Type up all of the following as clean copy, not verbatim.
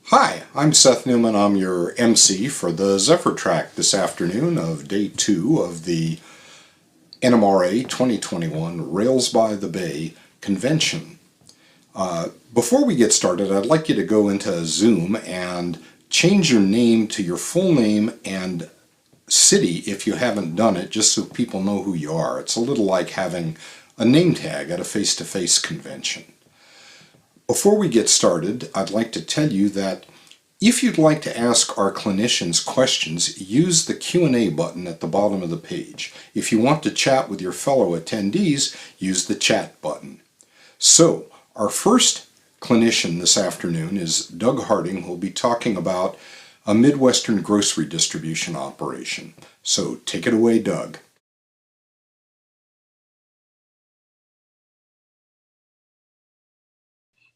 Hi, I'm Seth Newman. I'm your MC for the Zephyr track this afternoon of day 2 of the NMRA 2021 Rails by the Bay Convention. Before we get started, I'd like you to go into Zoom and change your name to your full name and city if you haven't done it, just so people know who you are. It's a little like having a name tag at a face-to-face convention. Before we get started, I'd like to tell you that if you'd like to ask our clinicians questions, use the Q&A button at the bottom of the page. If you want to chat with your fellow attendees, use the chat button. So, our first clinician this afternoon is Doug Harding, who will be talking about a Midwestern grocery distribution operation. So, take it away, Doug.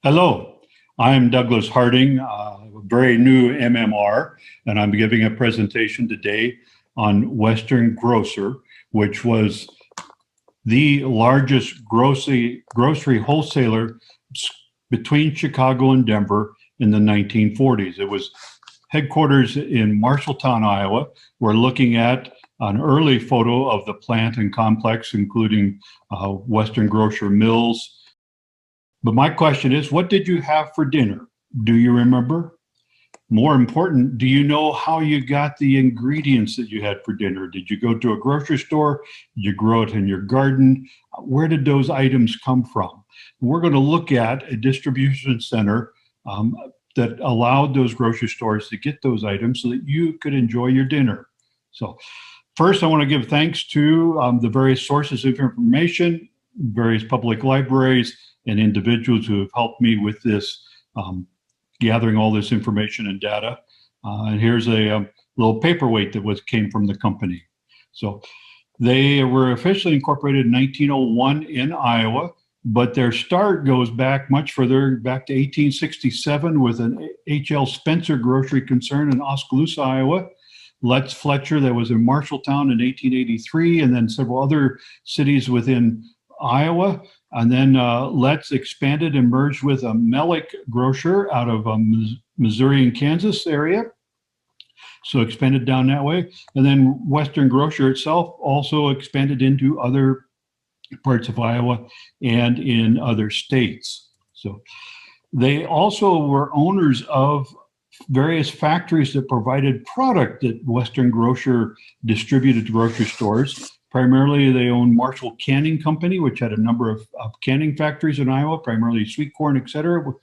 Hello, I'm Douglas Harding, a very new MMR, and I'm giving a presentation today on Western Grocer, which was the largest grocery wholesaler between Chicago and Denver in the 1940s. It was headquarters in Marshalltown, Iowa. We're looking at an early photo of the plant and complex, including Western Grocer Mills. But my question is, what did you have for dinner? Do you remember? More important, do you know how you got the ingredients that you had for dinner? Did you go to a grocery store? Did you grow it in your garden? Where did those items come from? We're going to look at a distribution center that allowed those grocery stores to get those items so that you could enjoy your dinner. So first, I want to give thanks to the various sources of information, various public libraries, and individuals who have helped me with this, gathering all this information and data. And here's a little paperweight that came from the company. So they were officially incorporated in 1901 in Iowa, but their start goes back much further, back to 1867 with an H.L. Spencer grocery concern in Oskaloosa, Iowa. Let's Fletcher that was in Marshalltown in 1883, and then several other cities within Iowa. And then Let's expanded and merged with a Mellick grocer out of Missouri and Kansas area. So expanded down that way. And then Western Grocer itself also expanded into other parts of Iowa and in other states. So they also were owners of various factories that provided product that Western Grocer distributed to grocery stores. Primarily, they owned Marshall Canning Company, which had a number of canning factories in Iowa, primarily sweet corn, et cetera,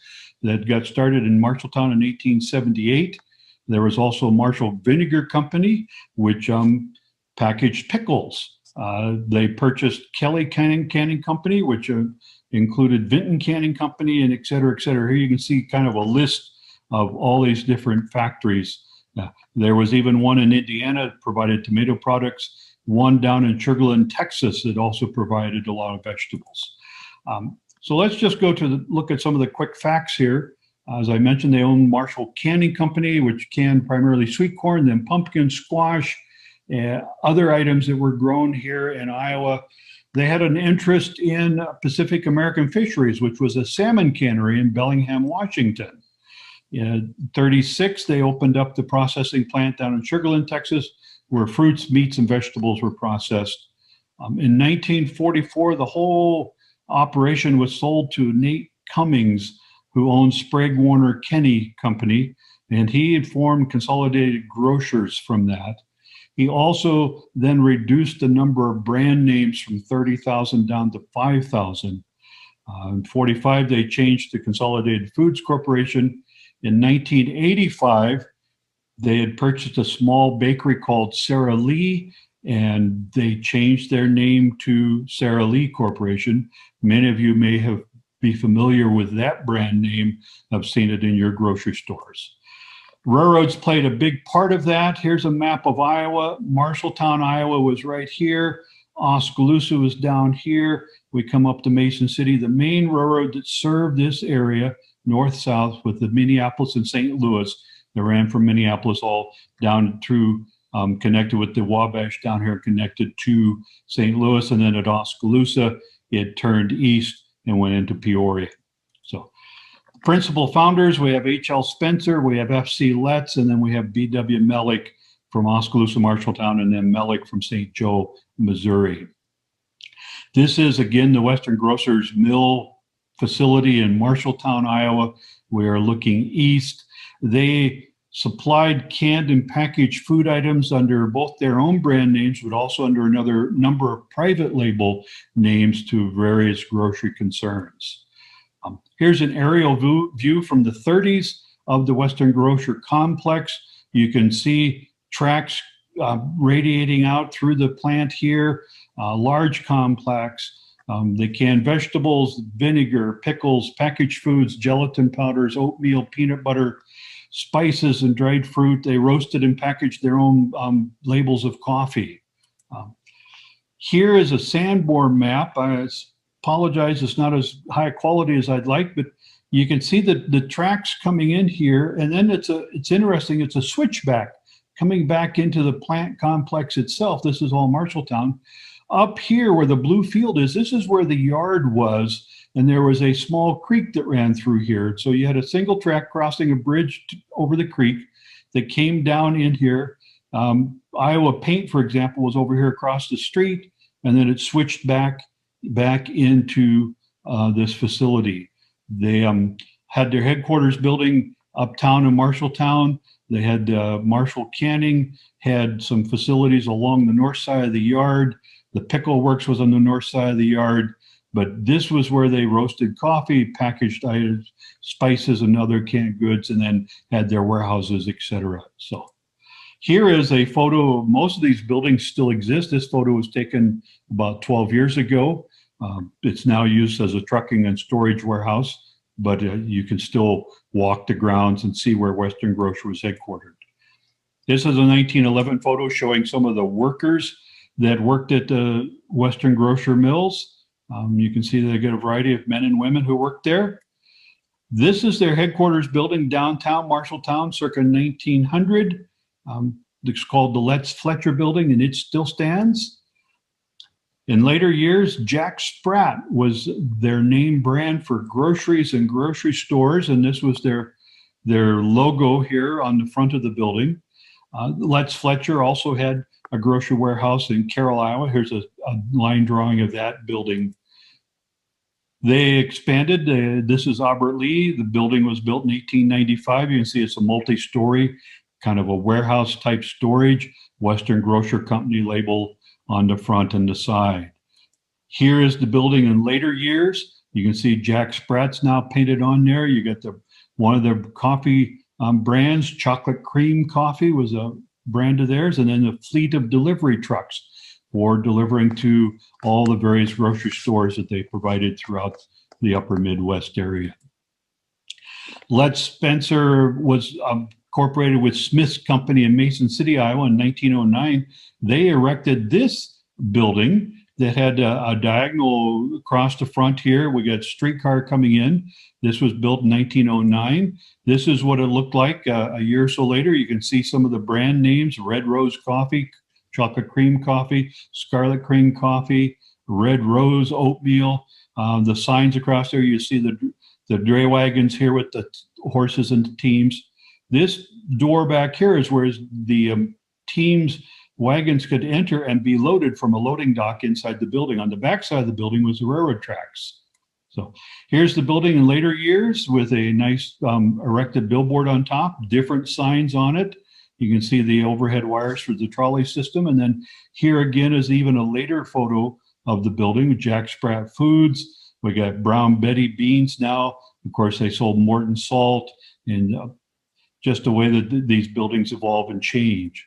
that got started in Marshalltown in 1878. There was also Marshall Vinegar Company, which packaged pickles. They purchased Kelly Canning Company, which included Vinton Canning Company, and et cetera, et cetera. Here you can see kind of a list of all these different factories. There was even one in Indiana that provided tomato products, one down in Sugar Land, Texas, that also provided a lot of vegetables. So let's just go to look at some of the quick facts here. As I mentioned, they own Marshall Canning Company, which canned primarily sweet corn, then pumpkin, squash, other items that were grown here in Iowa. They had an interest in Pacific American Fisheries, which was a salmon cannery in Bellingham, Washington. In 1936, they opened up the processing plant down in Sugar Land, Texas, where fruits, meats, and vegetables were processed. In 1944, the whole operation was sold to Nate Cummings, who owned Sprague Warner Kenny Company, and he had formed Consolidated Grocers from that. He also then reduced the number of brand names from 30,000 down to 5,000. In 1945, they changed to Consolidated Foods Corporation. In 1985, they had purchased a small bakery called Sara Lee, and they changed their name to Sara Lee Corporation. Many of you may be familiar with that brand name. I've seen it in your grocery stores. Railroads played a big part of that. Here's a map of Iowa. Marshalltown, Iowa was right here. Oskaloosa was down here. We come up to Mason City. The main railroad that served this area, north-south, with the Minneapolis and St. Louis, that ran from Minneapolis all down through, connected with the Wabash down here, connected to St. Louis, and then at Oskaloosa, it turned east and went into Peoria. So Principal founders, we have H.L. Spencer, we have F.C. Letts, and then we have B.W. Mellick from Oskaloosa, Marshalltown, and then Mellick from St. Joe, Missouri. This is, again, the Western Grocers mill facility in Marshalltown, Iowa. We are looking east. They supplied canned and packaged food items under both their own brand names, but also under another number of private label names to various grocery concerns. Here's an aerial view from the 30s of the Western Grocer complex. You can see tracks radiating out through the plant here, large complex. They can vegetables, vinegar, pickles, packaged foods, gelatin powders, oatmeal, peanut butter, spices, and dried fruit. They roasted and packaged their own labels of coffee. Here is a Sanborn map. I apologize, it's not as high quality as I'd like, but you can see the tracks coming in here, and then it's interesting, it's a switchback coming back into the plant complex itself. This is all Marshalltown. Up here where the blue field is, this is where the yard was, and there was a small creek that ran through here. So you had a single track crossing a bridge over the creek that came down in here. Iowa Paint, for example, was over here across the street, and then it switched back into this facility. They had their headquarters building uptown in Marshalltown. They had Marshall Canning, had some facilities along the north side of the yard. The pickle works was on the north side of the yard, but this was where they roasted coffee, packaged items, spices, and other canned goods, and then had their warehouses, etc. So here is a photo of most of these buildings still exist. This photo was taken about 12 years ago. It's now used as a trucking and storage warehouse, but you can still walk the grounds and see where Western Grocer was headquartered. This is a 1911 photo showing some of the workers that worked at the Western Grocer mills. You can see they get a variety of men and women who worked there. This is their headquarters building downtown Marshalltown, circa 1900. It's called the Letts Fletcher Building, and it still stands. In later years, Jack Sprat was their name brand for groceries and grocery stores, and this was their logo here on the front of the building. Letts Fletcher also had a grocery warehouse in Carroll, Iowa. Here's a line drawing of that building. They expanded. This is Albert Lee. The building was built in 1895. You can see it's a multi-story, kind of a warehouse type storage, Western Grocer Company label on the front and the side. Here is the building in later years. You can see Jack Sprat's now painted on there. You got one of their coffee brands, Chocolate Cream Coffee was a brand of theirs, and then a fleet of delivery trucks for delivering to all the various grocery stores that they provided throughout the upper Midwest area. Letts Spencer was incorporated with Smith's Company in Mason City, Iowa in 1909. They erected this building that had a diagonal across the front here. We got streetcar coming in. This was built in 1909. This is what it looked like a year or so later. You can see some of the brand names: Red Rose Coffee, Chocolate Cream Coffee, Scarlet Cream Coffee, Red Rose Oatmeal. The signs across there, you see the dray wagons here with the horses and the teams. This door back here is where the teams wagons could enter and be loaded from a loading dock inside the building. On the back side of the building was the railroad tracks. So here's the building in later years with a nice erected billboard on top, different signs on it. You can see the overhead wires for the trolley system. And then here again is even a later photo of the building with Jack Sprat Foods. We got Brown Betty Beans now. Of course, they sold Morton Salt, and just the way that these buildings evolve and change.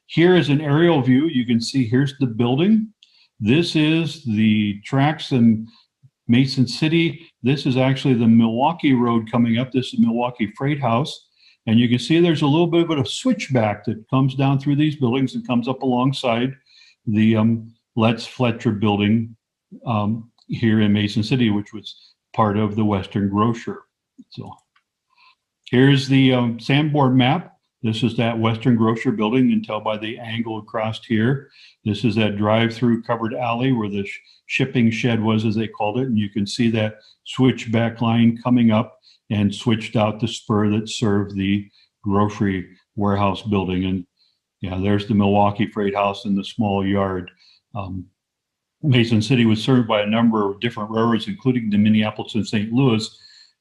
Here is an aerial view. You can see here's the building. This is the tracks in Mason City. This is actually the Milwaukee Road coming up. This is Milwaukee Freight House. And you can see there's a little bit of a switchback that comes down through these buildings and comes up alongside the Letts Fletcher building here in Mason City, which was part of the Western Grocer. So here's the Sanborn map. This is that Western Grocer building. You can tell by the angle across here. This is that drive-through covered alley where the shipping shed was, as they called it. And you can see that switchback line coming up and switched out the spur that served the grocery warehouse building. And yeah, there's the Milwaukee Freight House in the small yard. Mason City was served by a number of different railroads, including the Minneapolis and St. Louis,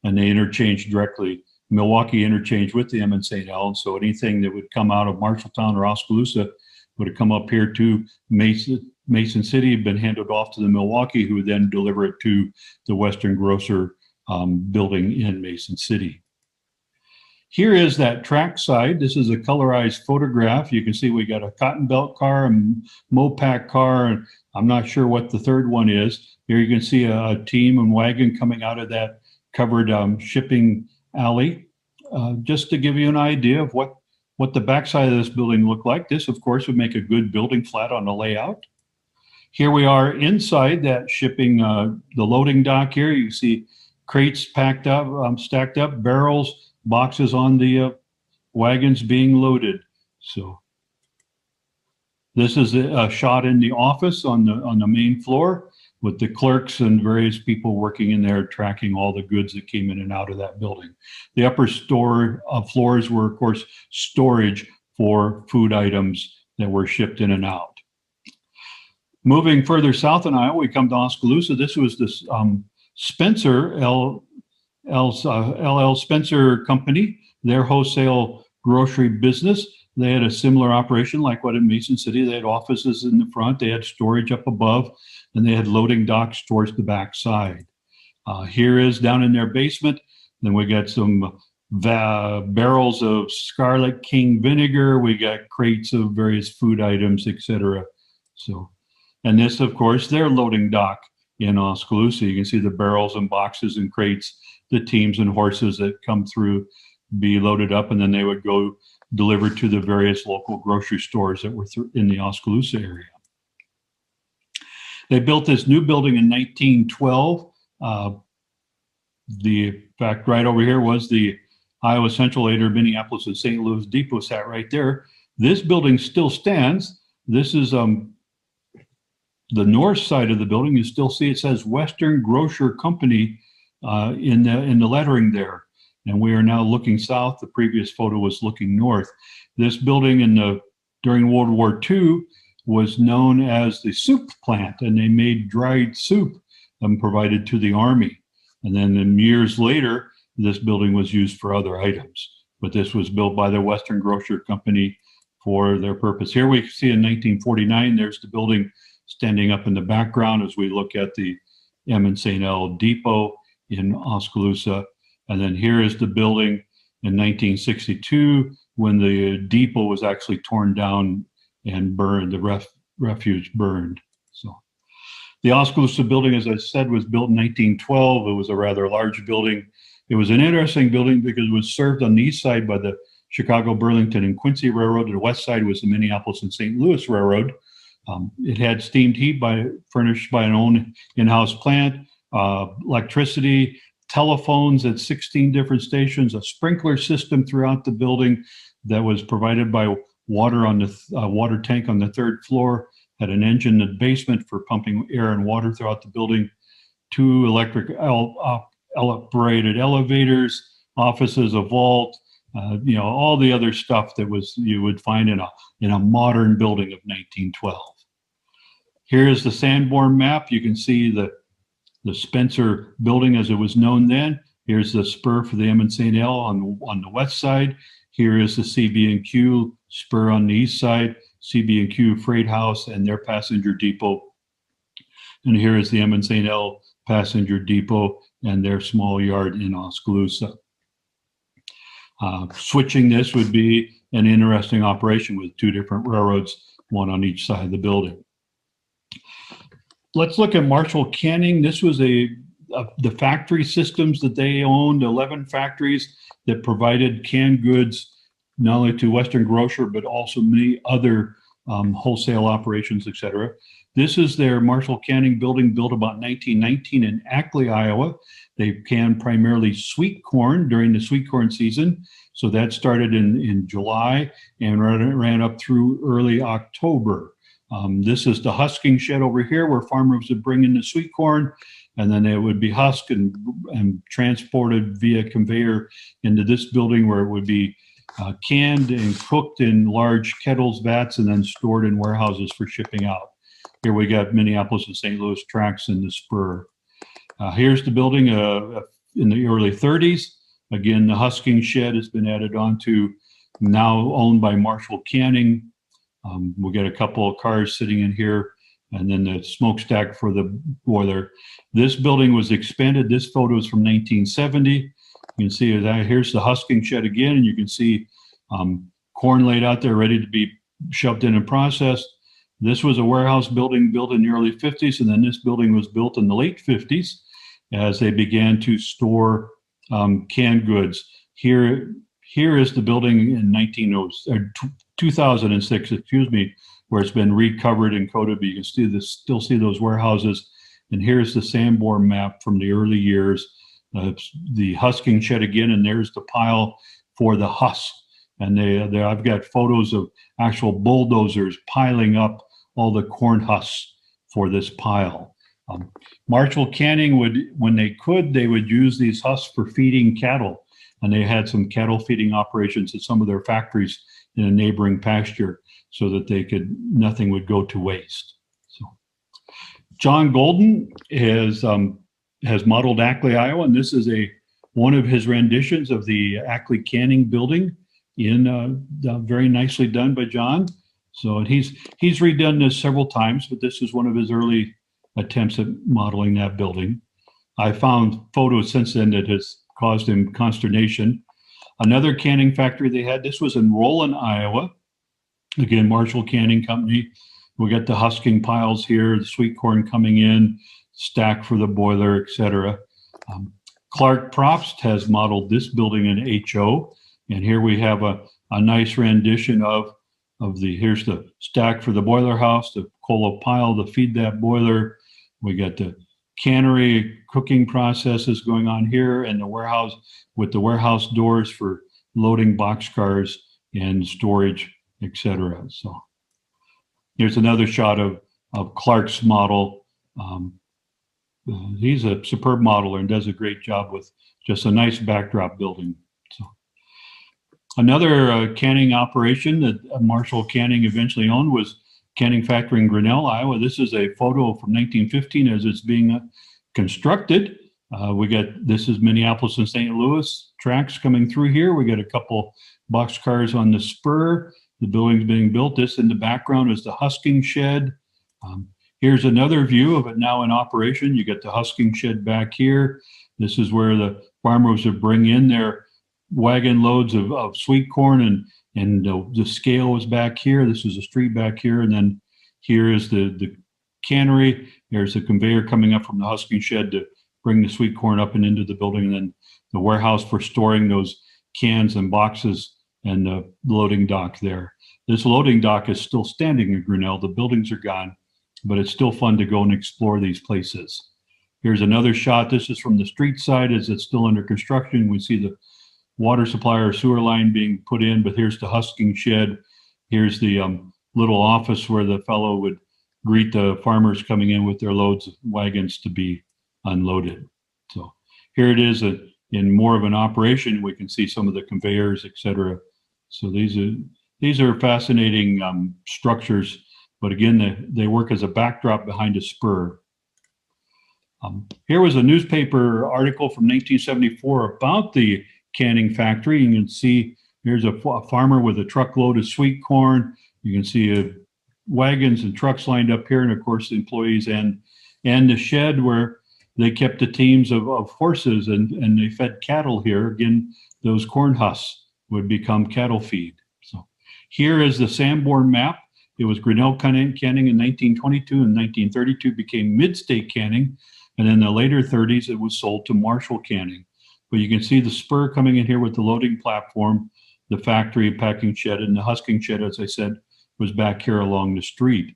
and they interchanged directly. Milwaukee interchanged with the M and St. L, and so anything that would come out of Marshalltown or Oskaloosa would have come up here to Mason City, been handed off to the Milwaukee, who would then deliver it to the Western Grocer building in Mason City. Here is that track side. This is a colorized photograph. You can see we got a cotton belt car, a Mopac car, and I'm not sure what the third one is. Here you can see a team and wagon coming out of that covered shipping alley. Just to give you an idea of what the backside of this building looked like. This, of course, would make a good building flat on the layout. Here we are inside that shipping, the loading dock here. You see crates packed up, stacked up, barrels, boxes on the wagons being loaded. So this is a shot in the office on the main floor with the clerks and various people working in there tracking all the goods that came in and out of that building. The upper floors were, of course, storage for food items that were shipped in and out. Moving further south in Iowa, we come to Oskaloosa. This was this Spencer, LL Spencer Company, their wholesale grocery business. They had a similar operation like what in Mason City. They had offices in the front, they had storage up above, and they had loading docks towards the back side. Here is down in their basement. Then we got some barrels of Scarlet King vinegar. We got crates of various food items, etc. So, and this, of course, their loading dock in Oskaloosa. You can see the barrels and boxes and crates, the teams and horses that come through, be loaded up, and then they would go delivered to the various local grocery stores that were in the Oskaloosa area. They built this new building in 1912. In fact, right over here was the Iowa Central later Minneapolis and St. Louis Depot sat right there. This building still stands. This is the north side of the building. You still see it says Western Grocer Company in the lettering there. And we are now looking south. The previous photo was looking north. This building during World War II was known as the soup plant, and they made dried soup provided to the Army. And then years later, this building was used for other items. But this was built by the Western Grocer Company for their purpose. Here we see in 1949, there's the building standing up in the background as we look at the M and St. L Depot in Oskaloosa. And then here is the building in 1962 when the depot was actually torn down and burned, the refuge burned. So the Oskaloosa building, as I said, was built in 1912. It was a rather large building. It was an interesting building because it was served on the east side by the Chicago, Burlington, and Quincy Railroad. And the west side was the Minneapolis and St. Louis Railroad. It had steamed heat furnished by an own in-house plant, electricity, telephones at 16 different stations, a sprinkler system throughout the building that was provided by water on the water tank on the third floor, had an engine in the basement for pumping air and water throughout the building, 2 electric operated elevators, offices, a vault, all the other stuff that you would find in a modern building of 1912. Here is the Sanborn map. You can see the Spencer building as it was known then. Here's the spur for the M and St. L on the west side. Here is the CB&Q spur on the east side, CB&Q Freight House and their passenger depot. And here is the M and St. L passenger depot and their small yard in Oskaloosa. Switching this would be an interesting operation with 2 different railroads, one on each side of the building. Let's look at Marshall Canning. This was the factory systems that they owned, 11 factories that provided canned goods, not only to Western Grocer, but also many other wholesale operations, etc. This is their Marshall Canning building, built about 1919 in Ackley, Iowa. They can primarily sweet corn during the sweet corn season. So that started in July and ran up through early October. This is the husking shed over here where farmers would bring in the sweet corn, and then it would be husked and transported via conveyor into this building where it would be canned and cooked in large kettles, vats, and then stored in warehouses for shipping out. Here we got Minneapolis and St. Louis tracks in the spur. Here's the building in the early 30s. Again, the husking shed has been added on to, now owned by Marshall Canning. We got a couple of cars sitting in here, and then the smokestack for the boiler. This building was expanded. This photo is from 1970. You can see that here's the husking shed again, and you can see corn laid out there ready to be shoved in and processed. This was a warehouse building built in the early 50s, and then this building was built in the late 50s as they began to store canned goods. Here is the building in 2006, where it's been recovered and coated, but you can still see those warehouses. And here's the Sanborn map from the early years, the husking shed again, and there's the pile for the husk. And I've got photos of actual bulldozers piling up all the corn husks for this pile. Marshall Canning when they would use these husks for feeding cattle. And they had some cattle feeding operations at some of their factories in a neighboring pasture so that nothing would go to waste. So John Golden has modeled Ackley, Iowa, and this is one of his renditions of the Ackley Canning building very nicely done by John. So he's redone this several times, but this is one of his early attempts at modeling that building. I found photos since then that has caused him consternation. Another canning factory they had, this was in Roland, Iowa. Again, Marshall Canning Company. We got the husking piles here, the sweet corn coming in, stack for the boiler, etc. Clark Probst has modeled this building in HO. And here we have a nice rendition here's the stack for the boiler house, the cola pile to feed that boiler. We got the cannery cooking processes going on here, and the warehouse with the warehouse doors for loading boxcars and storage, etc. So here's another shot of Clark's model. He's a superb modeler and does a great job with just a nice backdrop building. So another canning operation that Marshall Canning eventually owned was Canning Factory in Grinnell, Iowa. This is a photo from 1915 as it's being constructed. This is Minneapolis and St. Louis tracks coming through here. We got a couple boxcars on the spur. The building's being built. This in the background is the husking shed. Here's another view of it now in operation. You got the husking shed back here. This is where the farmers would bring in their wagon loads of sweet corn, and the scale was back here. This is a street back here, and then here is the cannery. There's a conveyor coming up from the husking shed to bring the sweet corn up and into the building, and then the warehouse for storing those cans and boxes, and the loading dock there. This loading dock is still standing in Grinnell. The buildings are gone, but it's still fun to go and explore these places. Here's another shot. This is from the street side as it's still under construction. We see the water supply or sewer line being put in, but here's the husking shed. Here's the little office where the fellow would greet the farmers coming in with their loads of wagons to be unloaded. So here it is in more of an operation. We can see some of the conveyors, etc. So these are fascinating structures, but again, they work as a backdrop behind a spur. Here was a newspaper article from 1974 about the canning factory. You can see here's a farmer with a truckload of sweet corn. You can see wagons and trucks lined up here, and of course the employees and the shed where they kept the teams of horses and they fed cattle here. Again, those corn husks would become cattle feed. So here is the Sanborn map. It was Grinnell Canning in 1922, and 1932 became Mid-State Canning, and in the later 30s it was sold to Marshall Canning. But you can see the spur coming in here with the loading platform, the factory packing shed, and the husking shed, as I said, was back here along the street.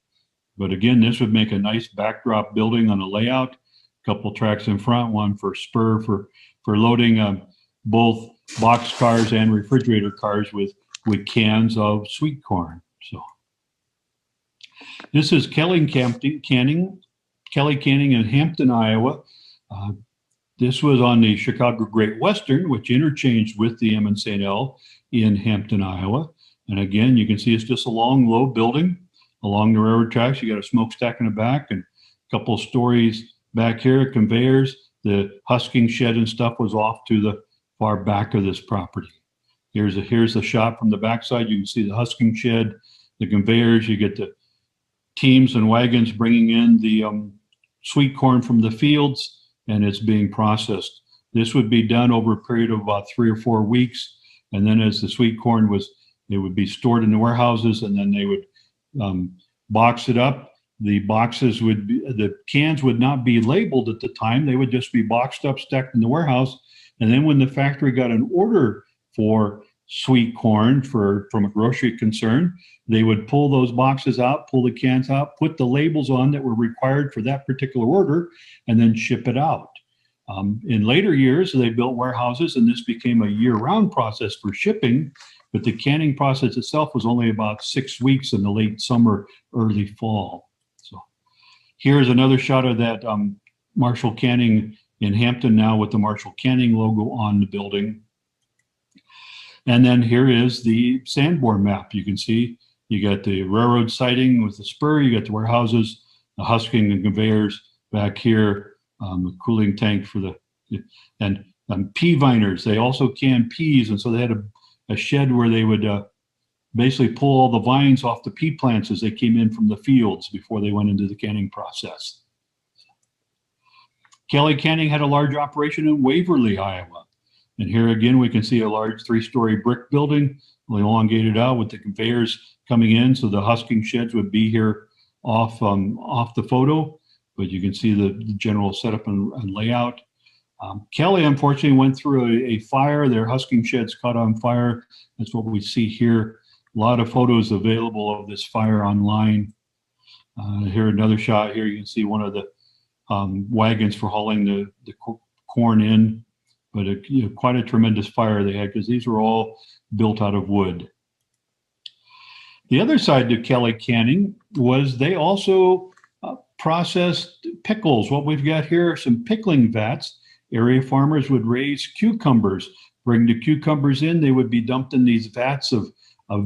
But again, this would make a nice backdrop building on a layout. A couple tracks in front, one for spur for loading both box cars and refrigerator cars with cans of sweet corn. So this is Kelly Canning in Hampton, Iowa. This was on the Chicago Great Western, which interchanged with the M and St. L in Hampton, Iowa. And again, you can see it's just a long, low building along the railroad tracks. You got a smokestack in the back and a couple of stories back here, conveyors. The husking shed and stuff was off to the far back of this property. Here's the shot from the backside. You can see the husking shed, the conveyors. You get the teams and wagons bringing in the sweet corn from the fields, and it's being processed. This would be done over a period of about 3 or 4 weeks. And then as the sweet corn it would be stored in the warehouses, and then they would box it up. The cans would not be labeled at the time. They would just be boxed up, stacked in the warehouse. And then when the factory got an order for sweet corn from a grocery concern, they would pull those boxes out, pull the cans out, put the labels on that were required for that particular order, and then ship it out. In later years, they built warehouses, and this became a year-round process for shipping, but the canning process itself was only about 6 weeks in the late summer, early fall. So here's another shot of that Marshall Canning in Hampton now with the Marshall Canning logo on the building. And then here is the Sanborn map. You can see you got the railroad siding with the spur, you got the warehouses, the husking and conveyors back here, the cooling tank for and pea viners. They also canned peas, and so they had a shed where they would basically pull all the vines off the pea plants as they came in from the fields before they went into the canning process. Kelly Canning had a large operation in Waverly, Iowa. And here again, we can see a large 3-story brick building, elongated out with the conveyors coming in. So the husking sheds would be here off the photo, but you can see the general setup and layout. Kelly, unfortunately, went through a fire. Their husking sheds caught on fire. That's what we see here. A lot of photos available of this fire online. Here, another shot here. You can see one of the wagons for hauling the corn in, but quite a tremendous fire they had because these were all built out of wood. The other side to Kelly Canning was they also processed pickles. What we've got here are some pickling vats. Area farmers would raise cucumbers, bring the cucumbers in. They would be dumped in these vats of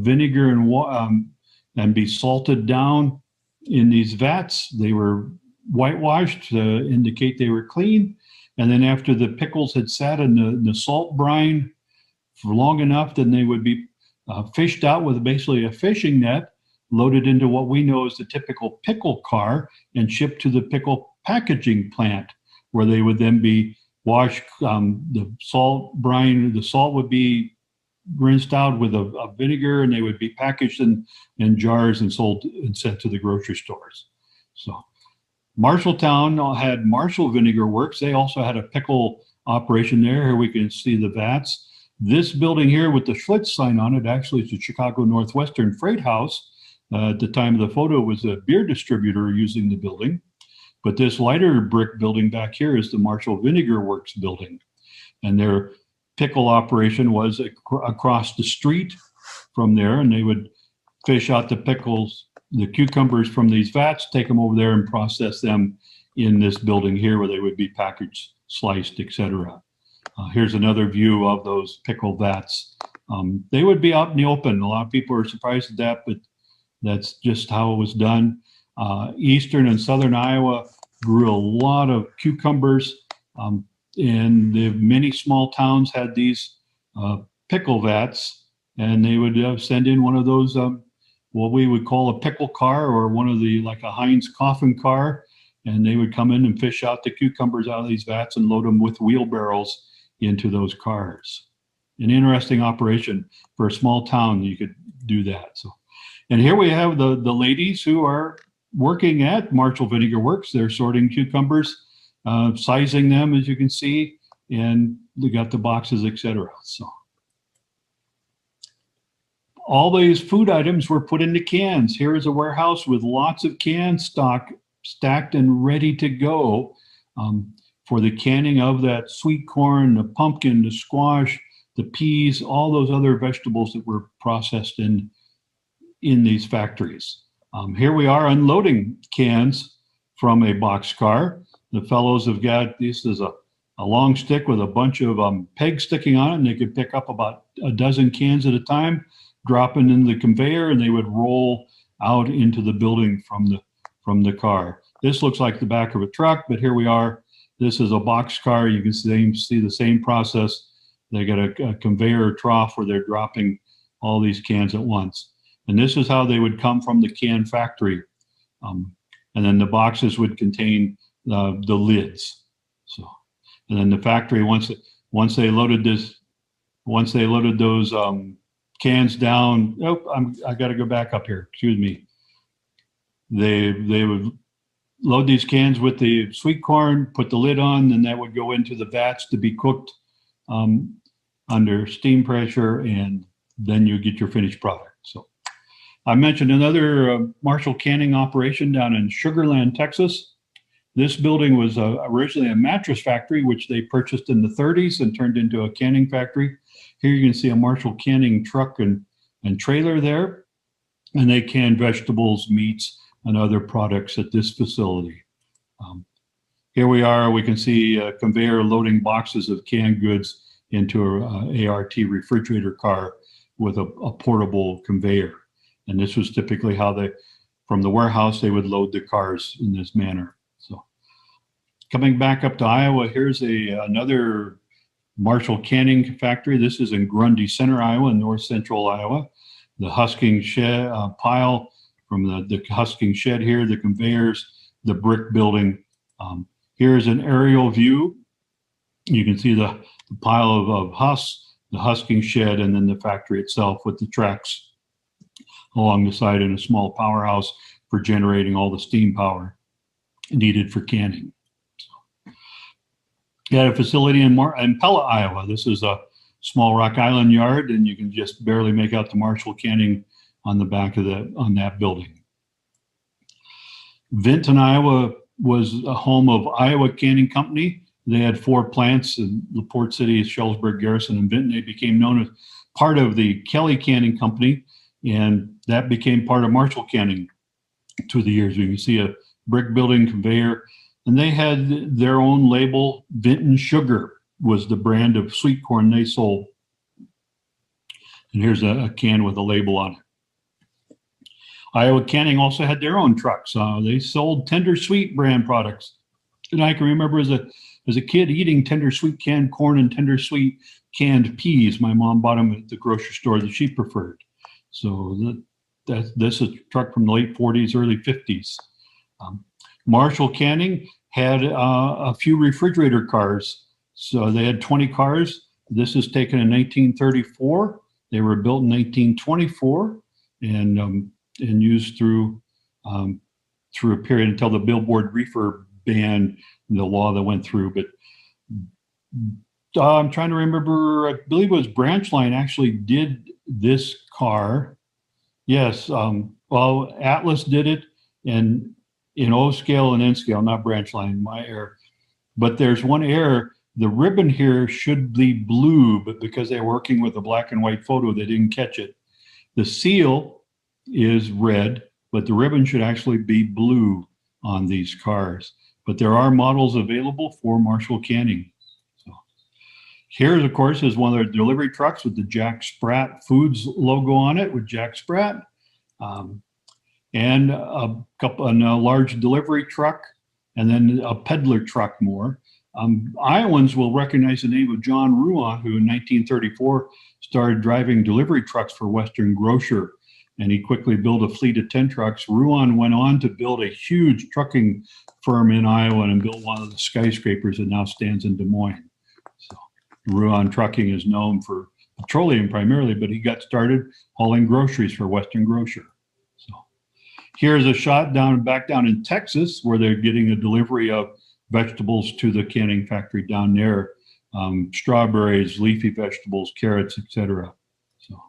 vinegar and be salted down in these vats. They were whitewashed to indicate they were clean. And then after the pickles had sat in the salt brine for long enough, then they would be fished out with basically a fishing net, loaded into what we know as the typical pickle car, and shipped to the pickle packaging plant, where they would then be washed. The salt brine, the salt would be rinsed out with a vinegar, and they would be packaged in jars and sold and sent to the grocery stores. So Marshalltown had Marshall Vinegar Works. They also had a pickle operation there. Here we can see the vats. This building here with the Schlitz sign on it actually is the Chicago Northwestern Freight House. At the time of the photo, it was a beer distributor using the building. But this lighter brick building back here is the Marshall Vinegar Works building. And their pickle operation was across the street from there, and they would fish out the pickles, the cucumbers from these vats, take them over there and process them in this building here where they would be packaged, sliced, etc. Here's another view of those pickle vats. They would be out in the open. A lot of people are surprised at that, but that's just how it was done. Eastern and southern Iowa grew a lot of cucumbers, and the many small towns had these pickle vats, and they would send in one of those what we would call a pickle car, or one of the, like a Heinz coffin car, and they would come in and fish out the cucumbers out of these vats and load them with wheelbarrows into those cars. An interesting operation for a small town. You could do that. So, and here we have the ladies who are working at Marshall Vinegar Works. They're sorting cucumbers, sizing them, as you can see, and they got the boxes, etc. So all these food items were put into cans. Here is a warehouse with lots of can stock stacked and ready to go for the canning of that sweet corn, the pumpkin, the squash, the peas, all those other vegetables that were processed in these factories. Here we are unloading cans from a boxcar. The fellows have got, this is a long stick with a bunch of pegs sticking on it, and they could pick up about a dozen cans at a time, dropping in the conveyor, and they would roll out into the building from the car. This looks like the back of a truck, but here we are. This is a boxcar. You can see the same process. They got a conveyor trough where they're dropping all these cans at once. And this is how they would come from the can factory. And then the boxes would contain the lids. So, and then the factory, once they loaded those cans down, I got to go back up here. Excuse me. They would load these cans with the sweet corn, put the lid on, and that would go into the vats to be cooked under steam pressure, and then you get your finished product. So I mentioned another Marshall canning operation down in Sugar Land, Texas. This building was originally a mattress factory, which they purchased in the 30s and turned into a canning factory. Here you can see a Marshall canning truck and trailer there, and they can vegetables, meats, and other products at this facility. Here we are, we can see a conveyor loading boxes of canned goods into a ART refrigerator car with a portable conveyor. And this was typically how from the warehouse, they would load the cars in this manner. So coming back up to Iowa, here's another Marshall canning factory. This is in Grundy Center, Iowa, north central Iowa. The husking shed pile from the husking shed here, the conveyors, the brick building. Here's an aerial view. You can see the pile of husks, the husking shed, and then the factory itself with the tracks along the side and a small powerhouse for generating all the steam power needed for canning. You had a facility in Pella, Iowa. This is a small Rock Island yard, and you can just barely make out the Marshall canning on the back of that building. Vinton, Iowa was a home of Iowa Canning Company. They had 4 plants in LaPorte City, Shellisburg, Garrison, and Vinton. They became known as part of the Kelly Canning Company, and that became part of Marshall Canning through the years. You can see a brick building conveyor, and they had their own label. Vinton Sugar was the brand of sweet corn they sold. And here's a can with a label on it. Iowa Canning also had their own trucks. They sold Tender Sweet brand products. And I can remember as a kid eating Tender Sweet canned corn and Tender Sweet canned peas. My mom bought them at the grocery store that she preferred. So this is a truck from the late 40s, early 50s. Marshall Canning had a few refrigerator cars. So they had 20 cars. This is taken in 1934. They were built in 1924 and used through a period until the billboard reefer ban, the law that went through. But I'm trying to remember, I believe it was Branchline actually did this car. Yes, well, Atlas did it, and in O scale and N scale, not Branchline, my error. But there's one error. The ribbon here should be blue, but because they're working with a black and white photo, they didn't catch it. The seal is red, but the ribbon should actually be blue on these cars. But there are models available for Marshall Canning. So here's, of course, is one of their delivery trucks with the Jack Sprat Foods logo on it with Jack Sprat, and a large delivery truck, and then a peddler truck more. Iowans will recognize the name of John Ruan, who in 1934 started driving delivery trucks for Western Grocer, and he quickly built a fleet of 10 trucks. Ruan went on to build a huge trucking firm in Iowa and built one of the skyscrapers that now stands in Des Moines. So Ruan Trucking is known for petroleum primarily, but he got started hauling groceries for Western Grocer. So here's a shot back down in Texas where they're getting a delivery of vegetables to the canning factory down there, strawberries, leafy vegetables, carrots, etc. So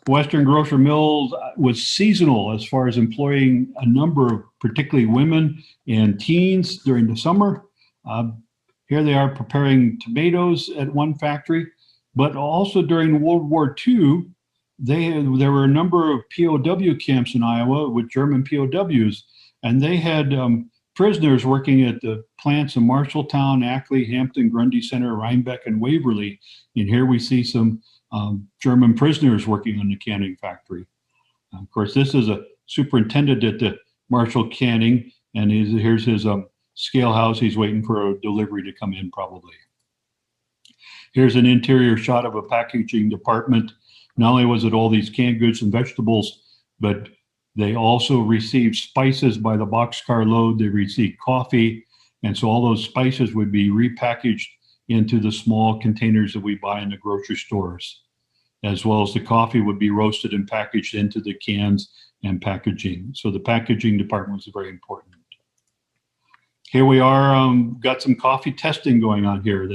Western Grocer Mills was seasonal as far as employing a number of particularly women and teens during the summer. Uh, Here they are preparing tomatoes at one factory, but also during World War II, there were a number of POW camps in Iowa with German POWs, and they had prisoners working at the plants in Marshalltown, Ackley, Hampton, Grundy Center, Rhinebeck, and Waverly. And here we see some German prisoners working on the canning factory. Of course, this is a superintendent at the Marshall Canning, and here's his scale house. He's waiting for a delivery to come in probably. Here's an interior shot of a packaging department. Not only was it all these canned goods and vegetables, but they also received spices by the boxcar load. They received coffee. And so all those spices would be repackaged into the small containers that we buy in the grocery stores, as well as the coffee would be roasted and packaged into the cans and packaging. So the packaging department was very important. Here we are, got some coffee testing going on here.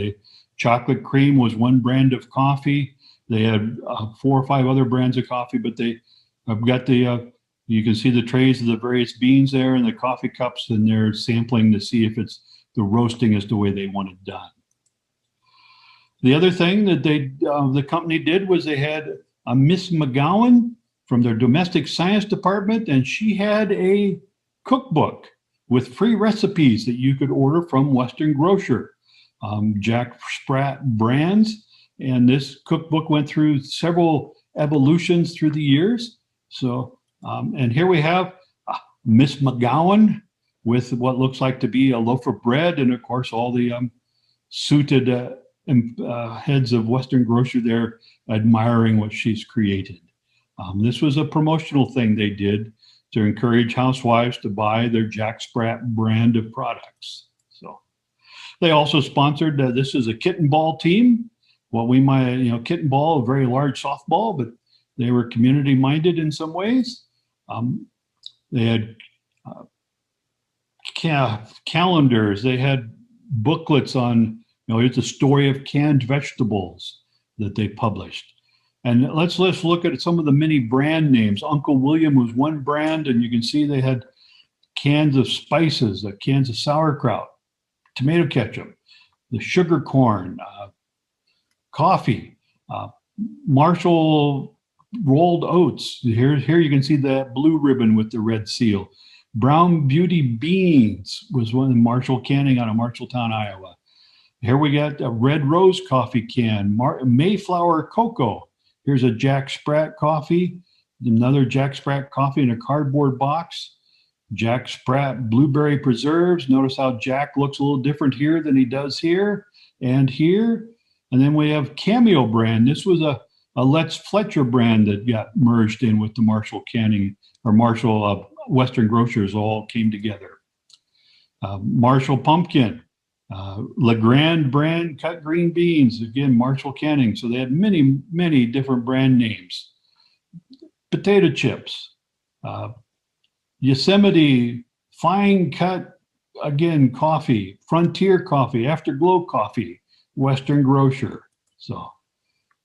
Chocolate cream was one brand of coffee. They had 4 or 5 other brands of coffee, but I've got you can see the trays of the various beans there and the coffee cups, and they're sampling to see if the roasting is the way they want it done. The other thing that the company did was they had a Miss McGowan from their domestic science department, and she had a cookbook with free recipes that you could order from Western Grocer, Jack Sprat brands. And this cookbook went through several evolutions through the years. So, and here we have Miss McGowan with what looks like to be a loaf of bread, and of course all the suited heads of Western Grocer there admiring what she's created. This was a promotional thing they did to encourage housewives to buy their Jack Sprat brand of products. So they also sponsored, this is a kitten ball team. What we might, kitten ball, a very large softball, but they were community minded in some ways. They had calendars, they had booklets on, here's the story of canned vegetables that they published. And let's look at some of the many brand names. Uncle William was one brand, and you can see they had cans of spices, cans of sauerkraut, tomato ketchup, the sugar corn, coffee, Marshall rolled oats. Here you can see that blue ribbon with the red seal. Brown Beauty beans was one in Marshall Canning out of Marshalltown, Iowa. Here we got a Red Rose coffee can, Mayflower cocoa. Here's a Jack Sprat coffee, another Jack Sprat coffee in a cardboard box. Jack Sprat blueberry preserves. Notice how Jack looks a little different here than he does here and here. And then we have Cameo brand. This was a Let's Fletcher brand that got merged in with the Marshall Canning, or Marshall Western Grocers all came together. Marshall Pumpkin, LeGrand brand cut green beans, again, Marshall Canning. So they had many, many different brand names. Potato chips, Yosemite fine cut, again, coffee, Frontier coffee, Afterglow coffee, Western Grocer. So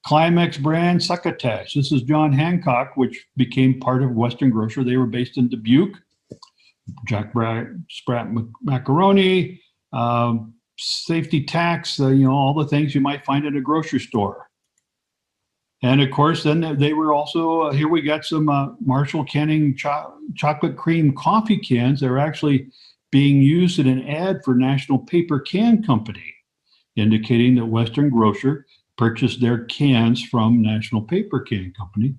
Climax brand succotash. This is John Hancock, which became part of Western Grocer. They were based in Dubuque. Jack Sprat macaroni, safety tax, all the things you might find at a grocery store. And of course, then they were also, here we got some Marshall Canning chocolate cream coffee cans. They're actually being used in an ad for National Paper Can Company, indicating that Western Grocer purchased their cans from National Paper Can Company.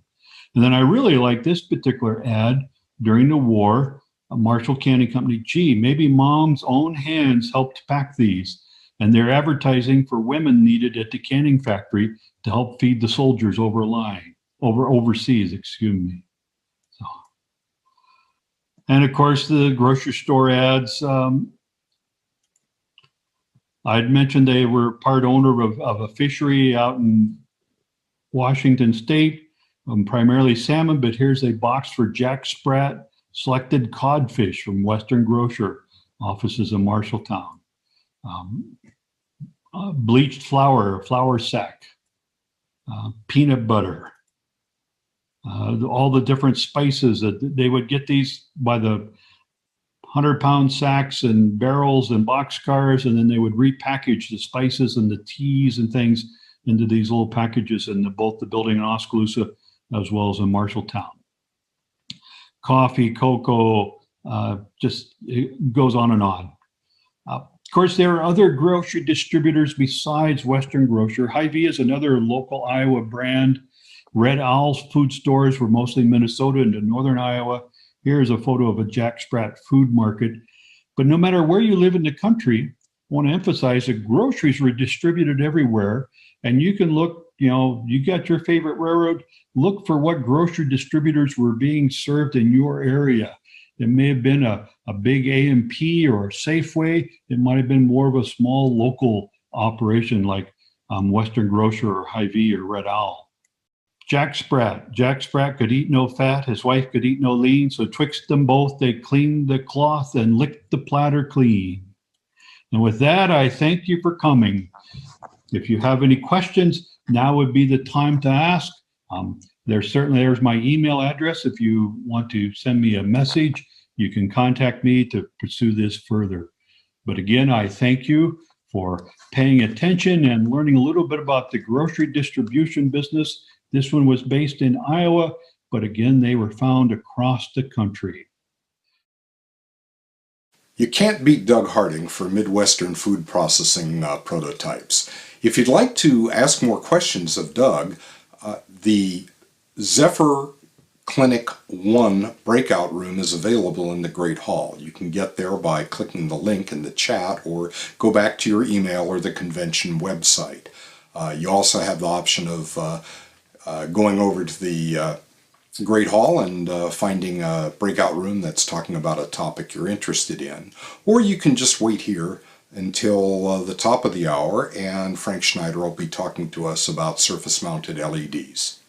And then I really like this particular ad during the war. Marshall Canning Company, gee, maybe mom's own hands helped pack these. And they're advertising for women needed at the canning factory to help feed the soldiers overseas, excuse me. So, and of course, the grocery store ads. I'd mentioned they were part owner of a fishery out in Washington State, primarily salmon, but here's a box for Jack Sprat selected codfish from Western Grocer offices in Marshalltown. Bleached flour sack, peanut butter, all the different spices that they would get these by the 100-pound sacks and barrels and boxcars, and then they would repackage the spices and the teas and things into these little packages in both the building in Oskaloosa as well as in Marshalltown. Coffee, cocoa, just it goes on and on. Of course, there are other grocery distributors besides Western Grocer. Hy-Vee is another local Iowa brand. Red Owl's food stores were mostly Minnesota and northern Iowa. Here's a photo of a Jack Sprat food market. But no matter where you live in the country, I want to emphasize that groceries were distributed everywhere. And you can look, you got your favorite railroad, look for what grocery distributors were being served in your area. It may have been a big A&P or a Safeway. It might have been more of a small local operation like Western Grocer or Hy-Vee or Red Owl. Jack Sprat could eat no fat. His wife could eat no lean. So twixt them both, they cleaned the cloth and licked the platter clean. And with that, I thank you for coming. If you have any questions, now would be the time to ask. There's my email address. If you want to send me a message, you can contact me to pursue this further. But again, I thank you for paying attention and learning a little bit about the grocery distribution business. This one was based in Iowa, but again, they were found across the country. You can't beat Doug Harding for Midwestern food processing prototypes. If you'd like to ask more questions of Doug, the Zephyr Clinic 1 breakout room is available in the Great Hall. You can get there by clicking the link in the chat or go back to your email or the convention website. You also have the option of going over to the Great Hall and finding a breakout room that's talking about a topic you're interested in. Or you can just wait here until the top of the hour and Frank Schneider will be talking to us about surface-mounted LEDs.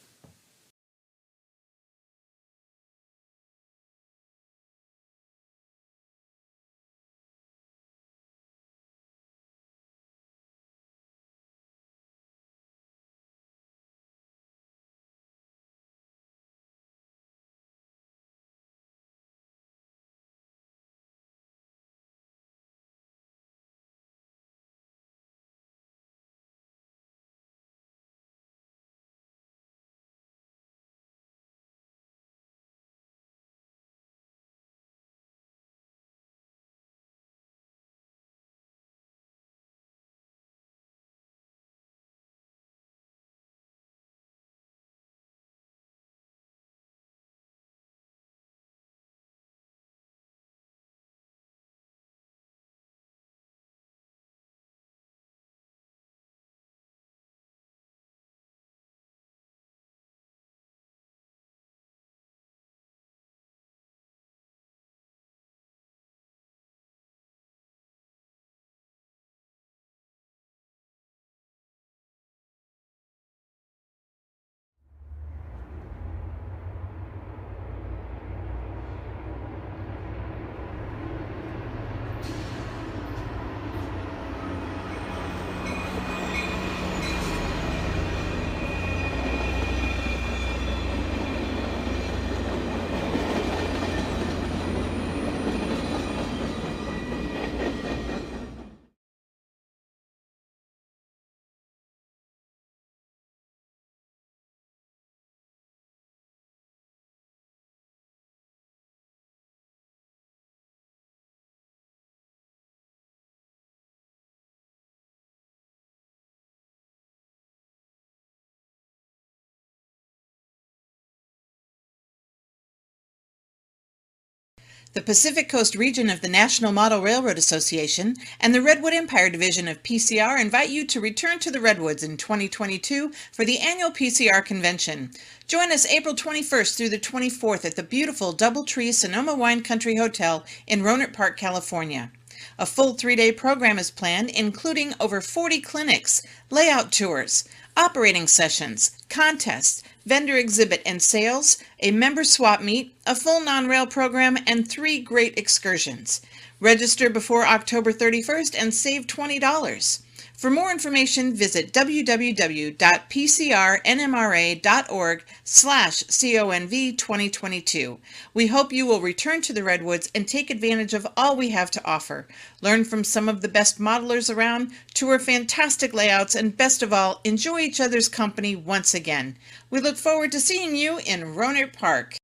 The Pacific Coast region of the National Model Railroad Association and the Redwood Empire Division of PCR invite you to return to the Redwoods in 2022 for the annual PCR convention. Join us April 21st through the 24th at the beautiful Doubletree Sonoma Wine Country Hotel in Rohnert Park, California. A full 3-day program is planned, including over 40 clinics, layout tours, operating sessions, contests, vendor exhibit and sales, a member swap meet, a full non-rail program, and 3 great excursions. Register before October 31st and save $20. For more information, visit www.pcrnmra.org/CONV2022. We hope you will return to the Redwoods and take advantage of all we have to offer. Learn from some of the best modelers around, tour fantastic layouts, and best of all, enjoy each other's company once again. We look forward to seeing you in Rohnert Park.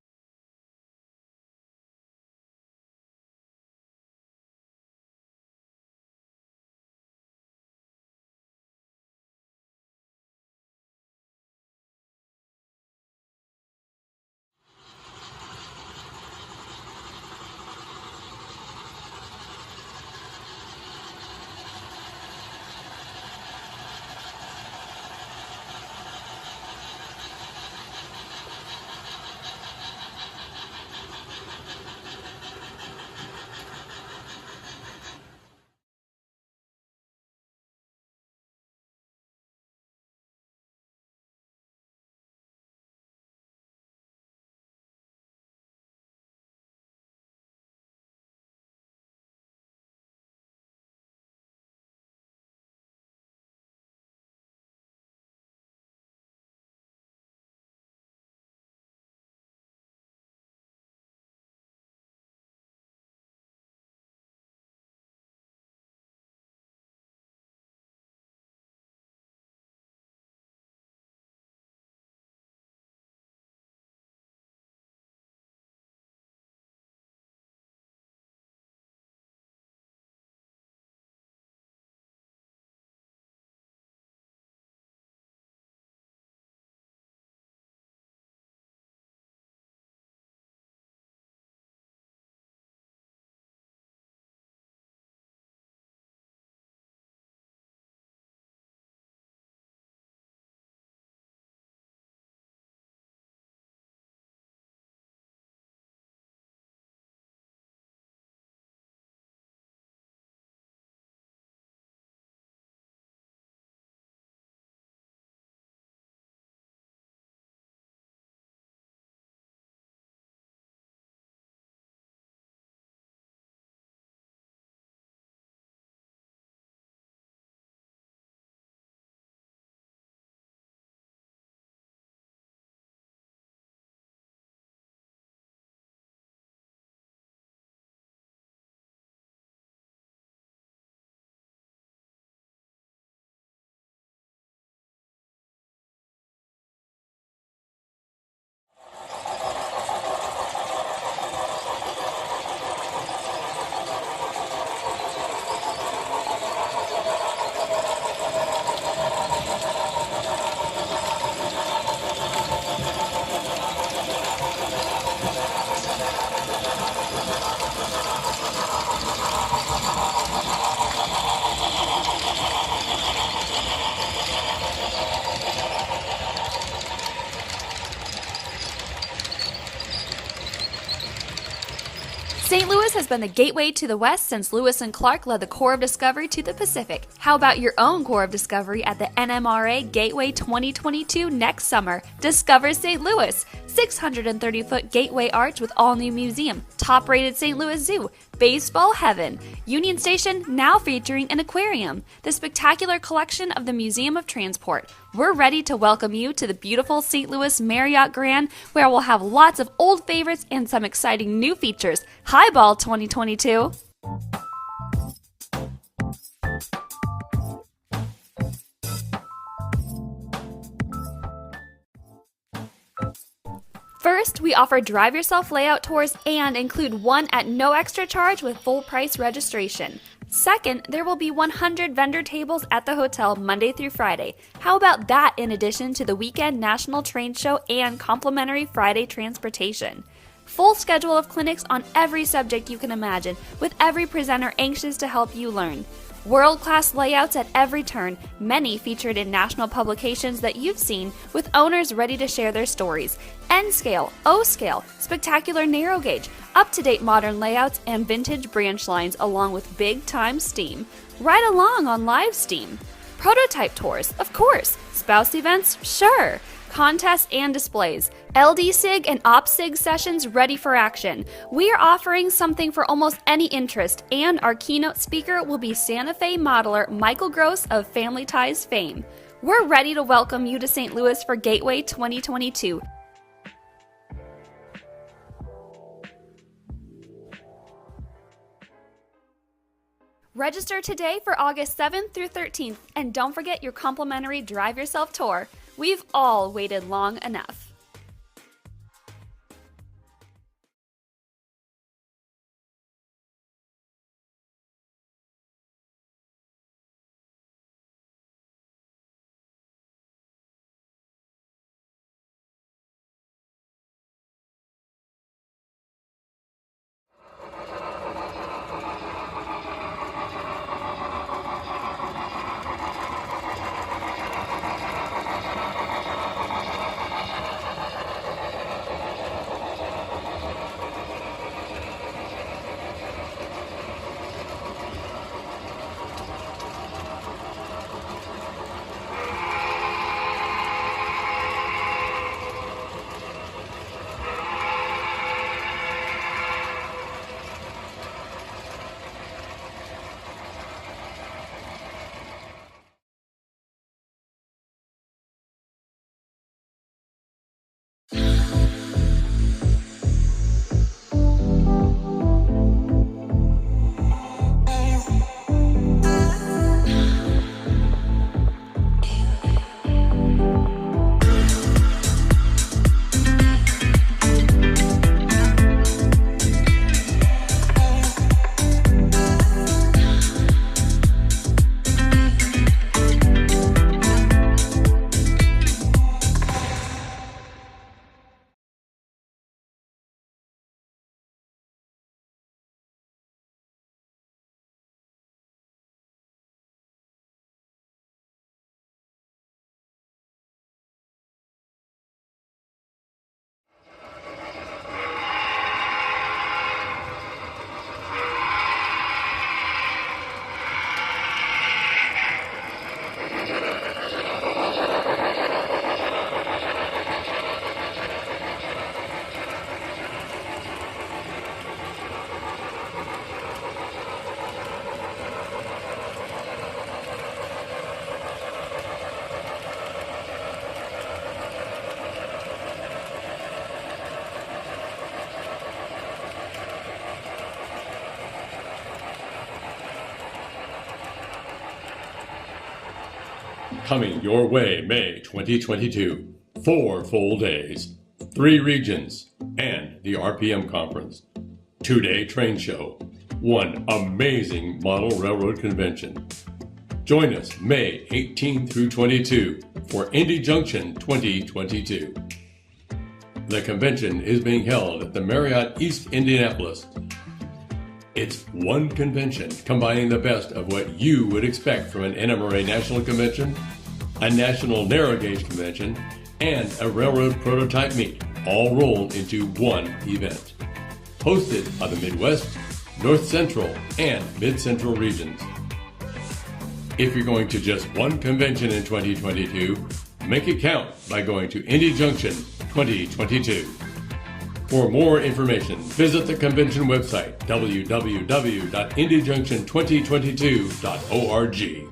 St. Louis has been the gateway to the West since Lewis and Clark led the Corps of Discovery to the Pacific. How about your own Corps of Discovery at the NMRA Gateway 2022 next summer? Discover St. Louis! 630-foot gateway arch with all-new museum, top-rated St. Louis Zoo, baseball heaven, Union Station now featuring an aquarium, the spectacular collection of the Museum of Transport. We're ready to welcome you to the beautiful St. Louis Marriott Grand, where we'll have lots of old favorites and some exciting new features. Highball 2022! First, we offer drive yourself layout tours and include one at no extra charge with full price registration. Second, there will be 100 vendor tables at the hotel Monday through Friday. How about that in addition to the weekend national train show and complimentary Friday transportation? Full schedule of clinics on every subject you can imagine, with every presenter anxious to help you learn. World-class layouts at every turn, many featured in national publications that you've seen, with owners ready to share their stories. N-scale, O-scale, spectacular narrow gauge, up-to-date modern layouts, and vintage branch lines along with big-time steam. Ride along on live steam. Prototype tours, of course. Spouse events, sure. contests, and displays. LD-SIG and OPSIG sessions ready for action. We are offering something for almost any interest, and our keynote speaker will be Santa Fe modeler Michael Gross of Family Ties fame. We're ready to welcome you to St. Louis for Gateway 2022. Register today for August 7th through 13th, and don't forget your complimentary Drive Yourself tour. We've all waited long enough. Coming your way May 2022. 4 full days, 3 regions, and the RPM conference. 2-day train show. 1 amazing model railroad convention. Join us May 18 through 22 for Indy Junction 2022. The convention is being held at the Marriott East Indianapolis. It's one convention combining the best of what you would expect from an NMRA National Convention, a National Narrow Gauge Convention, and a Railroad Prototype Meet, all rolled into one event. Hosted by the Midwest, North Central, and Mid-Central regions. If you're going to just one convention in 2022, make it count by going to Indy Junction 2022. For more information, visit the convention website, www.indyjunction2022.org.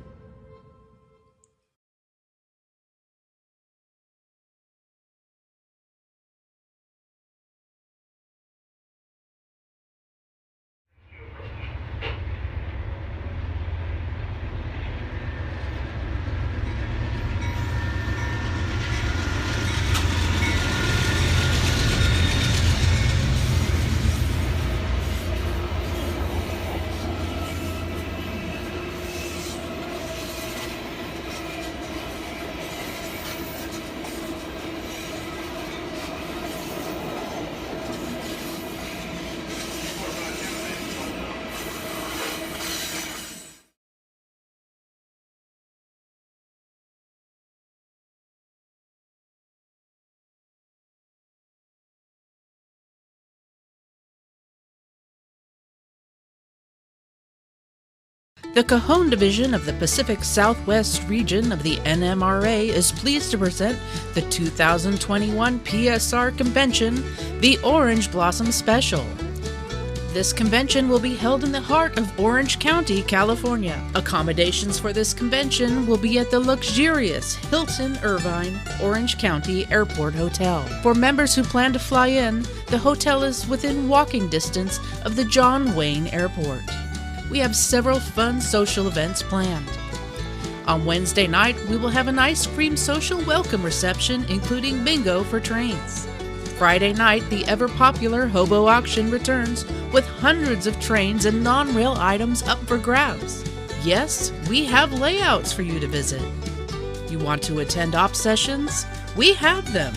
The Cajon Division of the Pacific Southwest region of the NMRA is pleased to present the 2021 PSR Convention, the Orange Blossom Special. This convention will be held in the heart of Orange County, California. Accommodations for this convention will be at the luxurious Hilton Irvine Orange County Airport Hotel. For members who plan to fly in, the hotel is within walking distance of the John Wayne Airport. We have several fun social events planned. On Wednesday night, we will have an ice cream social welcome reception, including bingo for trains. Friday night, the ever-popular hobo auction returns with hundreds of trains and non-rail items up for grabs. Yes, we have layouts for you to visit. You want to attend op sessions? We have them.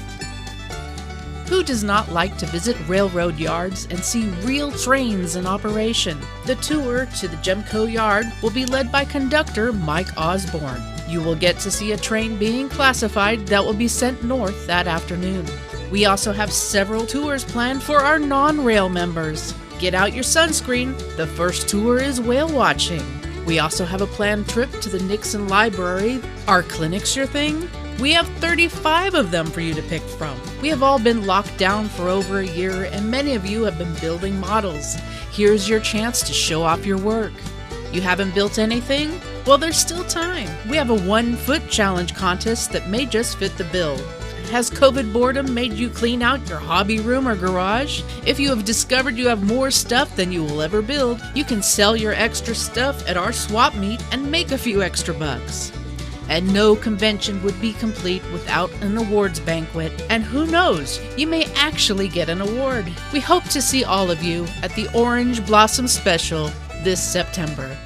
Who does not like to visit railroad yards and see real trains in operation? The tour to the Gemco yard will be led by conductor Mike Osborne. You will get to see a train being classified that will be sent north that afternoon. We also have several tours planned for our non-rail members. Get out your sunscreen. The first tour is whale watching. We also have a planned trip to the Nixon Library. Are clinics your thing? We have 35 of them for you to pick from. We have all been locked down for over a year, and many of you have been building models. Here's your chance to show off your work. You haven't built anything? Well, there's still time. We have a 1-foot challenge contest that may just fit the bill. Has COVID boredom made you clean out your hobby room or garage? If you have discovered you have more stuff than you will ever build, you can sell your extra stuff at our swap meet and make a few extra bucks. And no convention would be complete without an awards banquet. And who knows, you may actually get an award. We hope to see all of you at the Orange Blossom Special this September.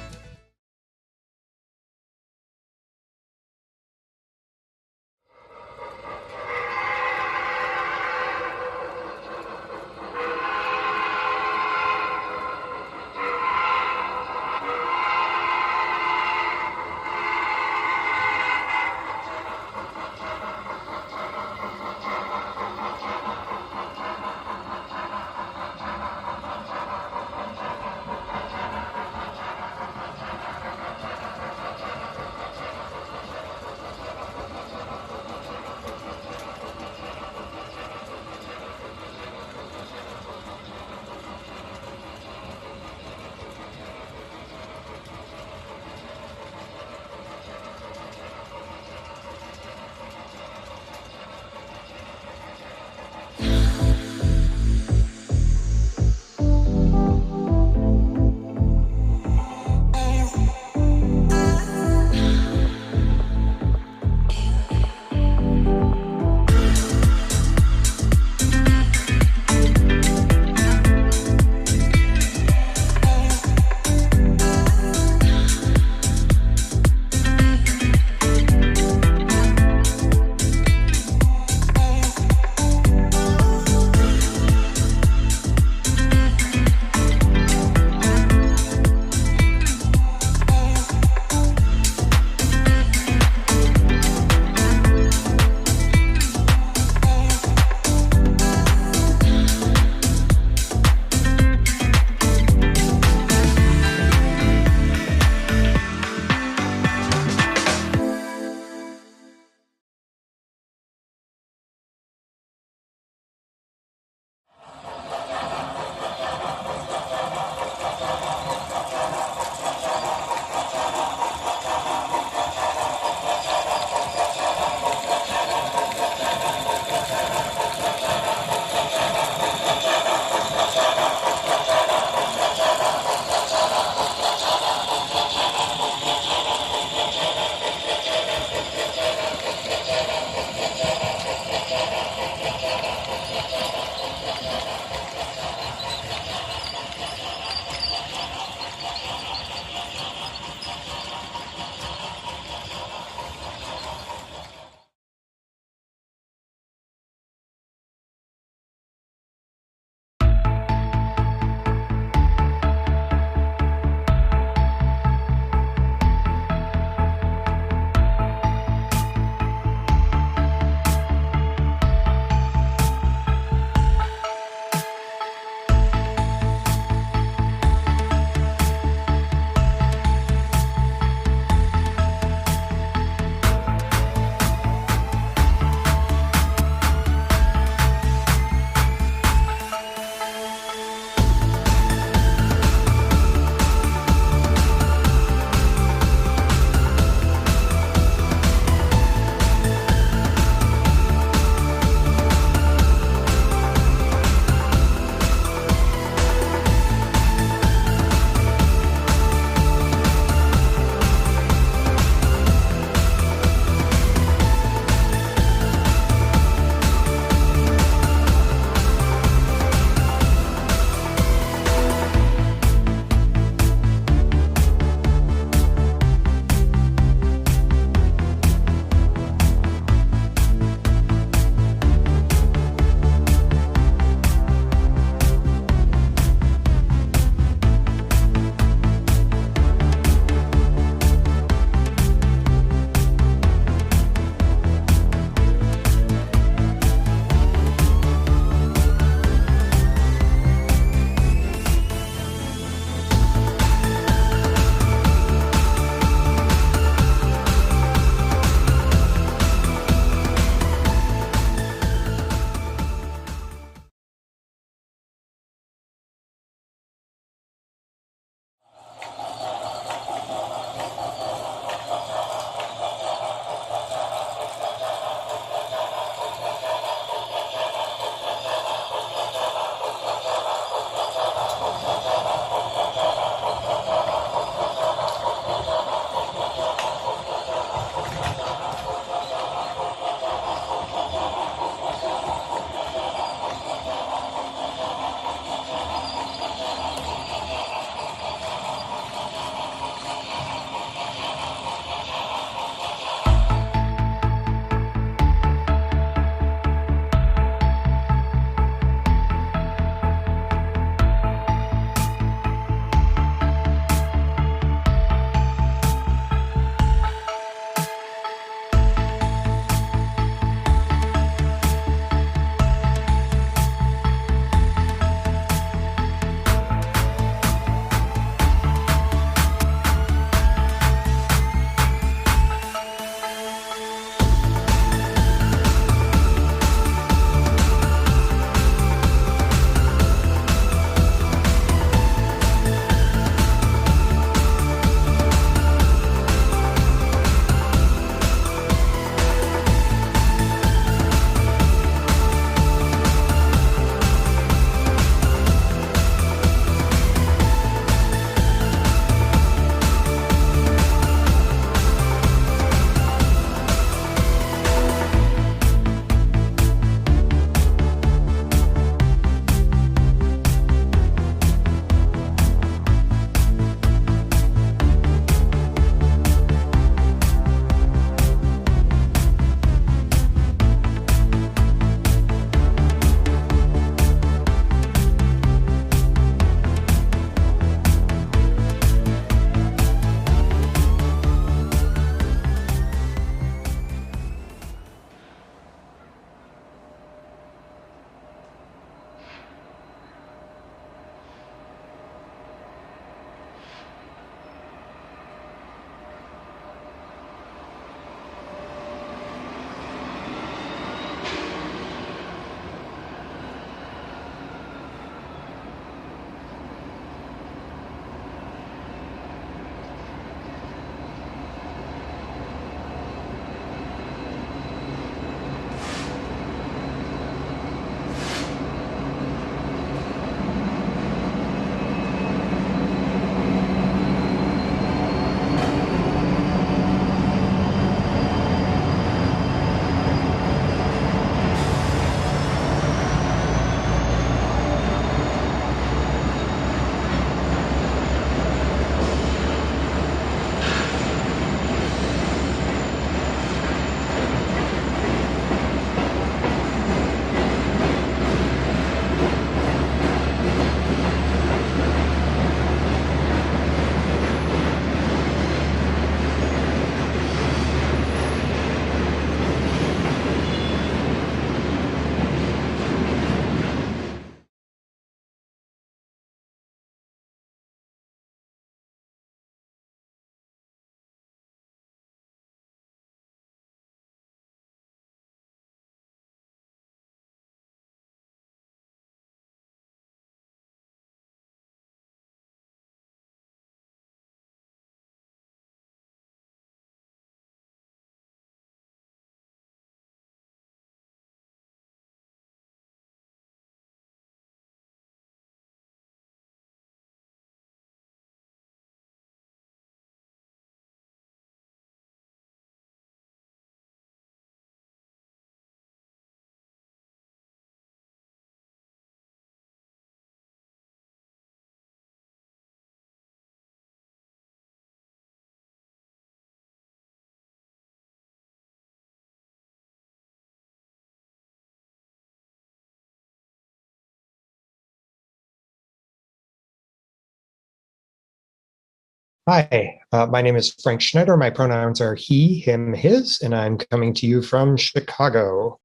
Hi, my name is Frank Schneider. My pronouns are he, him, his, and I'm coming to you from Chicago.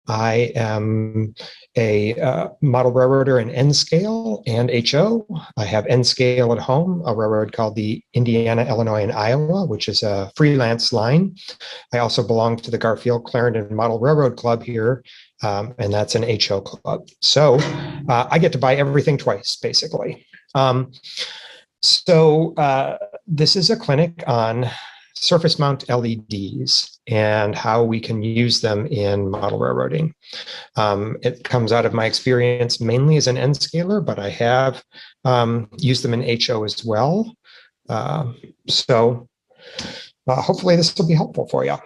I am a model railroader in N scale and HO. I have N scale at home, a railroad called the Indiana, Illinois, and Iowa, which is a freelance line. I also belong to the Garfield Clarendon Model Railroad Club here, and that's an HO club. So I get to buy everything twice, basically. This is a clinic on surface mount LEDs and how we can use them in model railroading. It comes out of my experience mainly as an N scaler, but I have used them in HO as well. Hopefully this will be helpful for you.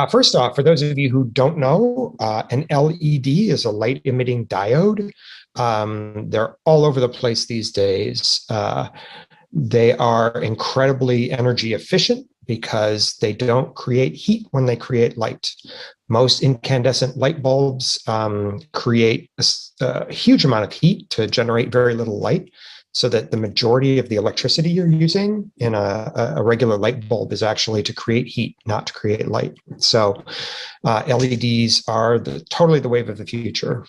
First off, for those of you who don't know, an LED is a light emitting diode. They're all over the place these days. They are incredibly energy efficient because they don't create heat when they create light. Most incandescent light bulbs create a huge amount of heat to generate very little light, so that the majority of the electricity you're using in a regular light bulb is actually to create heat, not to create light. So LEDs are totally the wave of the future.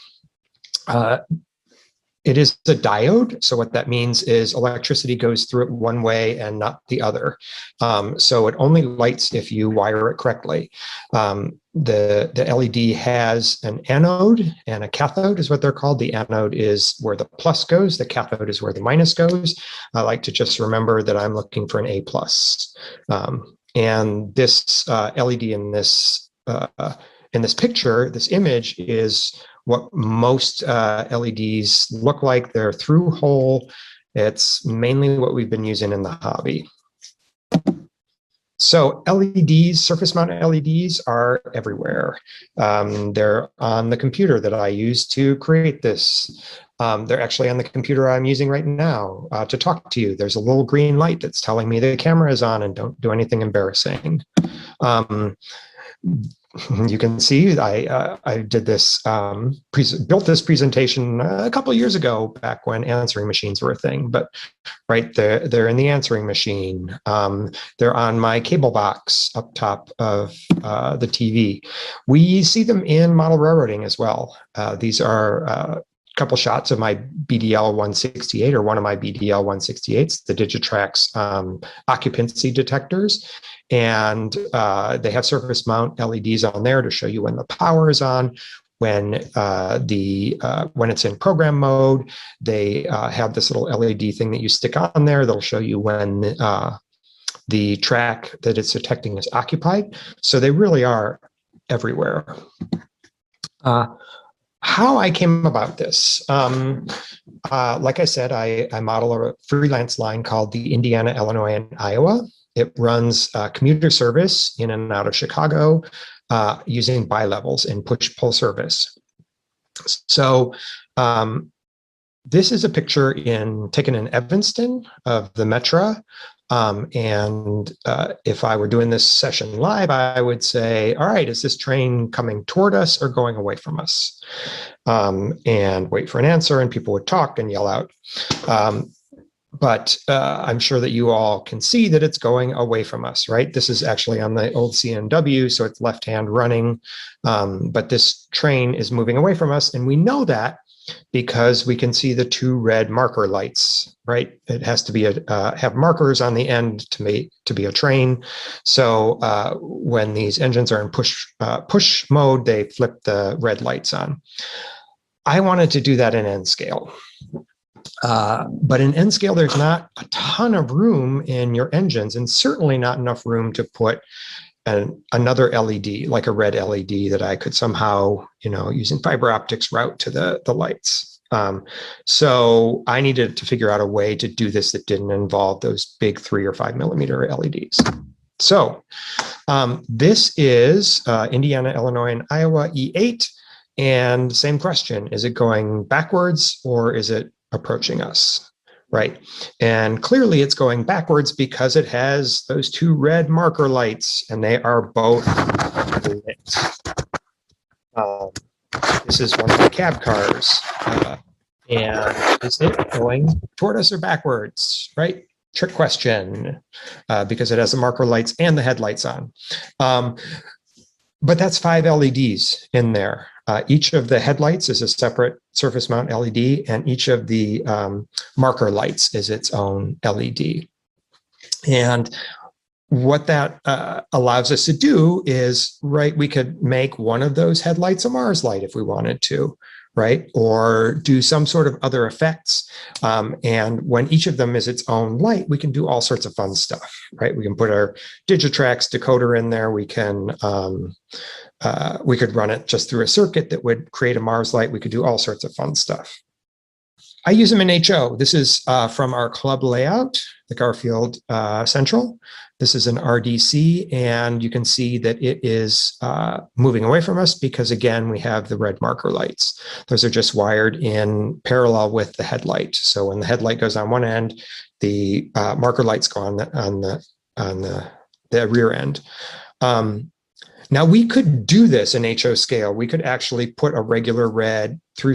It is a diode. So what that means is electricity goes through it one way and not the other. So it only lights if you wire it correctly. The LED has an anode and a cathode is what they're called. The anode is where the plus goes. The cathode is where the minus goes. I like to just remember that I'm looking for an A plus. And this LED in this picture, this image is what most LEDs look like. They're through hole. It's mainly what we've been using in the hobby. So LEDs, surface mount LEDs are everywhere. They're on the computer that I use to create this. They're actually on the computer I'm using right now to talk to you. There's a little green light that's telling me the camera is on and don't do anything embarrassing. You can see I did this, built this presentation a couple of years ago, back when answering machines were a thing. But right there, they're in the answering machine. They're on my cable box up top of the TV. We see them in model railroading as well. These are a couple shots of my BDL 168, or one of my BDL 168s, the Digitrax occupancy detectors. And they have surface mount LEDs on there to show you when the power is on. When it's in program mode, they have this little LED thing that you stick on there. They'll show you when the track that it's detecting is occupied. So they really are everywhere. How I came about this, like I said, I model a freelance line called the Indiana, Illinois, and Iowa. It runs commuter service in and out of Chicago using bilevels and push-pull service. So this is a picture taken in Evanston of the Metra. If I were doing this session live, I would say, all right, is this train coming toward us or going away from us? And wait for an answer, and people would talk and yell out. But I'm sure that you all can see that it's going away from us, right? This is actually on the old CNW, so it's left-hand running. But this train is moving away from us, and we know that because we can see the two red marker lights, right? It has to be have markers on the end to be a train. So when these engines are in push mode, they flip the red lights on. I wanted to do that in N scale. But in N scale, there's not a ton of room in your engines, and certainly not enough room to put another LED, like a red LED that I could somehow, using fiber optics, route to the lights. So I needed to figure out a way to do this that didn't involve those big 3 or 5 millimeter LEDs. So this is Indiana, Illinois, and Iowa E8. And same question, is it going backwards or is it approaching us, right? And clearly it's going backwards because it has those two red marker lights and they are both lit. This is one of the cab cars. And is it going toward us or backwards, right? Trick question, because it has the marker lights and the headlights on. But that's 5 LEDs in there. Each of the headlights is a separate surface mount LED, and each of the marker lights is its own LED. And what that allows us to do is, right, we could make one of those headlights a Mars light if we wanted to, right? Or do some sort of other effects. And when each of them is its own light, we can do all sorts of fun stuff, right? We can put our Digitrax decoder in there. We could run it just through a circuit that would create a Mars light. We could do all sorts of fun stuff. I use them in HO. This is from our club layout, the Garfield Central. This is an RDC, and you can see that it is moving away from us because, again, we have the red marker lights. Those are just wired in parallel with the headlight. So when the headlight goes on one end, the marker lights go on the rear end. Now we could do this in HO scale. We could actually put a regular red through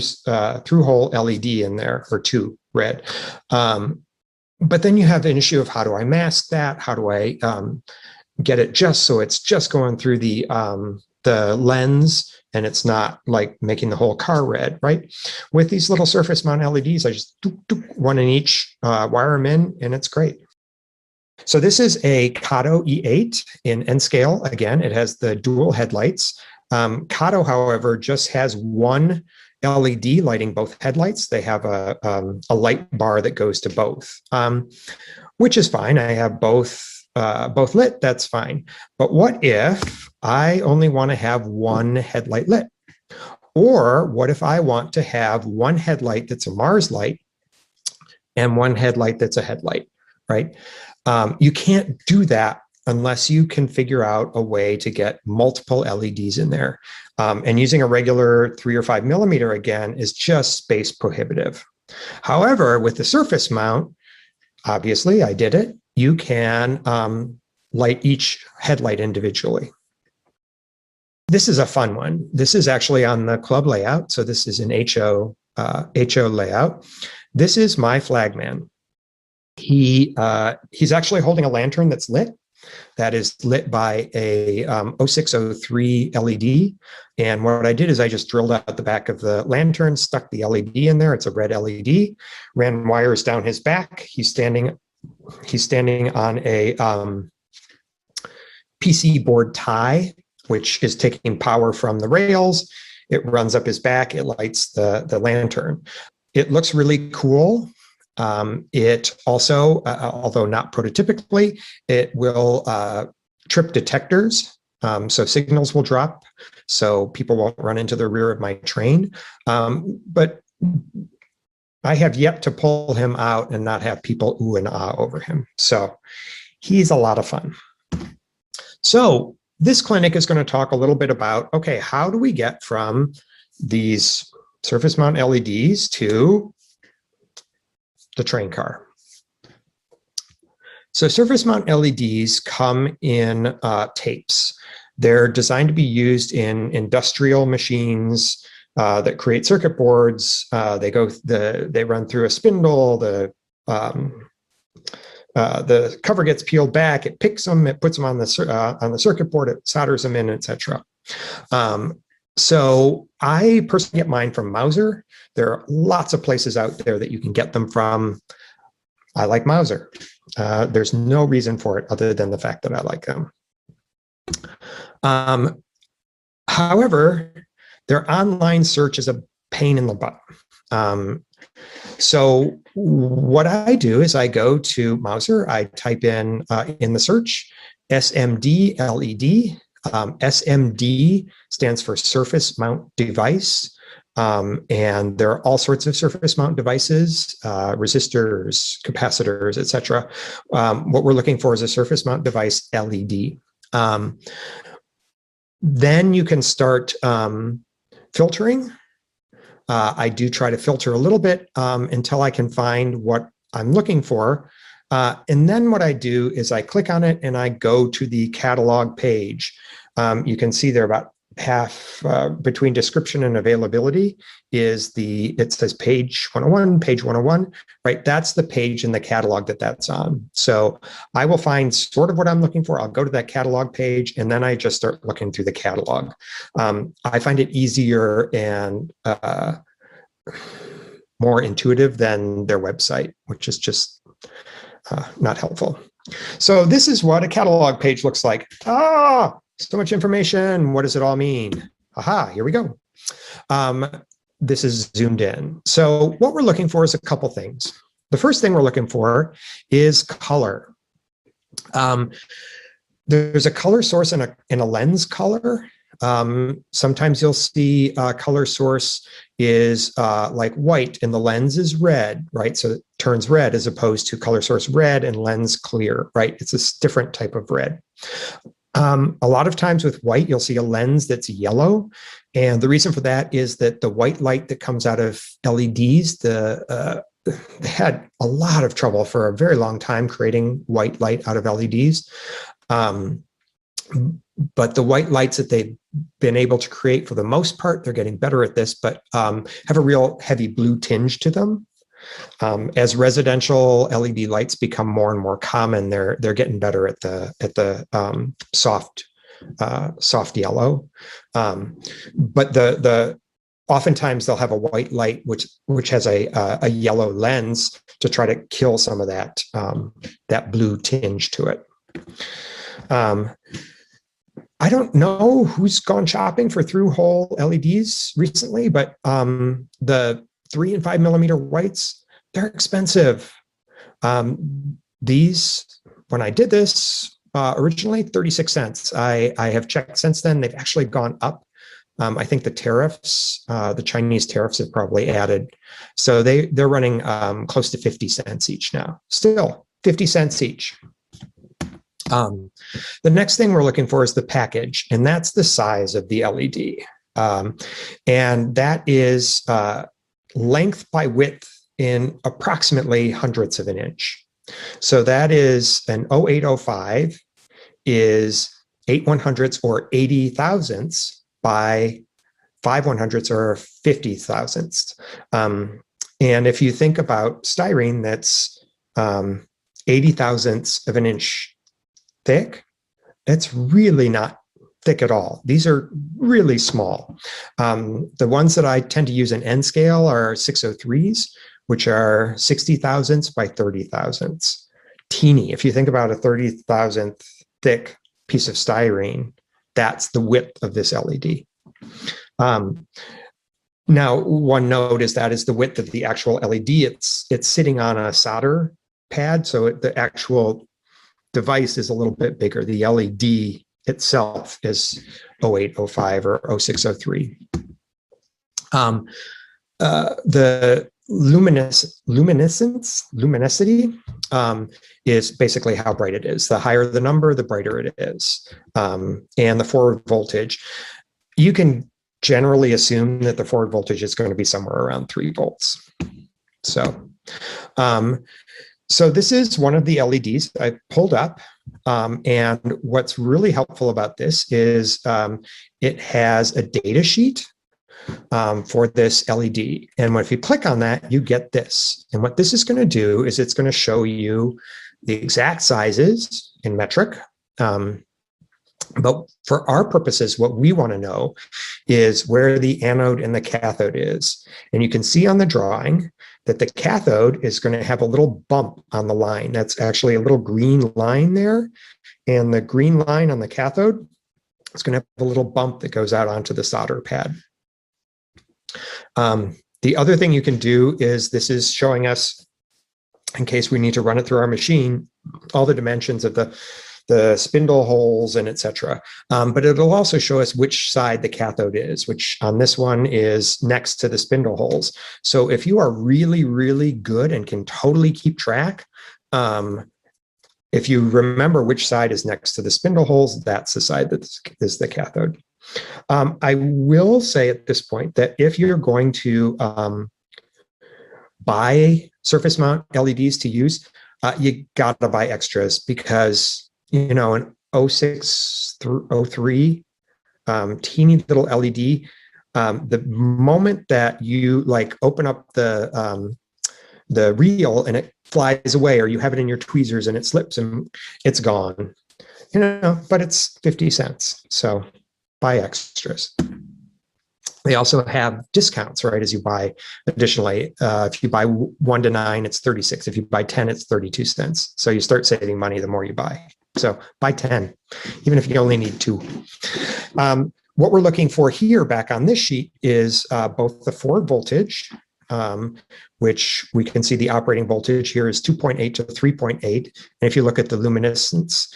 hole LED in there, or 2 red. But then you have an issue of, how do I mask that? How do I get it just so it's just going through the lens and it's not like making the whole car red, right? With these little surface mount LEDs, I just one in each, wire them in, and it's great. So this is a Kato E8 in N scale. Again, it has the dual headlights. Kato, however, just has one LED lighting both headlights. They have a light bar that goes to both, which is fine. I have both lit, that's fine. But what if I only want to have one headlight lit? Or what if I want to have one headlight that's a Mars light and one headlight that's a headlight, right? You can't do that unless you can figure out a way to get multiple LEDs in there. And using a regular 3 or 5 millimeter, again, is just space prohibitive. However, with the surface mount, obviously I did it, you can light each headlight individually. This is a fun one. This is actually on the club layout. So this is an HO layout. This is my flagman. He's actually holding a lantern that's lit. That is lit by a 0603 LED. And what I did is I just drilled out the back of the lantern, stuck the LED in there. It's a red LED, ran wires down his back. He's standing on a PC board tie, which is taking power from the rails. It runs up his back. It lights the lantern. It looks really cool. It also, although not prototypically, it will trip detectors. So signals will drop, so people won't run into the rear of my train. But I have yet to pull him out and not have people ooh and ah over him. So he's a lot of fun. So this clinic is going to talk a little bit about, okay, how do we get from these surface mount LEDs to the train car? So surface mount LEDs come in tapes. They're designed to be used in industrial machines that create circuit boards. They run through a spindle. The cover gets peeled back. It picks them. It puts them on the circuit board. It solders them in, etc. So I personally get mine from Mouser. There are lots of places out there that you can get them from. I like Mouser. There's no reason for it other than the fact that I like them. However, their online search is a pain in the butt. So what I do is I go to Mouser. I type in the search SMD LED. SMD stands for surface mount device. And there are all sorts of surface mount devices, resistors, capacitors, etc. What we're looking for is a surface mount device LED. Then you can start filtering. I do try to filter a little bit until I can find what I'm looking for. And then what I do is I click on it and I go to the catalog page. You can see there are about half between description and availability is it says page 101, page 101, right? That's the page in the catalog that's on. So I will find sort of what I'm looking for. I'll go to that catalog page, and then I just start looking through the catalog. I find it easier and more intuitive than their website, which is just not helpful. So this is what a catalog page looks like. So much information. What does it all mean? Aha, here we go. This is zoomed in. So what we're looking for is a couple things. The first thing we're looking for is color. There's a color source in a lens color. Sometimes you'll see a color source is like white and the lens is red, right? So it turns red as opposed to color source red and lens clear, right? It's a different type of red. A lot of times with white, you'll see a lens that's yellow. And the reason for that is that the white light that comes out of LEDs, they had a lot of trouble for a very long time creating white light out of LEDs. But the white lights that they've been able to create, for the most part, they're getting better at this, but have a real heavy blue tinge to them. As residential LED lights become more and more common, they're getting better at the soft yellow. But the oftentimes they'll have a white light which has a yellow lens to try to kill some of that blue tinge to it. I don't know who's gone shopping for through-hole LEDs recently, but the 3 and 5 millimeter whites, they're expensive. These, when I did this originally, 36 cents. I have checked since then, they've actually gone up. I think the tariffs, the Chinese tariffs have probably added. So they're running close to 50 cents each now. Still 50 cents each. The next thing we're looking for is the package, and that's the size of the LED. And that is length by width in approximately hundredths of an inch. So that is an 0805 is 8/100ths or 80 thousandths by 5/100ths or 50 thousandths. And if you think about styrene, that's 80 thousandths of an inch thick. It's really not thick at all. These are really small. The ones that I tend to use in N scale are 603s, which are 60 thousandths by 30 thousandths. Teeny. If you think about a 30 thousandth thick piece of styrene, that's the width of this LED. Now, one note is that is the width of the actual LED. It's sitting on a solder pad, so the actual device is a little bit bigger. The LED itself is 0805 or 0603. The luminosity is basically how bright it is. The higher the number, the brighter it is. And the forward voltage, you can generally assume that the forward voltage is going to be somewhere around 3 volts. So this is one of the LEDs I pulled up. And what's really helpful about this is it has a data sheet for this LED. And if you click on that, you get this. And what this is going to do is it's going to show you the exact sizes in metric. But for our purposes, what we want to know is where the anode and the cathode is. And you can see on the drawing that the cathode is going to have a little bump on the line. That's actually a little green line there. And the green line on the cathode is going to have a little bump that goes out onto the solder pad. The other thing you can do is this is showing us, in case we need to run it through our machine, all the dimensions of the spindle holes and etc. But it'll also show us which side the cathode is, which on this one is next to the spindle holes. So if you are really, really good and can totally keep track, if you remember which side is next to the spindle holes, that's the side that is the cathode. I will say at this point that if you're going to buy surface mount LEDs to use, you got to buy extras because, you know, an 06 through 03 teeny little LED. The moment that you like open up the reel and it flies away, or you have it in your tweezers and it slips and it's gone, but it's 50 cents. So buy extras. They also have discounts, right? As you buy additionally, if you buy 1 to 9, it's 36. If you buy 10, it's 32 cents. So you start saving money the more you buy. So buy 10, even if you only need 2. What we're looking for here back on this sheet is both the forward voltage, which we can see the operating voltage here is 2.8 to 3.8. And if you look at the luminescence,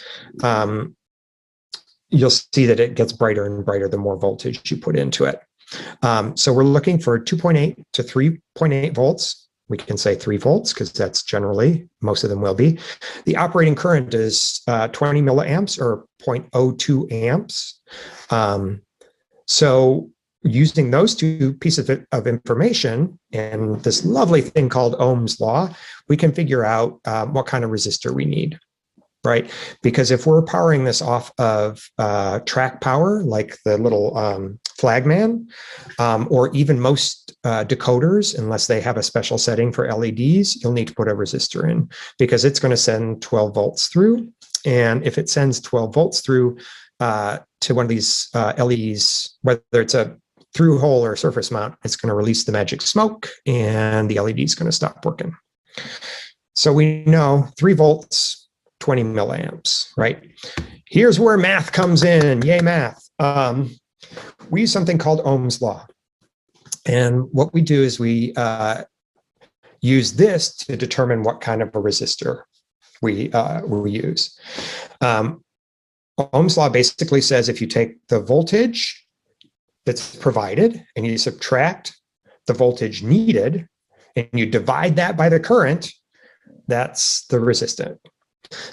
you'll see that it gets brighter and brighter the more voltage you put into it. So we're looking for 2.8 to 3.8 volts. We can say 3 volts because that's generally, most of them will be. The operating current is 20 milliamps or 0.02 amps. So using those 2 pieces of information and this lovely thing called Ohm's law, we can figure out what kind of resistor we need. Right? Because if we're powering this off of track power, like the little flagman, or even most decoders, unless they have a special setting for LEDs, you'll need to put a resistor in because it's going to send 12 volts through. And if it sends 12 volts through to one of these LEDs, whether it's a through hole or surface mount, it's going to release the magic smoke and the LED is going to stop working. So we know 3 volts, 20 milliamps, right? Here's where math comes in. Yay, math. We use something called Ohm's law. And what we do is we use this to determine what kind of a resistor we use. Ohm's law basically says if you take the voltage that's provided and you subtract the voltage needed and you divide that by the current, that's the resistor.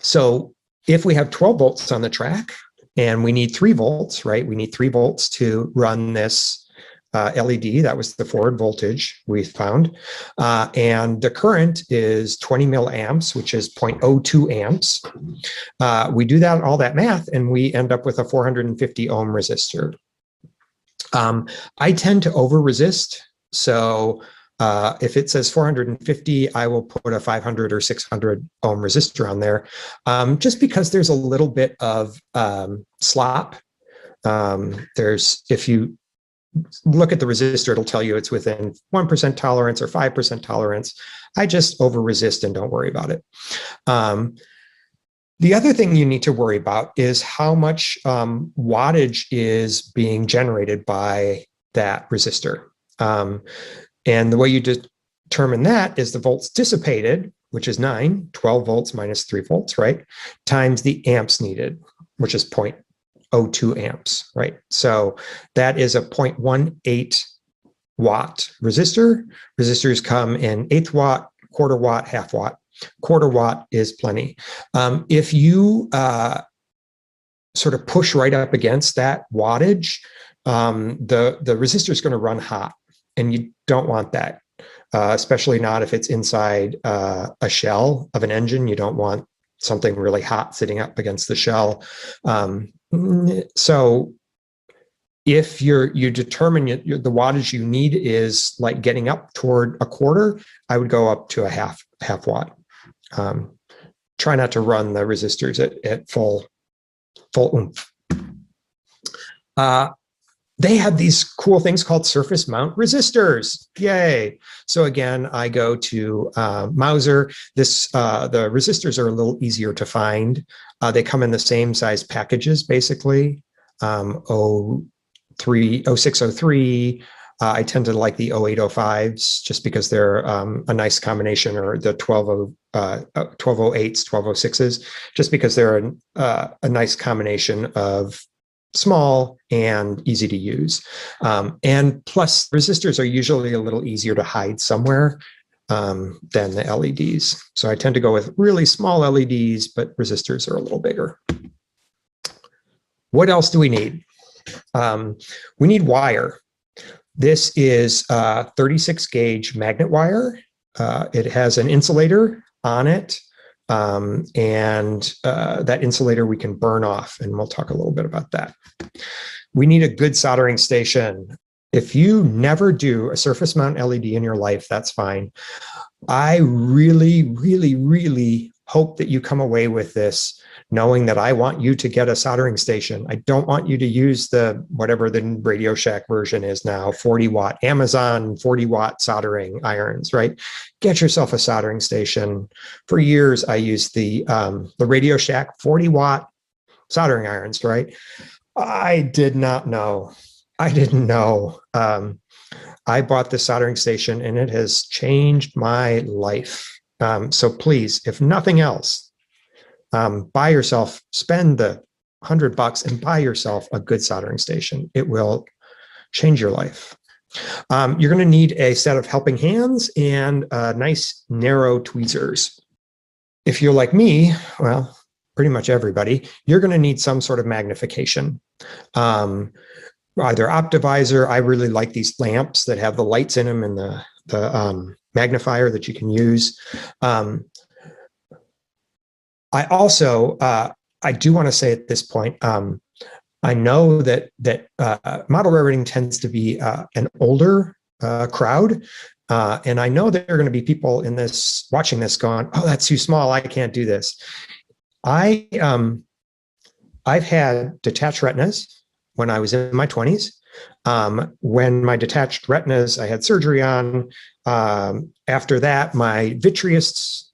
So if we have 12 volts on the track and we need 3 volts, right? We need 3 volts to run this LED. That was the forward voltage we found. And the current is 20 milliamps, which is 0.02 amps. We do all that math, and we end up with a 450 ohm resistor. I tend to over resist. So if it says 450, I will put a 500 or 600 ohm resistor on there, just because there's a little bit of slop. If you look at the resistor, it'll tell you it's within 1% tolerance or 5% tolerance. I just over resist and don't worry about it. The other thing you need to worry about is how much wattage is being generated by that resistor. And the way you determine that is the volts dissipated, which is 9, 12 volts minus 3 volts, right? Times the amps needed, which is 0.02 amps, right? So that is a 0.18 watt resistor. Resistors come in 1/8 watt, 1/4 watt, 1/2 watt. 1/4 watt is plenty. If you sort of push right up against that wattage, the resistor is going to run hot. And you don't want that, especially not if it's inside a shell of an engine. You don't want something really hot sitting up against the shell. So if you determine the wattage you need is like getting up toward 1/4, I would go up to a half watt. Try not to run the resistors at full oomph. They have these cool things called surface mount resistors. Yay. So again, I go to Mauser. The resistors are a little easier to find. They come in the same size packages, basically. 0603. I tend to like the 0805s just because they're a nice combination, or the 1208s, 1206s, just because they're a nice combination of small and easy to use. And plus, resistors are usually a little easier to hide somewhere than the LEDs. So I tend to go with really small LEDs, but resistors are a little bigger. What else do we need? We need wire. This is 36 gauge magnet wire. It has an insulator on it. And that insulator we can burn off, and we'll talk a little bit about that. We need a good soldering station. If you never do a surface mount LED in your life, that's fine. I really, really, really hope that you come away with this knowing that I want you to get a soldering station. I don't want you to use the, whatever the Radio Shack version is now, 40 watt, Amazon 40 watt soldering irons, right? Get yourself a soldering station. For years, I used the Radio Shack 40 watt soldering irons, right? I did not know. I didn't know. I bought this soldering station and it has changed my life. So please, if nothing else, buy yourself, spend the $100 and buy yourself a good soldering station. It will change your life. You're going to need a set of helping hands and nice narrow tweezers. If you're like me, well, pretty much everybody, you're going to need some sort of magnification. Either Optivisor. I really like these lamps that have the lights in them and the magnifier that you can use. I also, I do want to say at this point, I know that model railroading tends to be an older crowd, and I know there are going to be people in this watching this going, "Oh, that's too small. I can't do this." I've had detached retinas when I was in my 20s. When my detached retinas, I had surgery on. After that, my vitreouses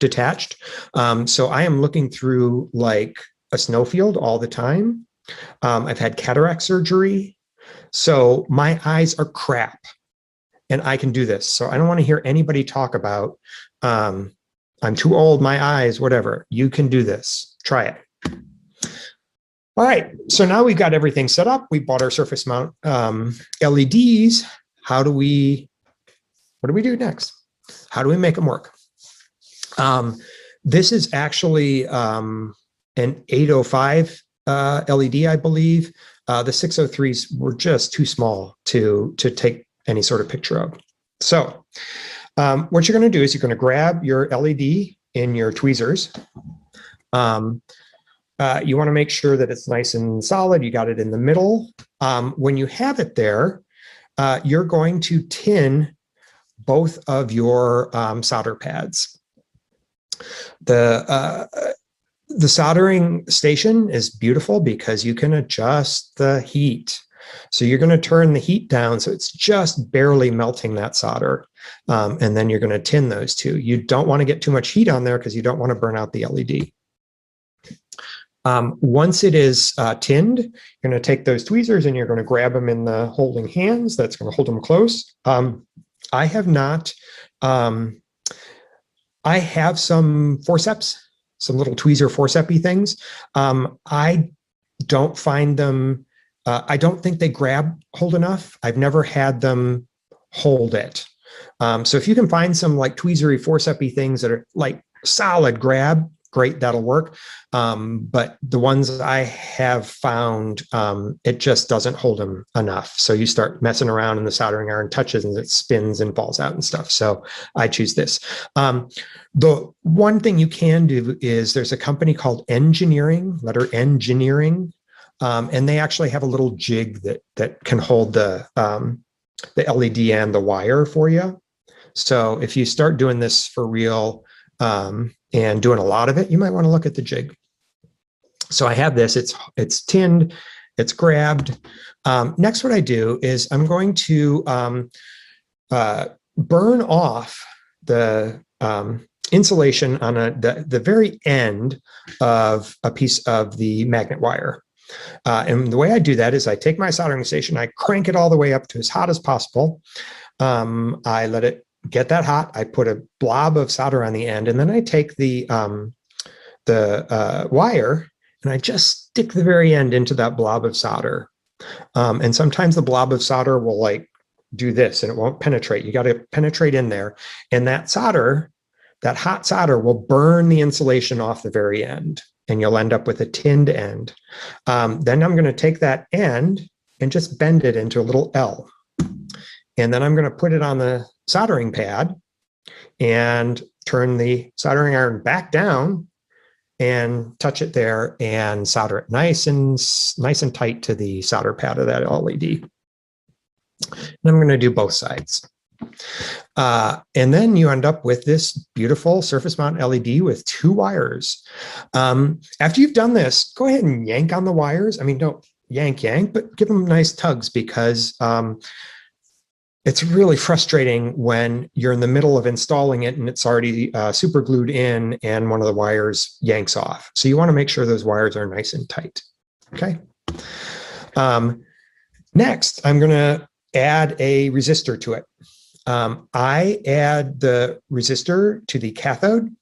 detached. So I am looking through like a snowfield all the time. I've had cataract surgery. So my eyes are crap and I can do this. So I don't want to hear anybody talk about, I'm too old, my eyes, whatever. You can do this. Try it. All right. So now we've got everything set up. We bought our surface mount LEDs. What do we do next? How do we make them work? This is actually an 805 LED, I believe. The 603s were just too small to take any sort of picture of. So what you're going to do is you're going to grab your LED in your tweezers. You want to make sure that it's nice and solid. You got it in the middle. When you have it there, you're going to tin both of your solder pads. The soldering station is beautiful because you can adjust the heat. So you're going to turn the heat down so it's just barely melting that solder. And then you're going to tin those two. You don't want to get too much heat on there because you don't want to burn out the LED. Once it is tinned, you're going to take those tweezers and you're going to grab them in the holding hands. That's going to hold them close. I have not, I have some forceps, some little tweezer forceps-y things. I don't find them, I don't think they hold enough. I've never had them hold it. So if you can find some like tweezery forceps-y things that are like solid grab, great, that'll work. But the ones I have found, it just doesn't hold them enough. So you start messing around and the soldering iron touches and it spins and falls out and stuff. So I choose this. The one thing you can do is there's a company called Engineering, letter Engineering, and they actually have a little jig that can hold the LED and the wire for you. So if you start doing this for real, and doing a lot of it, you might want to look at the jig. So I have this, it's tinned, it's grabbed. Next, what I do is I'm going to burn off the insulation on the very end of a piece of the magnet wire. And the way I do that is I take my soldering station, I crank it all the way up to as hot as possible. I let it get that hot. I put a blob of solder on the end, and then I take the wire and I just stick the very end into that blob of solder. And sometimes the blob of solder will like do this and it won't penetrate. You got to penetrate in there, and that solder, that hot solder, will burn the insulation off the very end, and you'll end up with a tinned end. Then I'm going to take that end and just bend it into a little L. And then I'm going to put it on the soldering pad and turn the soldering iron back down and touch it there and solder it nice and tight to the solder pad of that LED. And I'm going to do both sides. And then you end up with this beautiful surface mount LED with 2 wires. After you've done this, go ahead and yank on the wires. I mean, don't yank, but give them nice tugs, because it's really frustrating when you're in the middle of installing it and it's already super glued in and one of the wires yanks off. So you want to make sure those wires are nice and tight. Okay. Next, I'm going to add a resistor to it. I add the resistor to the cathode.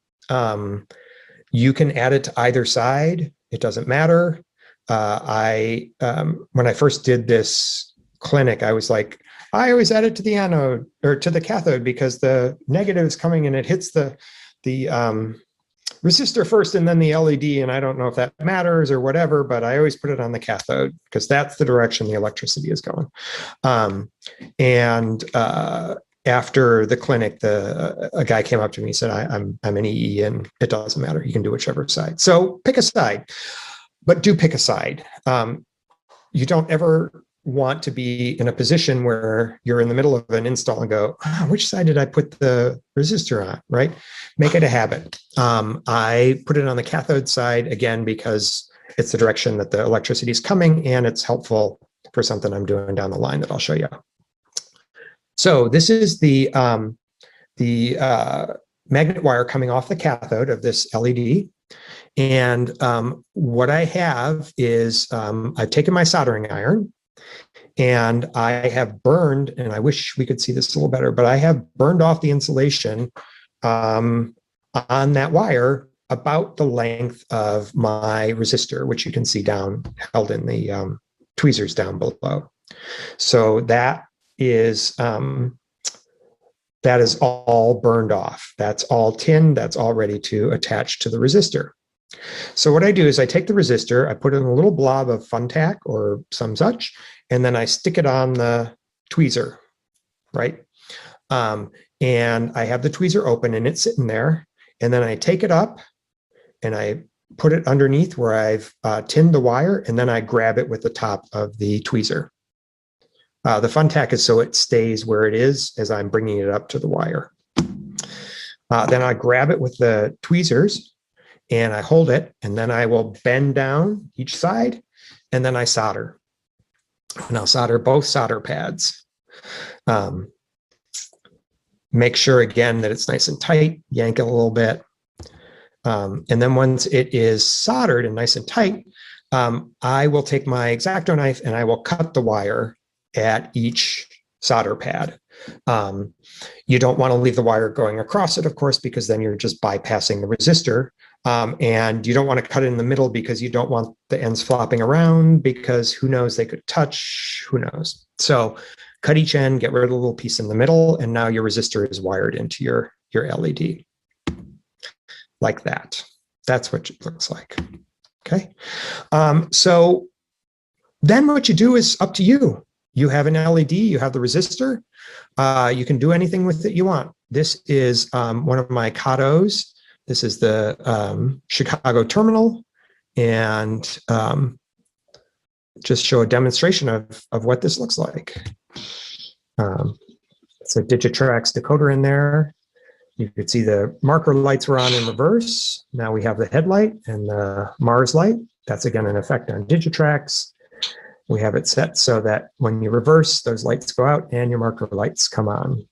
You can add it to either side. It doesn't matter. When I first did this clinic, I was like, I always add it to the anode or to the cathode because the negative is coming and it hits the resistor first and then the LED. And I don't know if that matters or whatever, but I always put it on the cathode because that's the direction the electricity is going. After the clinic, a guy came up to me and said, I'm an EE and it doesn't matter. You can do whichever side. So pick a side, but do pick a side. You don't ever want to be in a position where you're in the middle of an install and go, which side did I put the resistor on, right? Make it a habit. I put it on the cathode side, again, because it's the direction that the electricity is coming and it's helpful for something I'm doing down the line that I'll show you. So this is the magnet wire coming off the cathode of this LED. And what I have is I've taken my soldering iron and I have burned, and I wish we could see this a little better, but I have burned off the insulation on that wire about the length of my resistor, which you can see down, held in the tweezers down below. So that is all burned off. That's all tinned. That's all ready to attach to the resistor. So what I do is I take the resistor, I put in a little blob of Funtac or some such, and then I stick it on the tweezer, right? And I have the tweezer open and it's sitting there. And then I take it up and I put it underneath where I've tinned the wire, and then I grab it with the top of the tweezer. The Funtac is so it stays where it is as I'm bringing it up to the wire. Then I grab it with the tweezers and I hold it, and then I will bend down each side, and then I solder. And I'll solder both solder pads. Make sure again that it's nice and tight, yank it a little bit. And then once it is soldered and nice and tight, I will take my X-Acto knife and I will cut the wire at each solder pad. You don't want to leave the wire going across it, of course, because then you're just bypassing the resistor. And you don't want to cut it in the middle because you don't want the ends flopping around, because who knows, they could touch, who knows. So cut each end, get rid of the little piece in the middle, and now your resistor is wired into your LED. Like that. That's what it looks like. Okay. So then what you do is up to you. You have an LED, you have the resistor. You can do anything with it you want. This is one of my Katos. This is the Chicago terminal, and just show a demonstration of what this looks like. It's a Digitrax decoder in there. You could see the marker lights were on in reverse. Now we have the headlight and the Mars light. That's again an effect on Digitrax. We have it set so that when you reverse, those lights go out and your marker lights come on.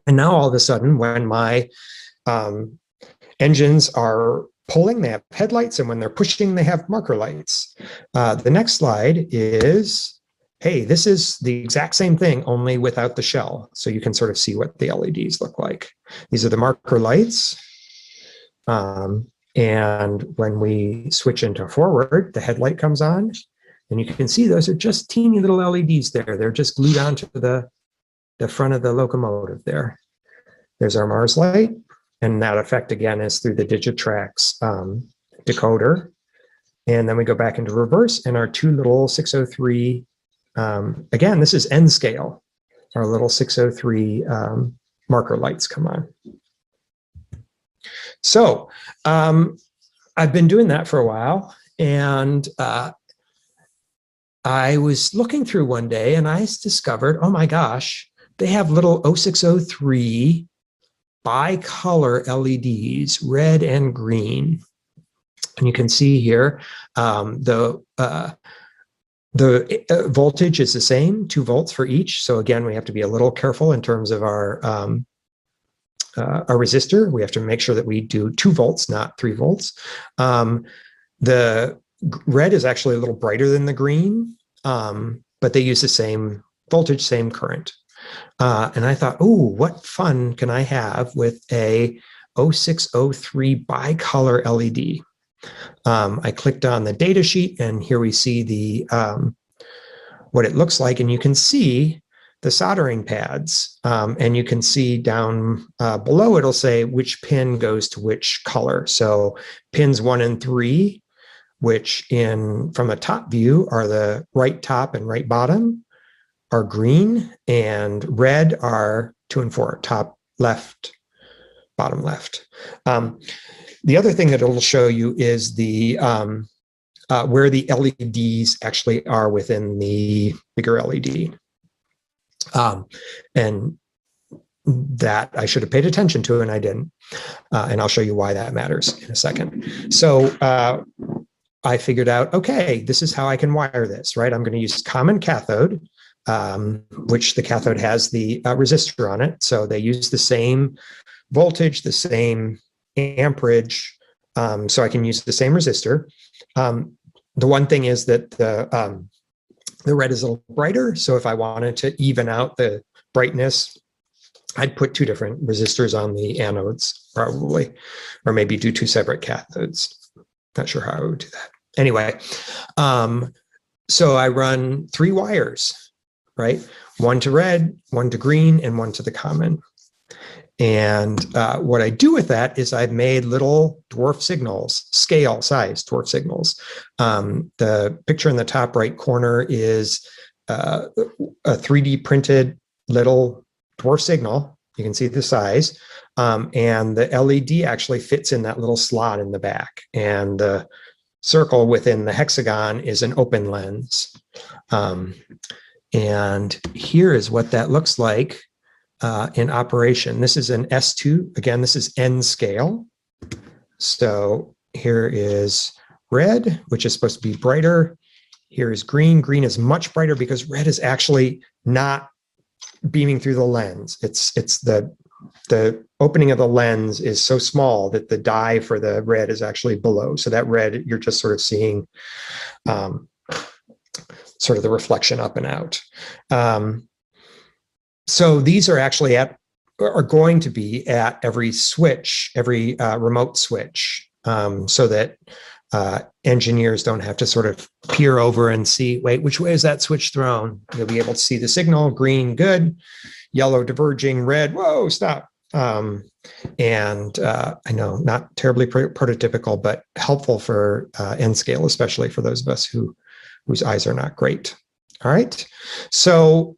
And now all of a sudden, when my engines are pulling, they have headlights, and when they're pushing, they have marker lights. The next slide is, hey, this is the exact same thing, only without the shell. So you can sort of see what the LEDs look like. These are the marker lights. And when we switch into forward, the headlight comes on, and you can see those are just teeny little LEDs there. They're just glued onto the front of the locomotive there. There's our Mars light. And that effect, again, is through the Digitrax decoder. And then we go back into reverse, and our two little 603, again, this is N scale. Our little 603 marker lights come on. So I've been doing that for a while, and I was looking through one day and I discovered, oh my gosh, they have little 0603 bicolor LEDs, red and green. And you can see here the voltage is the same, 2 volts for each. So again, we have to be a little careful in terms of our resistor. We have to make sure that we do 2 volts, not 3 volts. The red is actually a little brighter than the green, but they use the same voltage, same current. And I thought, oh, what fun can I have with a 0603 bicolor LED? I clicked on the data sheet, and here we see the what it looks like, and you can see the soldering pads, and you can see down below it'll say which pin goes to which color. So pins 1 and 3, which from a top view are the right top and right bottom, are green, and red are 2 and 4, top left, bottom left. The other thing that it'll show you is the where the LEDs actually are within the bigger LED. And that I should have paid attention to, and I didn't. And I'll show you why that matters in a second. So I figured out, okay, this is how I can wire this, right? I'm going to use common cathode, which the cathode has the resistor on it. So they use the same voltage, the same amperage, so I can use the same resistor. The one thing is that the red is a little brighter, so if I wanted to even out the brightness, I'd put 2 different resistors on the anodes, probably, or maybe do 2 separate cathodes. Not sure how I would do that. Anyway, so I run 3 wires, right? 1 to red, 1 to green, and 1 to the common. And what I do with that is I've made little dwarf signals, scale size dwarf signals. The picture in the top right corner is a 3D printed little dwarf signal. You can see the size. And the LED actually fits in that little slot in the back. And the circle within the hexagon is an open lens. And here is what that looks like in operation. This is an S2. Again, this is N scale. So here is red, which is supposed to be brighter. Here is green. Green is much brighter because red is actually not beaming through the lens. It's the opening of the lens is so small that the dye for the red is actually below. So that red, you're just sort of seeing sort of the reflection up and out. So these are actually are going to be at every switch, every remote switch, so that engineers don't have to sort of peer over and see, wait, which way is that switch thrown? You'll be able to see the signal, green, good, yellow diverging, red, whoa, stop. And I know not terribly prototypical, but helpful for N scale, especially for those of us whose eyes are not great. All right, so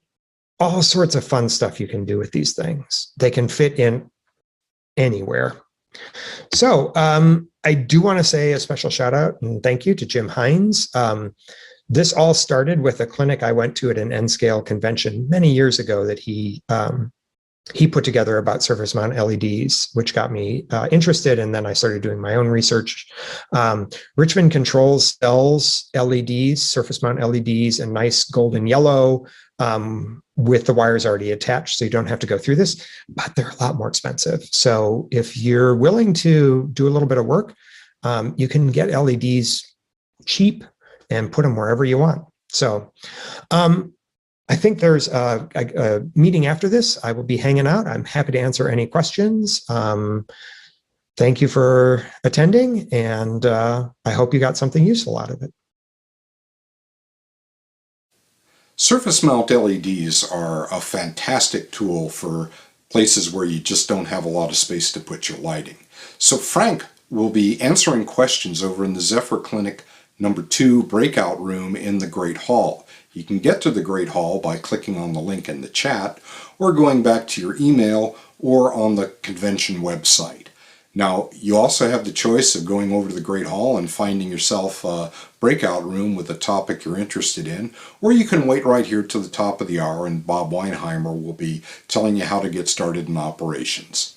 all sorts of fun stuff you can do with these things. They can fit in anywhere. So I do want to say a special shout out and thank you to Jim Hines. This all started with a clinic I went to at an N-scale convention many years ago that he put together about surface mount LEDs, which got me interested. And then I started doing my own research. Richmond Controls sells LEDs, surface mount LEDs, in nice golden yellow, with the wires already attached, so you don't have to go through this, but they're a lot more expensive. So if you're willing to do a little bit of work, you can get LEDs cheap and put them wherever you want. So I think there's a meeting after this. I will be hanging out. I'm happy to answer any questions. Thank you for attending, and I hope you got something useful out of it. Surface mount LEDs are a fantastic tool for places where you just don't have a lot of space to put your lighting. So Frank will be answering questions over in the Zephyr Clinic #2 breakout room in the Great Hall. You can get to the Great Hall by clicking on the link in the chat or going back to your email or on the convention website. Now, you also have the choice of going over to the Great Hall and finding yourself a breakout room with a topic you're interested in, or you can wait right here to the top of the hour and Bob Weinheimer will be telling you how to get started in operations.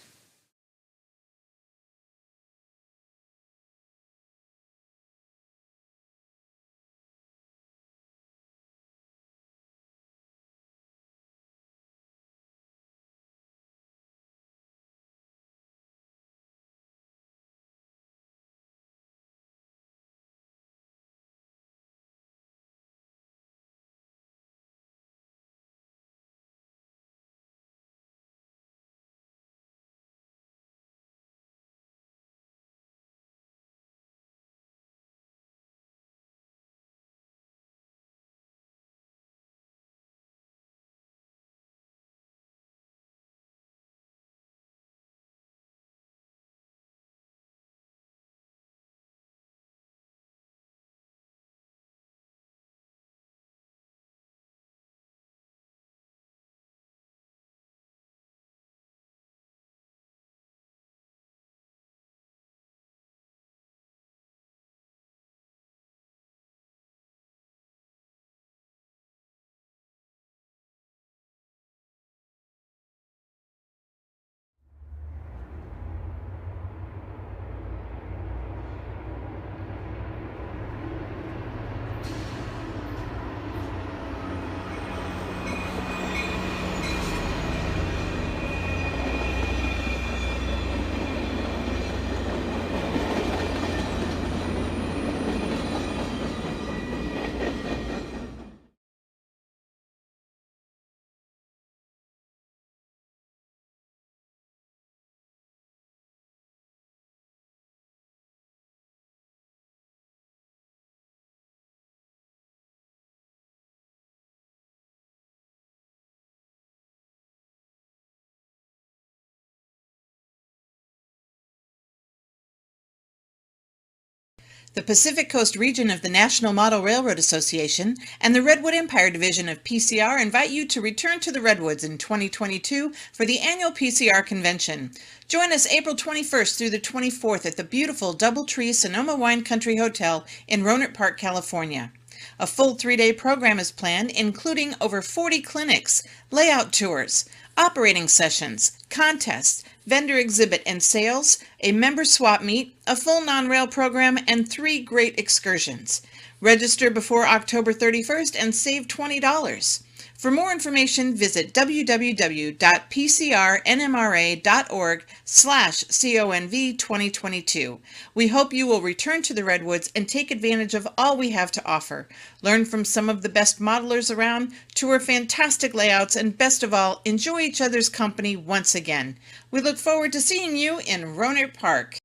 The Pacific Coast region of the National Model Railroad Association and the Redwood Empire Division of PCR invite you to return to the Redwoods in 2022 for the annual PCR convention. Join us April 21st through the 24th at the beautiful Doubletree Sonoma Wine Country Hotel in Rohnert Park, California. A full 3-day program is planned, including over 40 clinics, layout tours, operating sessions, contests, vendor exhibit and sales, a member swap meet, a full non-rail program, and 3 great excursions. Register before October 31st and save $20. For more information, visit www.pcrnmra.org/CONV2022. We hope you will return to the Redwoods and take advantage of all we have to offer. Learn from some of the best modelers around, tour fantastic layouts, and best of all, enjoy each other's company once again. We look forward to seeing you in Rohnert Park.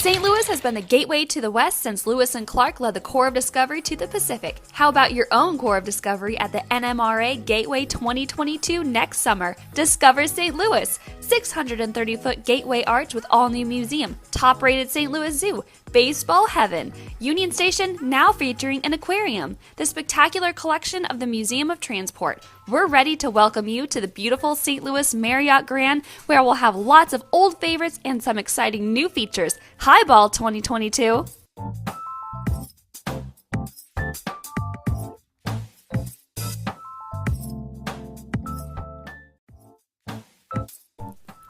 St. Louis has been the gateway to the West since Lewis and Clark led the Corps of Discovery to the Pacific. How about your own Corps of Discovery at the NMRA Gateway 2022 next summer? Discover St. Louis, 630-foot gateway arch with all-new museum, top-rated St. Louis Zoo, baseball heaven, Union Station now featuring an aquarium, the spectacular collection of the Museum of Transport. We're ready to welcome you to the beautiful St. Louis Marriott Grand, where we'll have lots of old favorites and some exciting new features. Highball 2022!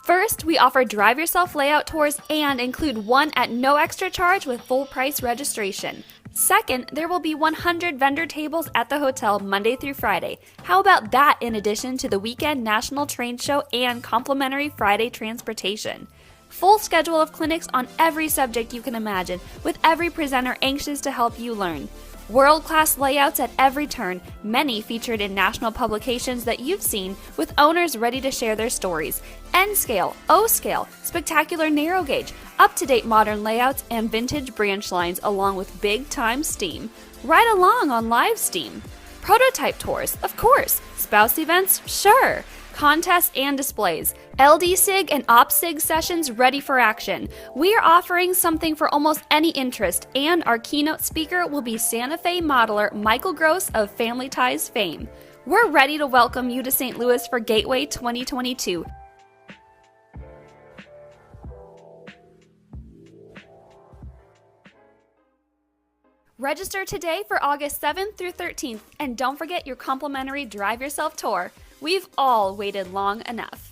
First, we offer drive yourself layout tours and include one at no extra charge with full price registration. Second, there will be 100 vendor tables at the hotel Monday through Friday. How about that in addition to the weekend national train show and complimentary Friday transportation? Full schedule of clinics on every subject you can imagine, with every presenter anxious to help you learn. World-class layouts at every turn, many featured in national publications that you've seen, with owners ready to share their stories. N-scale, O-scale, spectacular narrow gauge, up-to-date modern layouts, and vintage branch lines along with big-time steam. Ride along on live steam. Prototype tours, of course. Spouse events, sure. Contests and displays. LD-SIG and OP-SIG sessions ready for action. We are offering something for almost any interest, and our keynote speaker will be Santa Fe modeler Michael Gross of Family Ties fame. We're ready to welcome you to St. Louis for Gateway 2022. Register today for August 7th through 13th, and don't forget your complimentary Drive Yourself tour. We've all waited long enough.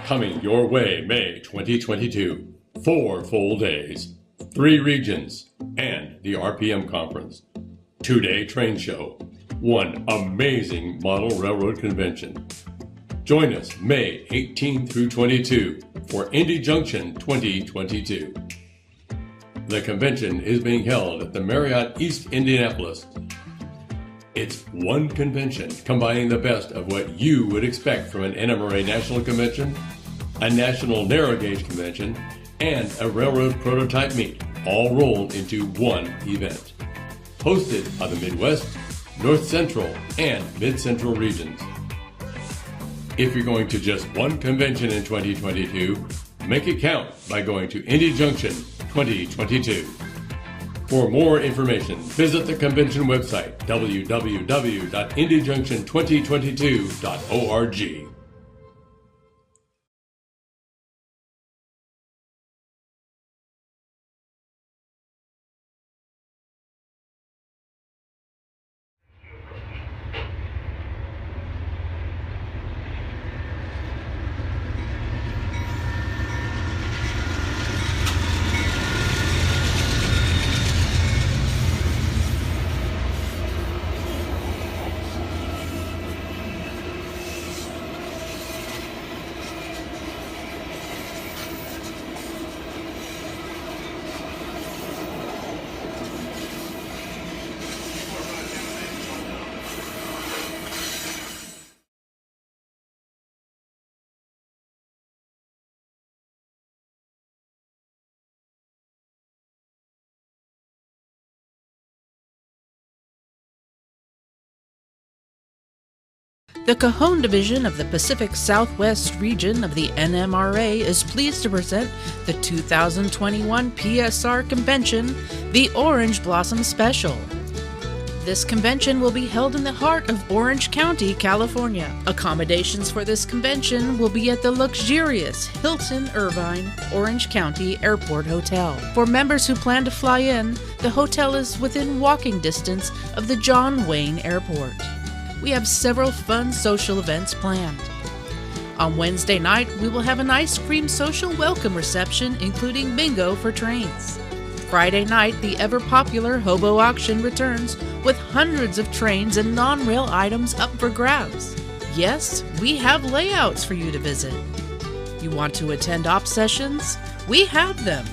Coming your way May 2022. 4 full days, 3 regions, and the RPM conference. 2-day train show, 1 amazing model railroad convention. Join us May 18 through 22 for Indy Junction 2022. The convention is being held at the Marriott East Indianapolis. It's one convention combining the best of what you would expect from an NMRA National Convention, a National Narrow Gauge Convention, and a Railroad Prototype Meet, all rolled into one event. hosted by the Midwest, North Central, and Mid Central regions. If you're going to just one convention in 2022, make it count by going to Indy Junction 2022. For more information, visit the convention website www.indyjunction2022.org. The Cajon Division of the Pacific Southwest region of the NMRA is pleased to present the 2021 PSR Convention, the Orange Blossom Special. This convention will be held in the heart of Orange County, California. Accommodations for this convention will be at the luxurious Hilton Irvine Orange County Airport Hotel. For members who plan to fly in, the hotel is within walking distance of the John Wayne Airport. We have several fun social events planned. On Wednesday night, we will have an ice cream social welcome reception, including bingo for trains. Friday night, the ever-popular hobo auction returns with hundreds of trains and non-rail items up for grabs. Yes, we have layouts for you to visit. You want to attend op sessions? We have them.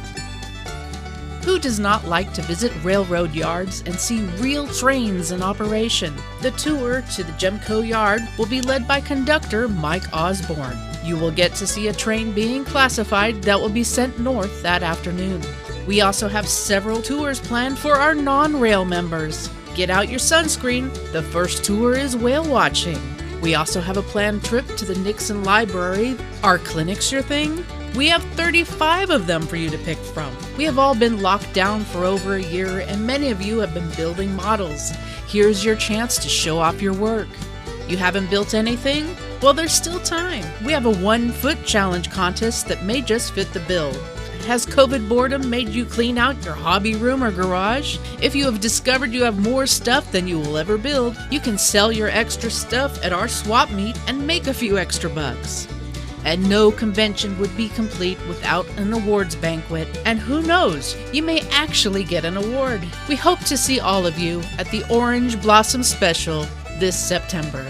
Who does not like to visit railroad yards and see real trains in operation? The tour to the Gemco Yard will be led by conductor Mike Osborne. You will get to see a train being classified that will be sent north that afternoon. We also have several tours planned for our non-rail members. Get out your sunscreen. The first tour is whale watching. We also have a planned trip to the Nixon Library. Are clinics your thing? We have 35 of them for you to pick from. We have all been locked down for over a year, and many of you have been building models. Here's your chance to show off your work. You haven't built anything? Well, there's still time. We have a 1-foot challenge contest that may just fit the bill. Has COVID boredom made you clean out your hobby room or garage? If you have discovered you have more stuff than you will ever build, you can sell your extra stuff at our swap meet and make a few extra bucks. And no convention would be complete without an awards banquet. And who knows, you may actually get an award. We hope to see all of you at the Orange Blossom Special this September.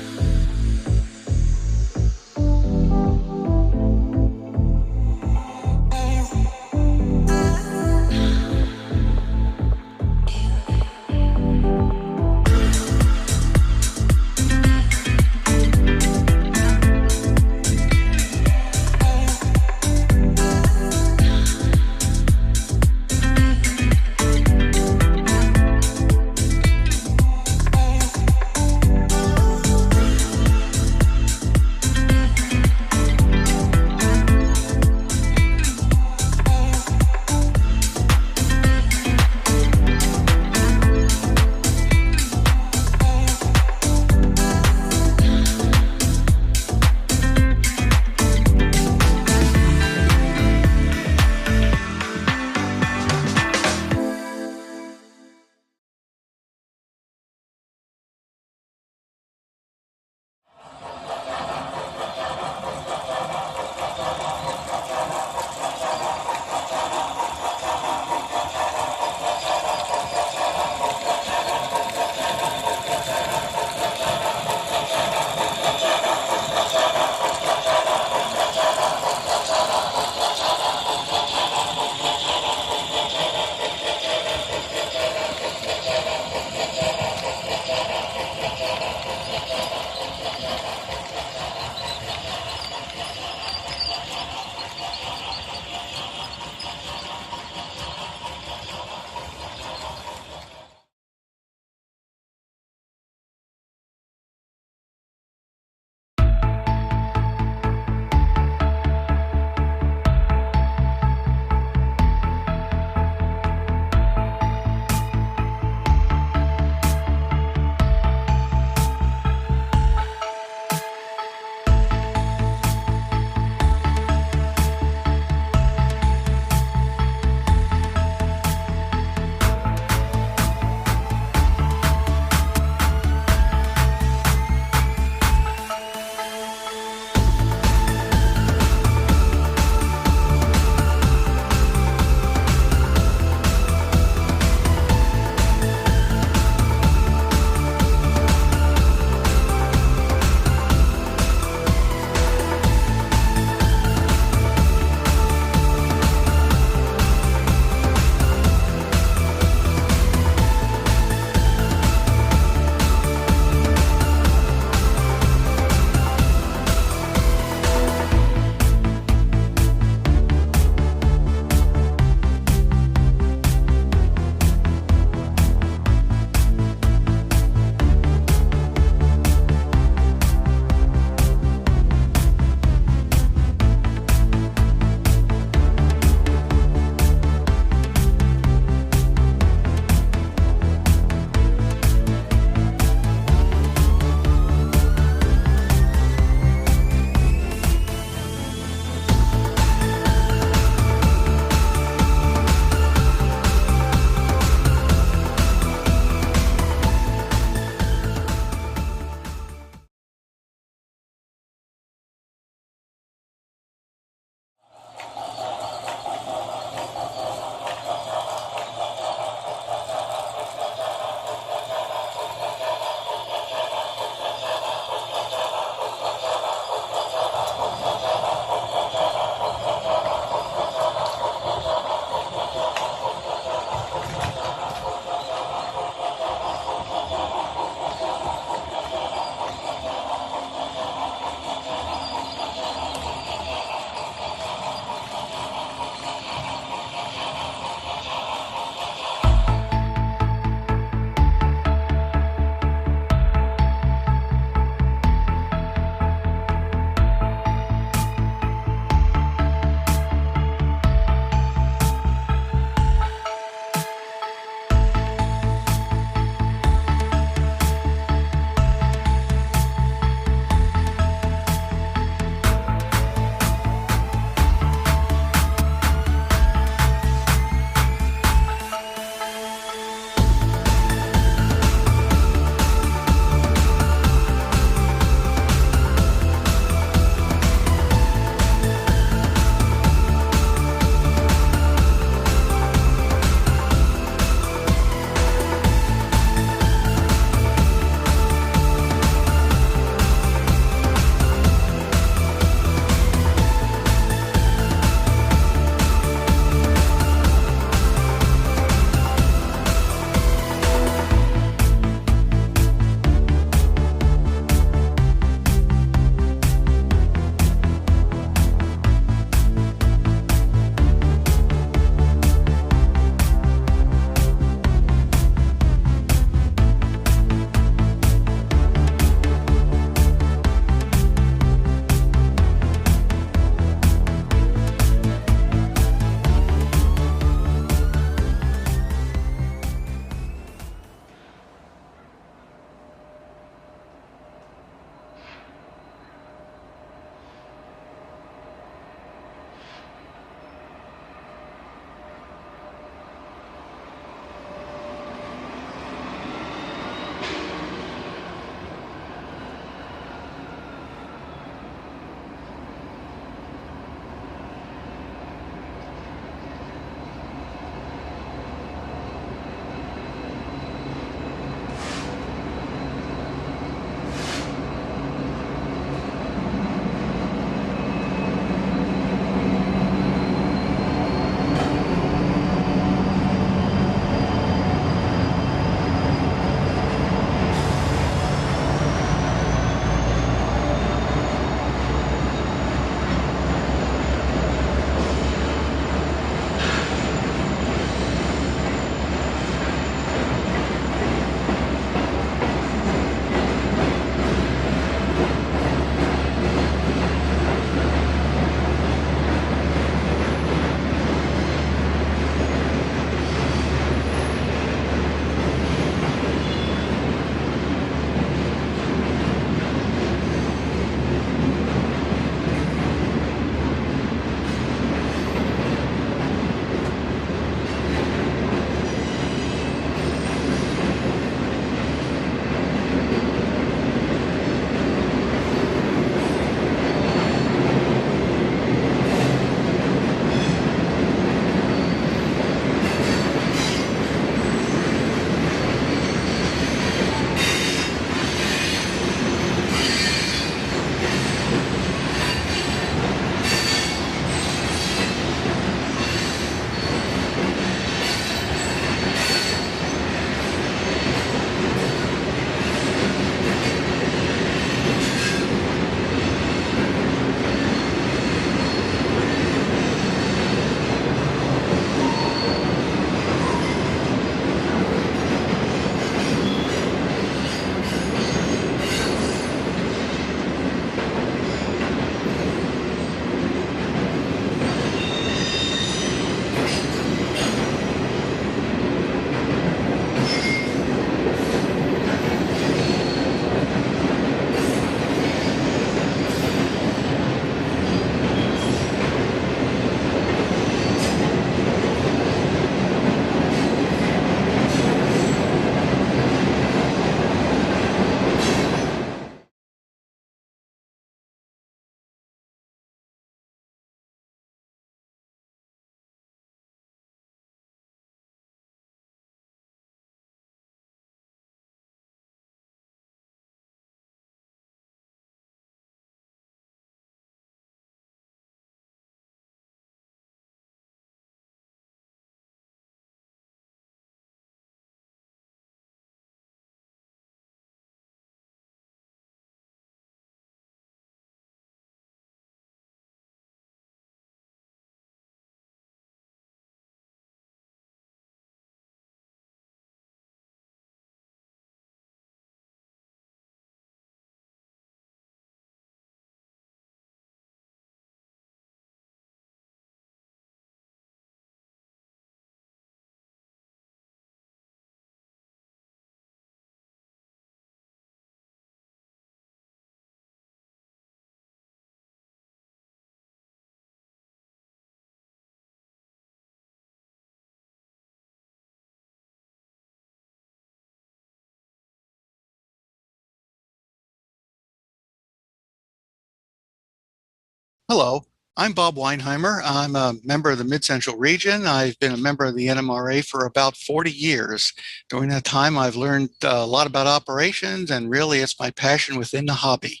Hello, I'm Bob Weinheimer. I'm a member of the Mid-Central region. I've been a member of the NMRA for about 40 years. During that time, I've learned a lot about operations, and really it's my passion within the hobby.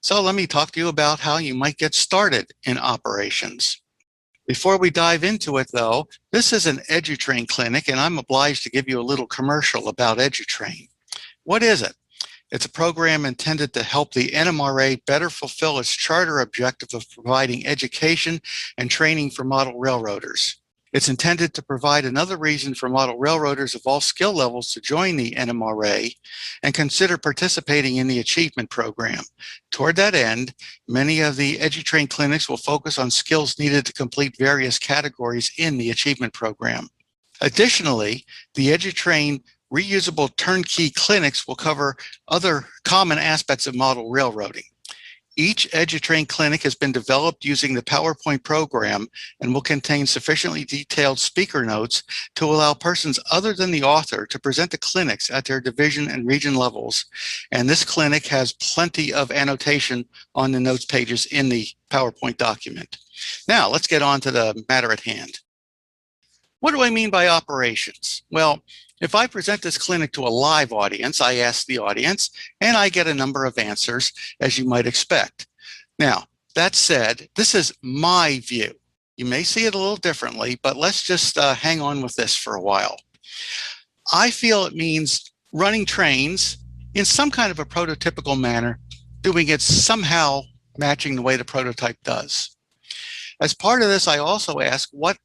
So let me talk to you about how you might get started in operations. Before we dive into it though, this is an EduTrain clinic, and I'm obliged to give you a little commercial about EduTrain. What is it? It's a program intended to help the NMRA better fulfill its charter objective of providing education and training for model railroaders. It's intended to provide another reason for model railroaders of all skill levels to join the NMRA and consider participating in the Achievement Program. Toward that end, many of the EduTrain clinics will focus on skills needed to complete various categories in the Achievement Program. Additionally, the EduTrain reusable turnkey clinics will cover other common aspects of model railroading. Each EduTrain clinic has been developed using the PowerPoint program and will contain sufficiently detailed speaker notes to allow persons other than the author to present the clinics at their division and region levels. And this clinic has plenty of annotation on the notes pages in the PowerPoint document. Now, let's get on to the matter at hand. What do I mean by operations? Well, if I present this clinic to a live audience, I ask the audience, and I get a number of answers, as you might expect. Now, that said, this is my view. You may see it a little differently, but let's just hang on with this for a while. I feel it means running trains in some kind of a prototypical manner, doing it somehow matching the way the prototype does. As part of this, I also ask, what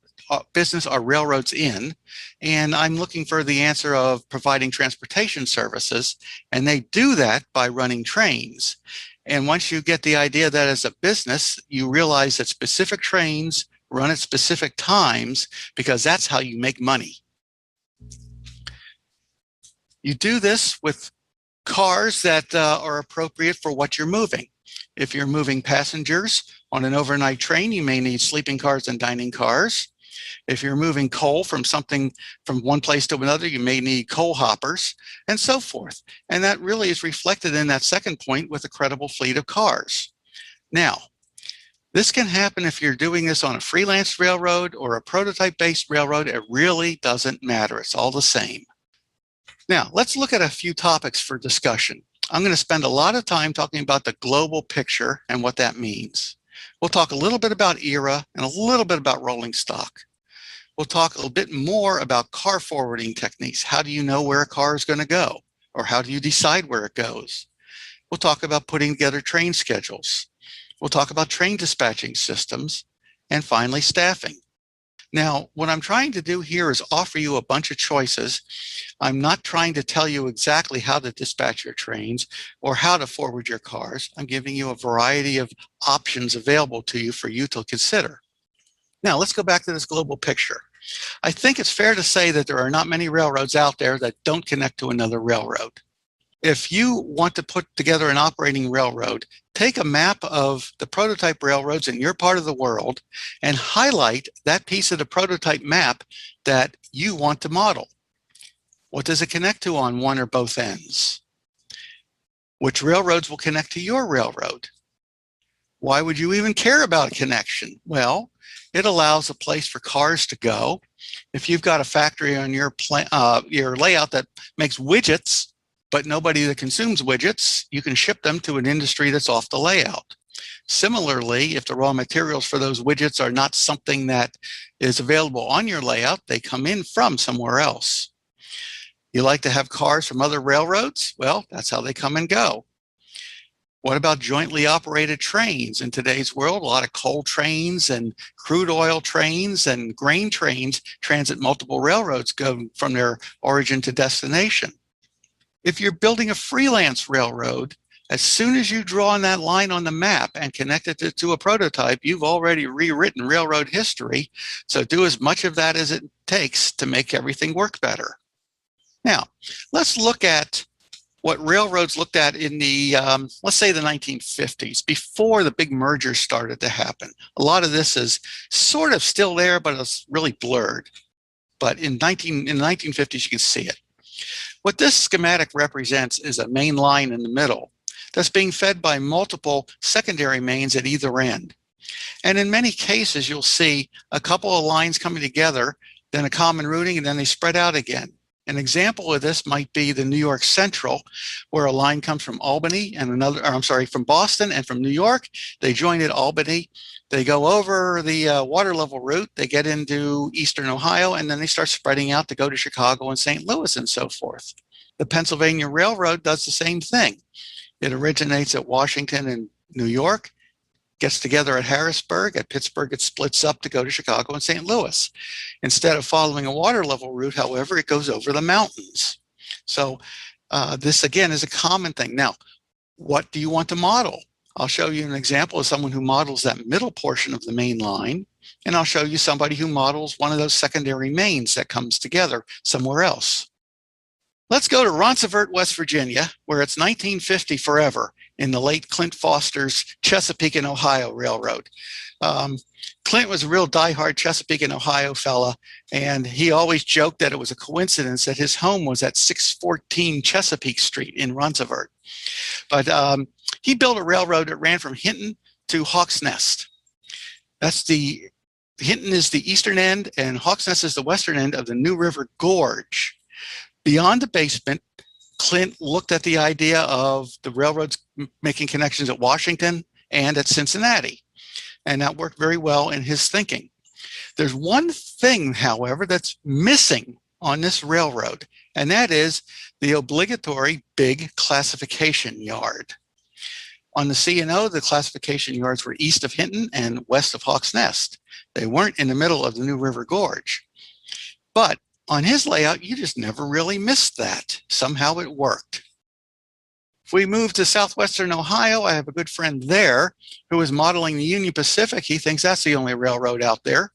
business are railroads in? And I'm looking for the answer of providing transportation services, and they do that by running trains. And once you get the idea that as a business, you realize that specific trains run at specific times because that's how you make money. You do this with cars that are appropriate for what you're moving. If you're moving passengers on an overnight train, you may need sleeping cars and dining cars. If you're moving coal from one place to another, you may need coal hoppers, and so forth. And that really is reflected in that second point with a credible fleet of cars. Now, this can happen if you're doing this on a freelance railroad or a prototype-based railroad. It really doesn't matter. It's all the same. Now, let's look at a few topics for discussion. I'm going to spend a lot of time talking about the global picture and what that means. We'll talk a little bit about era and a little bit about rolling stock. We'll talk a little bit more about car forwarding techniques. How do you know where a car is going to go? Or how do you decide where it goes? We'll talk about putting together train schedules. We'll talk about train dispatching systems. And finally, staffing. Now, what I'm trying to do here is offer you a bunch of choices. I'm not trying to tell you exactly how to dispatch your trains or how to forward your cars. I'm giving you a variety of options available to you for you to consider. Now, let's go back to this global picture. I think it's fair to say that there are not many railroads out there that don't connect to another railroad. If you want to put together an operating railroad, take a map of the prototype railroads in your part of the world and highlight that piece of the prototype map that you want to model. What does it connect to on one or both ends? Which railroads will connect to your railroad? Why would you even care about a connection? Well, it allows a place for cars to go. If you've got a factory on your layout that makes widgets, but nobody that consumes widgets, you can ship them to an industry that's off the layout. Similarly, if the raw materials for those widgets are not something that is available on your layout, they come in from somewhere else. You like to have cars from other railroads? Well, that's how they come and go. What about jointly operated trains? In today's world, a lot of coal trains and crude oil trains and grain trains transit multiple railroads go from their origin to destination. If you're building a freelance railroad, as soon as you draw on that line on the map and connect it to a prototype, you've already rewritten railroad history. So do as much of that as it takes to make everything work better. Now, let's look at what railroads looked at in the, let's say the 1950s, before the big mergers started to happen. A lot of this is sort of still there, but it's really blurred. But in the 1950s, you can see it. What this schematic represents is a main line in the middle that's being fed by multiple secondary mains at either end. And in many cases, you'll see a couple of lines coming together, then a common routing, and then they spread out again. An example of this might be the New York Central, where a line comes from Albany and from Boston and from New York. They join at Albany. They go over the water level route. They get into Eastern Ohio, and then they start spreading out to go to Chicago and St. Louis and so forth. The Pennsylvania Railroad does the same thing. It originates at Washington and New York, gets together at Harrisburg. At Pittsburgh, it splits up to go to Chicago and St. Louis. Instead of following a water level route, however, it goes over the mountains. So this, again, is a common thing. Now, what do you want to model? I'll show you an example of someone who models that middle portion of the main line, and I'll show you somebody who models one of those secondary mains that comes together somewhere else. Let's go to Ronceverte, West Virginia, where it's 1950 forever in the late Clint Foster's Chesapeake and Ohio Railroad. Clint was a real diehard Chesapeake and Ohio fella, and he always joked that it was a coincidence that his home was at 614 Chesapeake Street in Ronceverte. But he built a railroad that ran from Hinton to Hawks Nest. Hinton is the eastern end, and Hawks Nest is the western end of the New River Gorge. Beyond the basement, Clint looked at the idea of the railroads making connections at Washington and at Cincinnati, and that worked very well in his thinking. There's one thing, however, that's missing on this railroad, and that is the obligatory big classification yard. On the C&O, the classification yards were east of Hinton and west of Hawks Nest. They weren't in the middle of the New River Gorge. But on his layout, you just never really missed that. Somehow it worked. If we move to southwestern Ohio, I have a good friend there who is modeling the Union Pacific. He thinks that's the only railroad out there.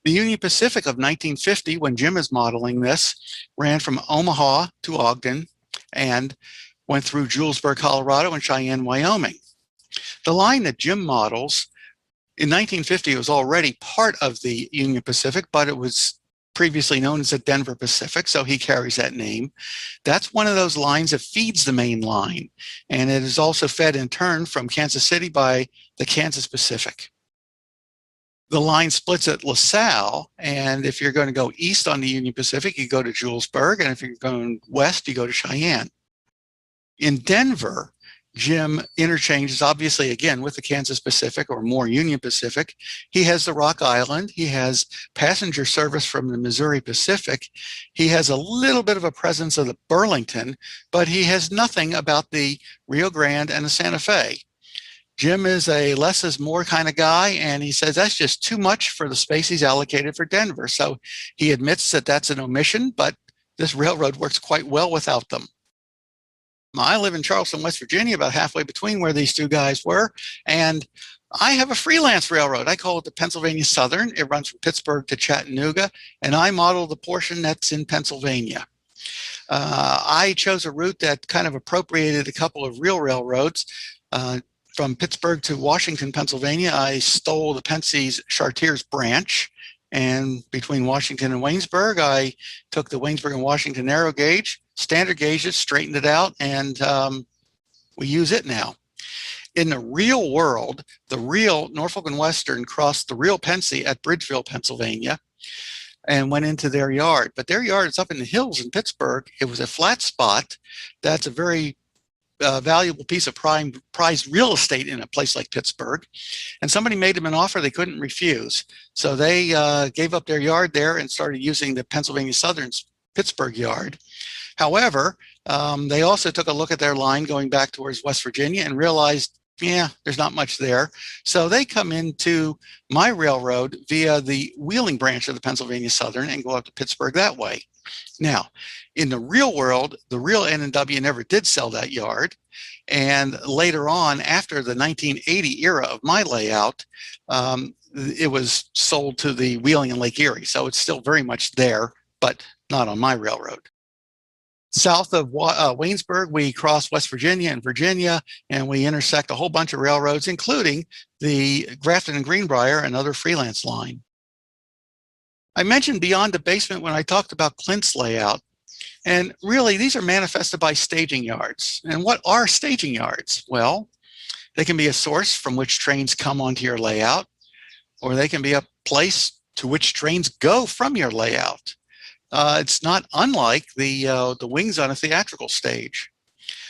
The Union Pacific of 1950, when Jim is modeling this, ran from Omaha to Ogden and went through Julesburg, Colorado, and Cheyenne, Wyoming. The line that Jim models, in 1950, it was already part of the Union Pacific, but it was previously known as the Denver Pacific, so he carries that name. That's one of those lines that feeds the main line, and it is also fed in turn from Kansas City by the Kansas Pacific. The line splits at LaSalle, and if you're going to go east on the Union Pacific, you go to Julesburg, and if you're going west, you go to Cheyenne. In Denver, Jim interchanges, obviously, again, with the Kansas Pacific or more Union Pacific. He has the Rock Island. He has passenger service from the Missouri Pacific. He has a little bit of a presence of the Burlington, but he has nothing about the Rio Grande and the Santa Fe. Jim is a less is more kind of guy, and he says that's just too much for the space he's allocated for Denver. So he admits that that's an omission, but this railroad works quite well without them. I live in Charleston, West Virginia, about halfway between where these two guys were, and I have a freelance railroad. I call it the Pennsylvania Southern. It runs from Pittsburgh to Chattanooga, and I model the portion that's in Pennsylvania. I chose a route that kind of appropriated a couple of real railroads. From Pittsburgh to Washington, Pennsylvania, I stole the Pensie's Chartiers branch, and between Washington and Waynesburg, I took the Waynesburg and Washington narrow gauge, standard gauge it, straightened it out, and we use it now. In the real world, the real Norfolk and Western crossed the real Pensie at Bridgeville, Pennsylvania, and went into their yard. But their yard is up in the hills in Pittsburgh. It was a flat spot. That's a very valuable piece of prized real estate in a place like Pittsburgh. And somebody made them an offer they couldn't refuse. So they gave up their yard there and started using the Pennsylvania Southern's Pittsburgh yard. However, they also took a look at their line going back towards West Virginia and realized, yeah, there's not much there. So they come into my railroad via the Wheeling branch of the Pennsylvania Southern and go up to Pittsburgh that way. Now, in the real world, the real N&W never did sell that yard. And later on, after the 1980 era of my layout, it was sold to the Wheeling and Lake Erie. So it's still very much there, but not on my railroad. South of Waynesburg, we cross West Virginia and we intersect a whole bunch of railroads, including the Grafton and Greenbrier, another freelance line. I mentioned beyond the basement when I talked about Clint's layout, and really these are manifested by staging yards. And what are staging yards? Well, They can be a source from which trains come onto your layout, or they can be a place to which trains go from your layout. It's not unlike the wings on a theatrical stage.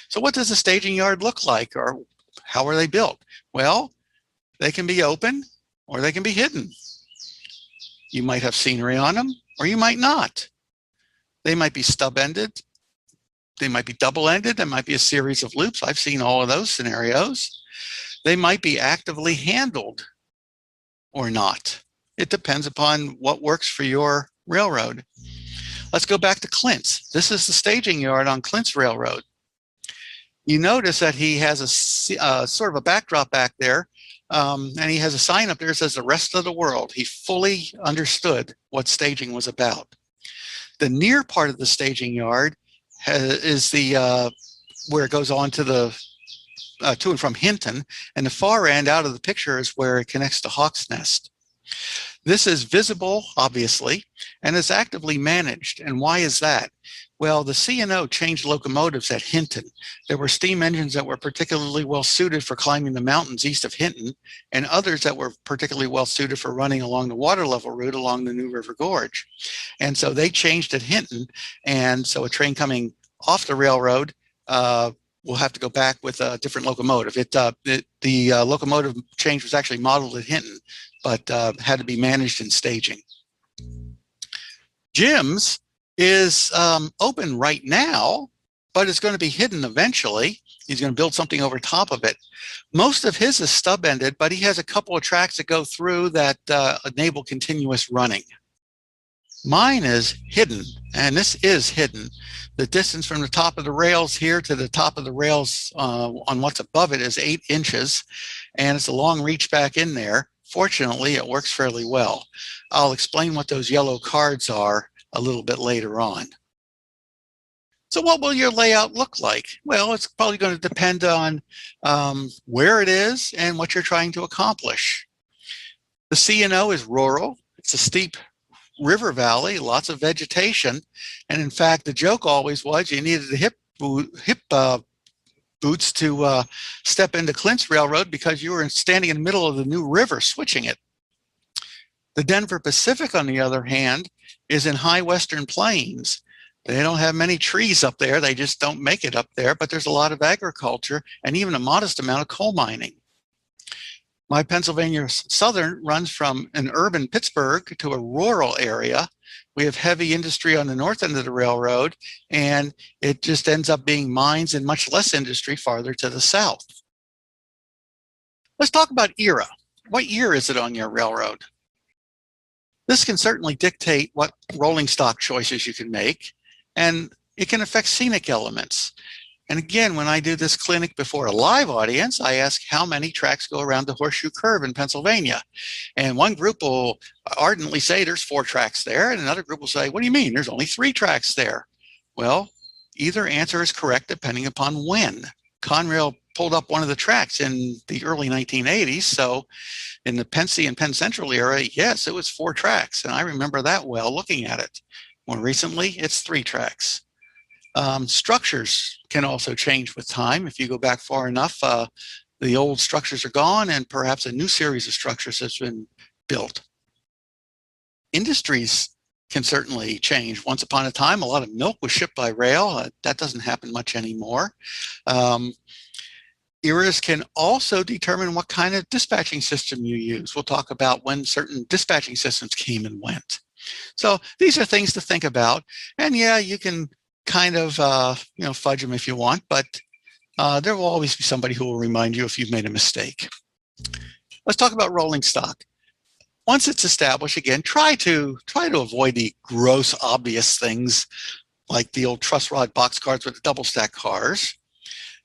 So what does a staging yard look like, or how are they built? Well, they can be open or they can be hidden. You might have scenery on them, or you might not. They might be stub-ended. They might be double-ended. There might be a series of loops. I've seen all of those scenarios. They might be actively handled or not. It depends upon what works for your railroad. Let's go back to Clint's. This is the staging yard on Clint's Railroad. You notice that he has a sort of a backdrop back there, and he has a sign up there that says the rest of the world. He fully understood what staging was about. The near part of the staging yard is the where it goes on to the to and from Hinton, and the far end out of the picture is where it connects to Hawk's Nest. This is visible, obviously, and is actively managed. And why is that? Well, the C&O changed locomotives at Hinton. There were steam engines that were particularly well suited for climbing the mountains east of Hinton, and others that were particularly well suited for running along the water level route along the New River Gorge. And so they changed at Hinton, and so a train coming off the railroad will have to go back with a different locomotive. The locomotive change was actually modeled at Hinton, but had to be managed in staging. Jim's is open right now, but it's going to be hidden eventually. He's going to build something over top of it. Most of his is stub-ended, but he has a couple of tracks that go through that enable continuous running. Mine is hidden, and this is hidden. The distance from the top of the rails here to the top of the rails on what's above it is 8 inches, and it's a long reach back in there. Fortunately, it works fairly well. I'll explain what those yellow cards are a little bit later on. So what will your layout look like? Well, it's probably going to depend on where it is and what you're trying to accomplish. The C&O is rural. It's a steep river valley, lots of vegetation. And in fact, the joke always was you needed the hip boots to step into Clint's Railroad because you were standing in the middle of the New River switching it. The Denver Pacific, on the other hand, is in high western plains. They don't have many trees up there. They just don't make it up there, but there's a lot of agriculture and even a modest amount of coal mining. My Pennsylvania Southern runs from an urban Pittsburgh to a rural area. We have heavy industry on the north end of the railroad, and it just ends up being mines and much less industry farther to the south. Let's talk about era. What year is it on your railroad? This can certainly dictate what rolling stock choices you can make, and it can affect scenic elements. And again, when I do this clinic before a live audience, I ask how many tracks go around the Horseshoe Curve in Pennsylvania. And one group will ardently say there's 4 tracks there, and another group will say, what do you mean? There's only 3 tracks there. Well, either answer is correct depending upon when. Conrail pulled up one of the tracks in the early 1980s, so in the Penn and Penn Central era, yes, it was 4 tracks, and I remember that well looking at it. More recently, it's 3 tracks. Structures can also change with time. If you go back far enough, the old structures are gone and perhaps a new series of structures has been built. Industries can certainly change. Once upon a time, a lot of milk was shipped by rail. That doesn't happen much anymore. Eras can also determine what kind of dispatching system you use. We'll talk about when certain dispatching systems came and went. So these are things to think about. And yeah, you can kind of fudge them if you want, but there will always be somebody who will remind you if you've made a mistake. Let's talk about rolling stock. Once it's established, again, try to avoid the gross, obvious things like the old truss rod box cars with the double stack cars.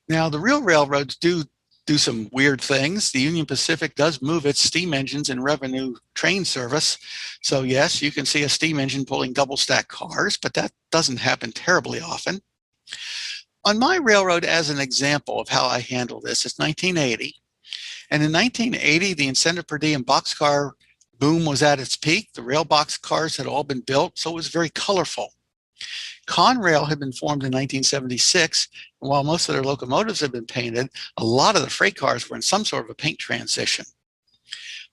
Now, the real railroads do some weird things. The Union Pacific does move its steam engines in revenue train service. So yes, you can see a steam engine pulling double stack cars, but that doesn't happen terribly often. On my railroad, as an example of how I handle this, it's 1980. And in 1980, the incentive per diem boxcar boom was at its peak. The rail box cars had all been built, so it was very colorful. Conrail had been formed in 1976, While most of their locomotives have been painted, a lot of the freight cars were in some sort of a paint transition.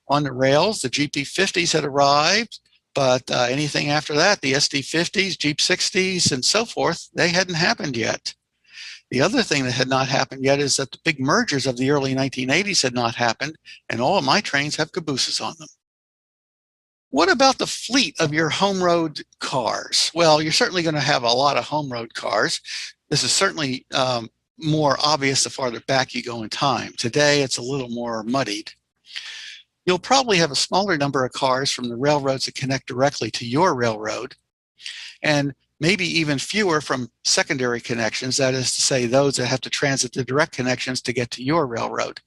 On the rails, the GP50s had arrived, but anything after that, the SD50s, Jeep 60s, and so forth, they hadn't happened yet. The other thing that had not happened yet is that the big mergers of the early 1980s had not happened, and all of my trains have cabooses on them. What about the fleet of your home road cars? Well, you're certainly going to have a lot of home road cars. This is certainly more obvious the farther back you go in time. Today, it's a little more muddied. You'll probably have a smaller number of cars from the railroads that connect directly to your railroad, and maybe even fewer from secondary connections, that is to say, those that have to transit the direct connections to get to your railroad.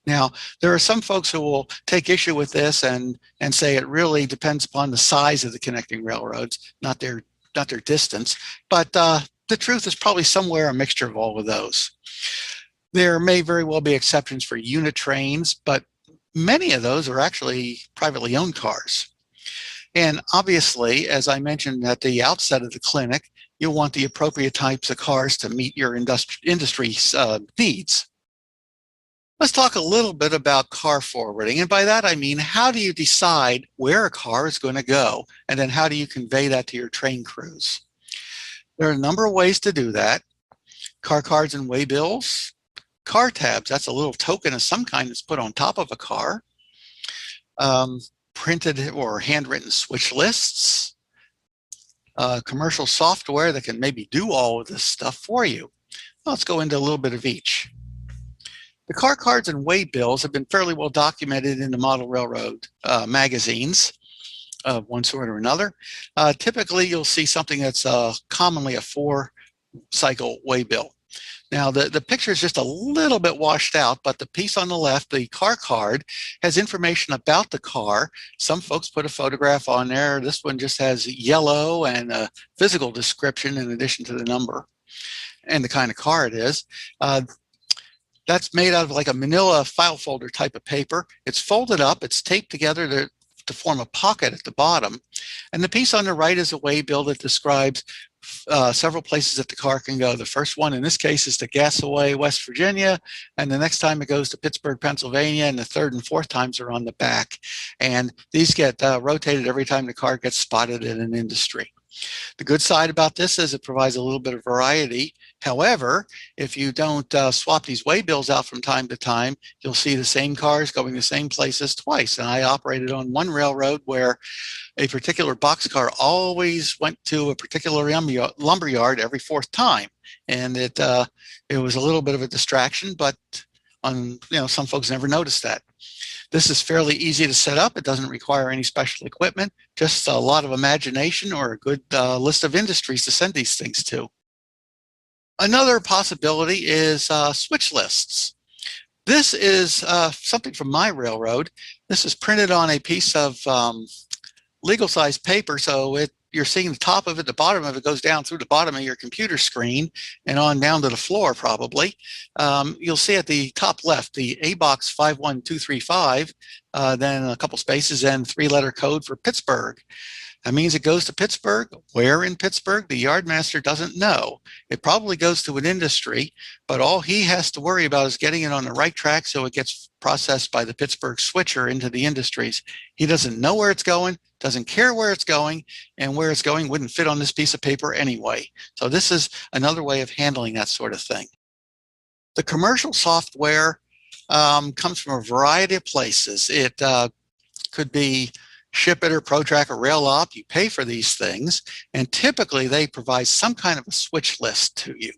Now, there are some folks who will take issue with this and say it really depends upon the size of the connecting railroads, not their distance, but the truth is probably somewhere a mixture of all of those. There may very well be exceptions for unit trains, but many of those are actually privately owned cars. And obviously, as I mentioned at the outset of the clinic, you'll want the appropriate types of cars to meet your industry's needs. Let's talk a little bit about car forwarding. And by that, I mean, how do you decide where a car is going to go? And then how do you convey that to your train crews? There are a number of ways to do that. Car cards and waybills. Car tabs, that's a little token of some kind that's put on top of a car. Printed or handwritten switch lists, commercial software that can maybe do all of this stuff for you. Well, let's go into a little bit of each. The car cards and waybills have been fairly well documented in the model railroad magazines of one sort or another. Typically, you'll see something that's commonly a 4-cycle waybill. Now, the picture is just a little bit washed out, but the piece on the left, the car card, has information about the car. Some folks put a photograph on there. This one just has yellow and a physical description in addition to the number and the kind of car it is. That's made out of like a manila file folder type of paper. It's folded up, it's taped together to form a pocket at the bottom. And the piece on the right is a waybill that describes several places that the car can go. The first one in this case is to Gasaway, West Virginia, and the next time it goes to Pittsburgh, Pennsylvania, and the third and fourth times are on the back. And these get rotated every time the car gets spotted in an industry. The good side about this is it provides a little bit of variety. However, if you don't swap these waybills out from time to time, you'll see the same cars going the same places twice. And I operated on one railroad where a particular boxcar always went to a particular lumber yard every fourth time. And it was a little bit of a distraction, but some folks never noticed that. This is fairly easy to set up. It doesn't require any special equipment, just a lot of imagination or a good list of industries to send these things to. Another possibility is switch lists. This is something from my railroad. This is printed on a piece of legal size paper, so you're seeing the top of it, the bottom of it goes down through the bottom of your computer screen and on down to the floor probably. You'll see at the top left, the A-Box 51235, then a couple spaces and 3-letter code for Pittsburgh. That means it goes to Pittsburgh. Where in Pittsburgh? The yardmaster doesn't know. It probably goes to an industry, but all he has to worry about is getting it on the right track so it gets processed by the Pittsburgh switcher into the industries. He doesn't know where it's going, doesn't care where it's going, and where it's going wouldn't fit on this piece of paper anyway. So this is another way of handling that sort of thing. The commercial software comes from a variety of places. It could be Ship It or ProTrack or RailOp. You pay for these things, and typically they provide some kind of a switch list to you.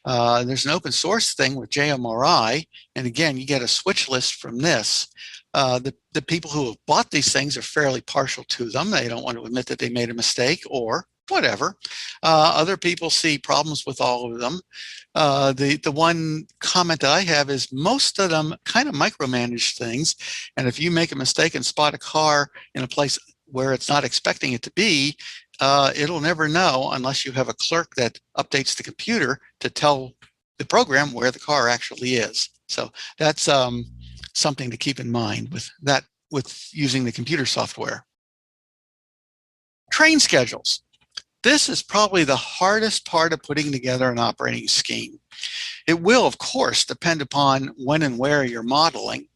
There's an open source thing with NMRA, and again, you get a switch list from this. The people who have bought these things are fairly partial to them. They don't want to admit that they made a mistake or whatever. Other people see problems with all of them. The one comment that I have is most of them kind of micromanage things. And if you make a mistake and spot a car in a place where it's not expecting it to be, it'll never know unless you have a clerk that updates the computer to tell the program where the car actually is. So that's something to keep in mind with using the computer software. Train schedules. This is probably the hardest part of putting together an operating scheme. It will, of course, depend upon when and where you're modeling.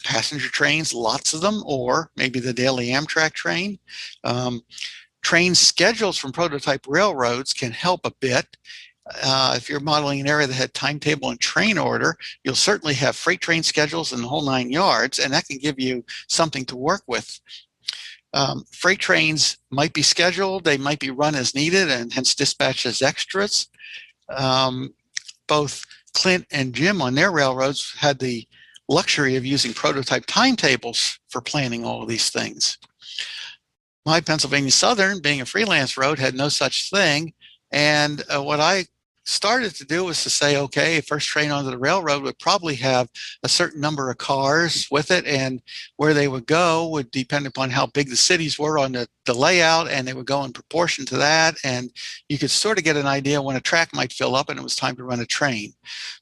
Passenger trains, lots of them, or maybe the daily Amtrak train. Train schedules from prototype railroads can help a bit. If you're modeling an area that had timetable and train order, you'll certainly have freight train schedules in the whole 9 yards, and that can give you something to work with. Freight trains might be scheduled, they might be run as needed and hence dispatched as extras. Both Clint and Jim on their railroads had the luxury of using prototype timetables for planning all of these things. My Pennsylvania Southern, being a freelance road, had no such thing. And what I started to do was to say, okay, first train onto the railroad would probably have a certain number of cars with it, and where they would go would depend upon how big the cities were on the layout, and they would go in proportion to that. And you could sort of get an idea when a track might fill up and it was time to run a train.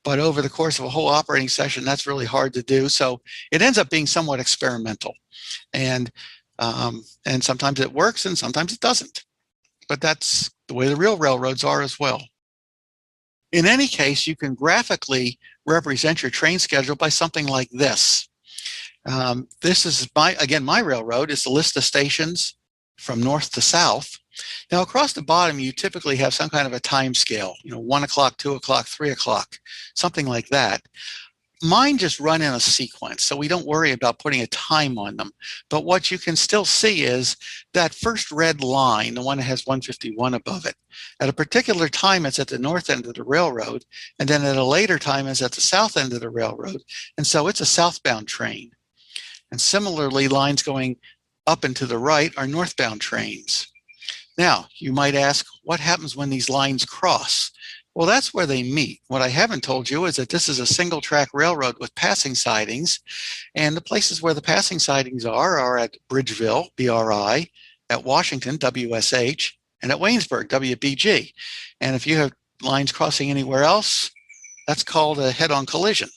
But over the course of a whole operating session, that's really hard to do. So it ends up being somewhat experimental. And sometimes it works and sometimes it doesn't. But that's the way the real railroads are as well. In any case, you can graphically represent your train schedule by something like this. This is my railroad is the list of stations from north to south. Now across the bottom, you typically have some kind of a time scale, 1 o'clock, 2 o'clock, 3 o'clock, something like that. Mine just run in a sequence, so we don't worry about putting a time on them. But what you can still see is that first red line, the one that has 151 above it. At a particular time, it's at the north end of the railroad, and then at a later time, it's at the south end of the railroad. And so it's a southbound train. And similarly, lines going up and to the right are northbound trains. Now, you might ask, what happens when these lines cross? Well, that's where they meet. What I haven't told you is that this is a single track railroad with passing sidings. And the places where the passing sidings are at Bridgeville, BRI, at Washington, WSH, and at Waynesburg, WBG. And if you have lines crossing anywhere else, that's called a head-on collision.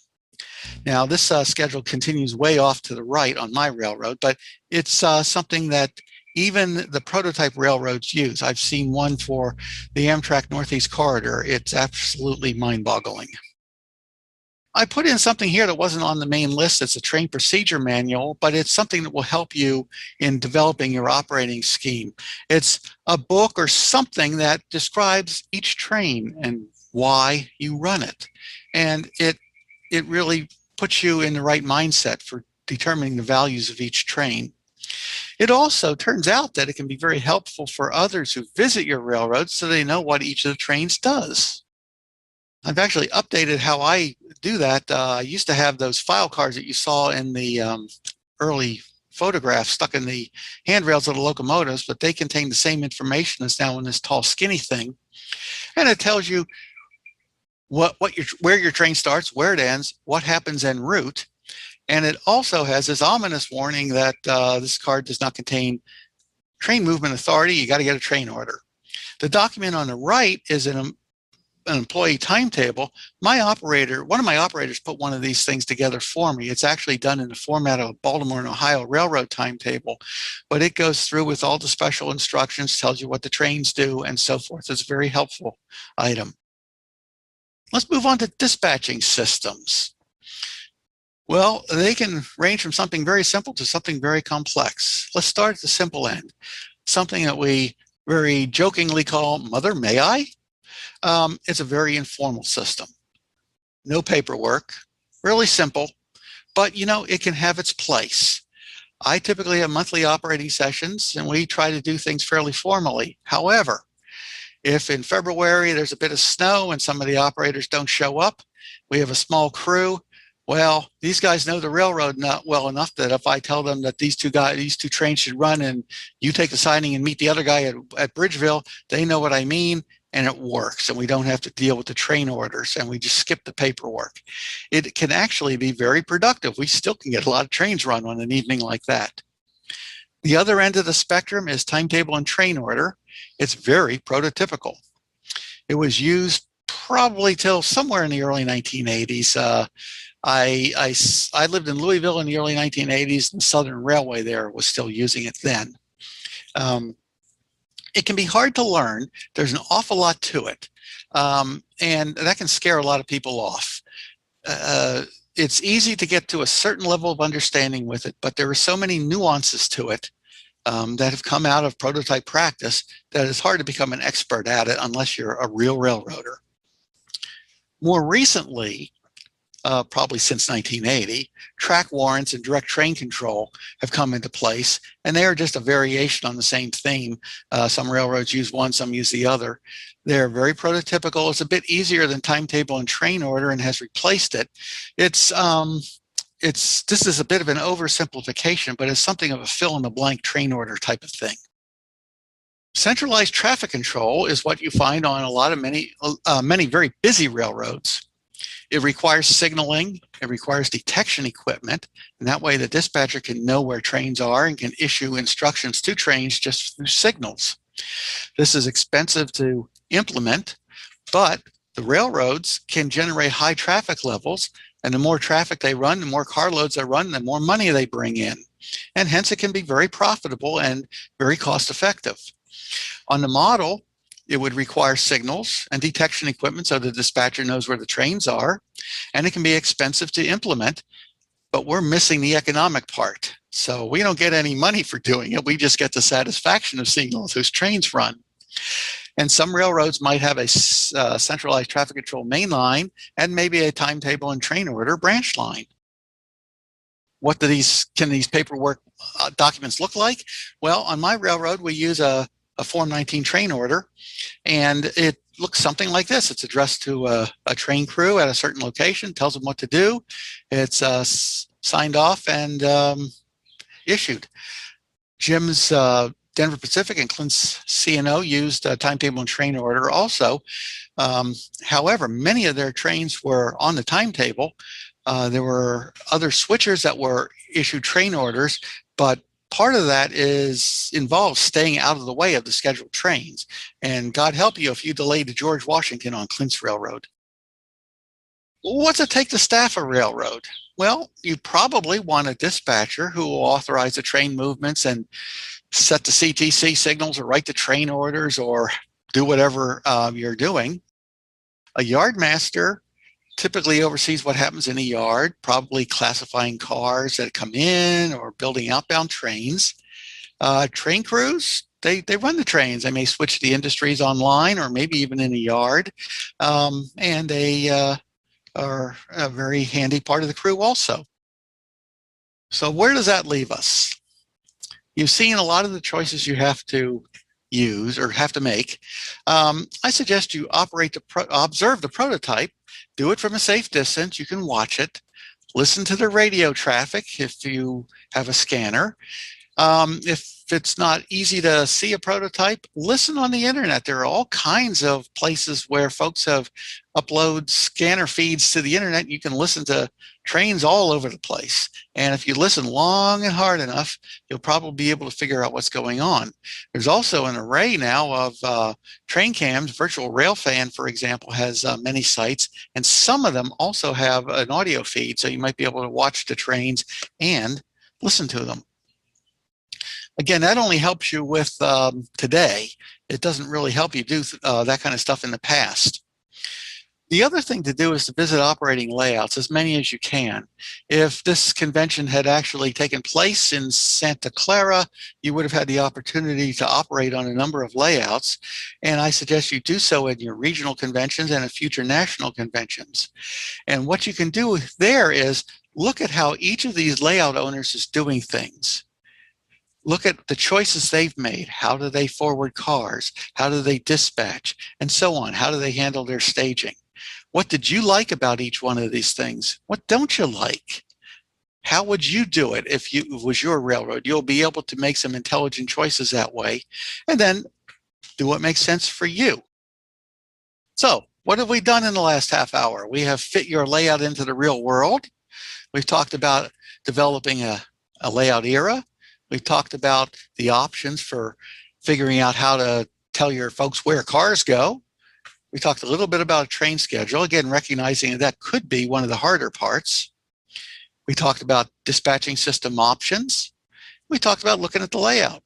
Now, this schedule continues way off to the right on my railroad, but it's something that even the prototype railroads use. I've seen one for the Amtrak Northeast Corridor. It's absolutely mind-boggling. I put in something here that wasn't on the main list. It's a train procedure manual, but it's something that will help you in developing your operating scheme. It's a book or something that describes each train and why you run it. And it really puts you in the right mindset for determining the values of each train. It also turns out that it can be very helpful for others who visit your railroad so they know what each of the trains does. I've actually updated how I do that. I used to have those file cards that you saw in the early photographs stuck in the handrails of the locomotives, but they contain the same information as now in this tall, skinny thing. And it tells you where your train starts, where it ends, what happens en route. And it also has this ominous warning that this card does not contain train movement authority. You got to get a train order. The document on the right is an employee timetable. One of my operators put one of these things together for me. It's actually done in the format of a Baltimore and Ohio Railroad timetable, but it goes through with all the special instructions, tells you what the trains do, and so forth. It's a very helpful item. Let's move on to dispatching systems. Well, they can range from something very simple to something very complex. Let's start at the simple end, something that we very jokingly call Mother, May I? It's a very informal system. No paperwork, really simple, but it can have its place. I typically have monthly operating sessions and we try to do things fairly formally. However, if in February there's a bit of snow and some of the operators don't show up, we have a small crew. Well, these guys know the railroad not well enough that if I tell them that these two trains should run and you take the siding and meet the other guy at Bridgeville, they know what I mean and it works. And we don't have to deal with the train orders and we just skip the paperwork. It can actually be very productive. We still can get a lot of trains run on an evening like that. The other end of the spectrum is timetable and train order. It's very prototypical. It was used probably till somewhere in the early 1980s. I lived in Louisville in the early 1980s, and the Southern Railway there was still using it then. It can be hard to learn. There's an awful lot to it. And that can scare a lot of people off. It's easy to get to a certain level of understanding with it, but there are so many nuances to it that have come out of prototype practice that it's hard to become an expert at it unless you're a real railroader. More recently, probably since 1980, track warrants and direct train control have come into place, and they are just a variation on the same theme. Some railroads use one, some use the other. They're very prototypical. It's a bit easier than timetable and train order and has replaced it. This is a bit of an oversimplification, but it's something of a fill-in-the-blank train order type of thing. Centralized traffic control is what you find on a lot of many very busy railroads. It requires signaling, it requires detection equipment, and that way the dispatcher can know where trains are and can issue instructions to trains just through signals. This is expensive to implement, but the railroads can generate high traffic levels, and the more traffic they run, the more carloads they run, the more money they bring in. And hence it can be very profitable and very cost effective. On the model, it would require signals and detection equipment so the dispatcher knows where the trains are, and it can be expensive to implement, but we're missing the economic part. So we don't get any money for doing it. We just get the satisfaction of seeing all those trains run. And some railroads might have a centralized traffic control main line and maybe a timetable and train order branch line. What can these paperwork documents look like? Well, on my railroad, we use a Form 19 train order, and it looks something like this. It's addressed to a train crew at a certain location, tells them what to do. It's signed off and issued. Jim's Denver Pacific and Clint's C&O used a timetable and train order also. However, many of their trains were on the timetable. There were other switchers that were issued train orders, but part of that involves staying out of the way of the scheduled trains. And God help you if you delayed to George Washington on Clint's Railroad. What's it take to staff a railroad? Well, you probably want a dispatcher who will authorize the train movements and set the CTC signals or write the train orders or do whatever you're doing. A yardmaster typically oversees what happens in a yard, probably classifying cars that come in or building outbound trains. Train crews, they run the trains. They may switch the industries online or maybe even in a yard. And they are a very handy part of the crew also. So where does that leave us? You've seen a lot of the choices you have to use or have to make. I suggest you observe the prototype. Do it from a safe distance. You can watch it. Listen to the radio traffic if you have a scanner. If it's not easy to see a prototype, listen on the internet. There are all kinds of places where folks have uploaded scanner feeds to the internet. You can listen to trains all over the place. And if you listen long and hard enough, you'll probably be able to figure out what's going on. There's also an array now of train cams. Virtual Railfan, for example, has many sites, and some of them also have an audio feed, so you might be able to watch the trains and listen to them. Again, that only helps you with today. It doesn't really help you do that kind of stuff in the past. The other thing to do is to visit operating layouts, as many as you can. If this convention had actually taken place in Santa Clara, you would have had the opportunity to operate on a number of layouts, and I suggest you do so in your regional conventions and at future national conventions. And what you can do there is look at how each of these layout owners is doing things. Look at the choices they've made. How do they forward cars? How do they dispatch? And so on. How do they handle their staging? What did you like about each one of these things? What don't you like? How would you do it if it was your railroad? You'll be able to make some intelligent choices that way, and then do what makes sense for you. So what have we done in the last half hour? We have fit your layout into the real world. We've talked about developing a layout era. We've talked about the options for figuring out how to tell your folks where cars go. We talked a little bit about a train schedule, again, recognizing that could be one of the harder parts. We talked about dispatching system options. We talked about looking at the layout.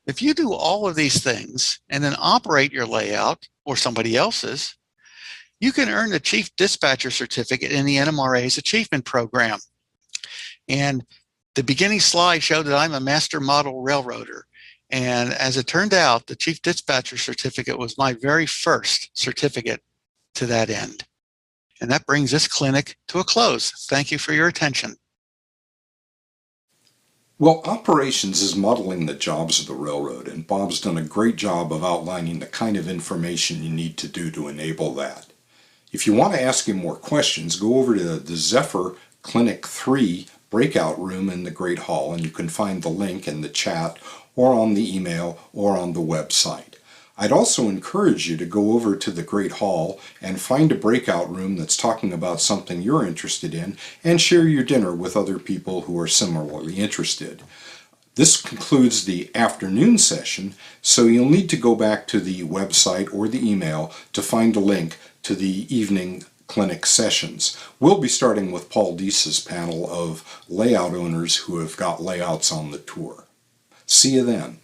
If you do all of these things and then operate your layout or somebody else's, you can earn the Chief Dispatcher Certificate in the NMRA's Achievement Program. And the beginning slide showed that I'm a master model railroader. And as it turned out, the Chief Dispatcher Certificate was my very first certificate to that end. And that brings this clinic to a close. Thank you for your attention. Well, operations is modeling the jobs of the railroad, and Bob's done a great job of outlining the kind of information you need to do to enable that. If you want to ask him more questions, go over to the Zephyr Clinic 3 breakout room in the Great Hall, and you can find the link in the chat or on the email or on the website. I'd also encourage you to go over to the Great Hall and find a breakout room that's talking about something you're interested in and share your dinner with other people who are similarly interested. This concludes the afternoon session, so you'll need to go back to the website or the email to find a link to the evening clinic sessions. We'll be starting with Paul Deese's panel of layout owners who have got layouts on the tour. See you then.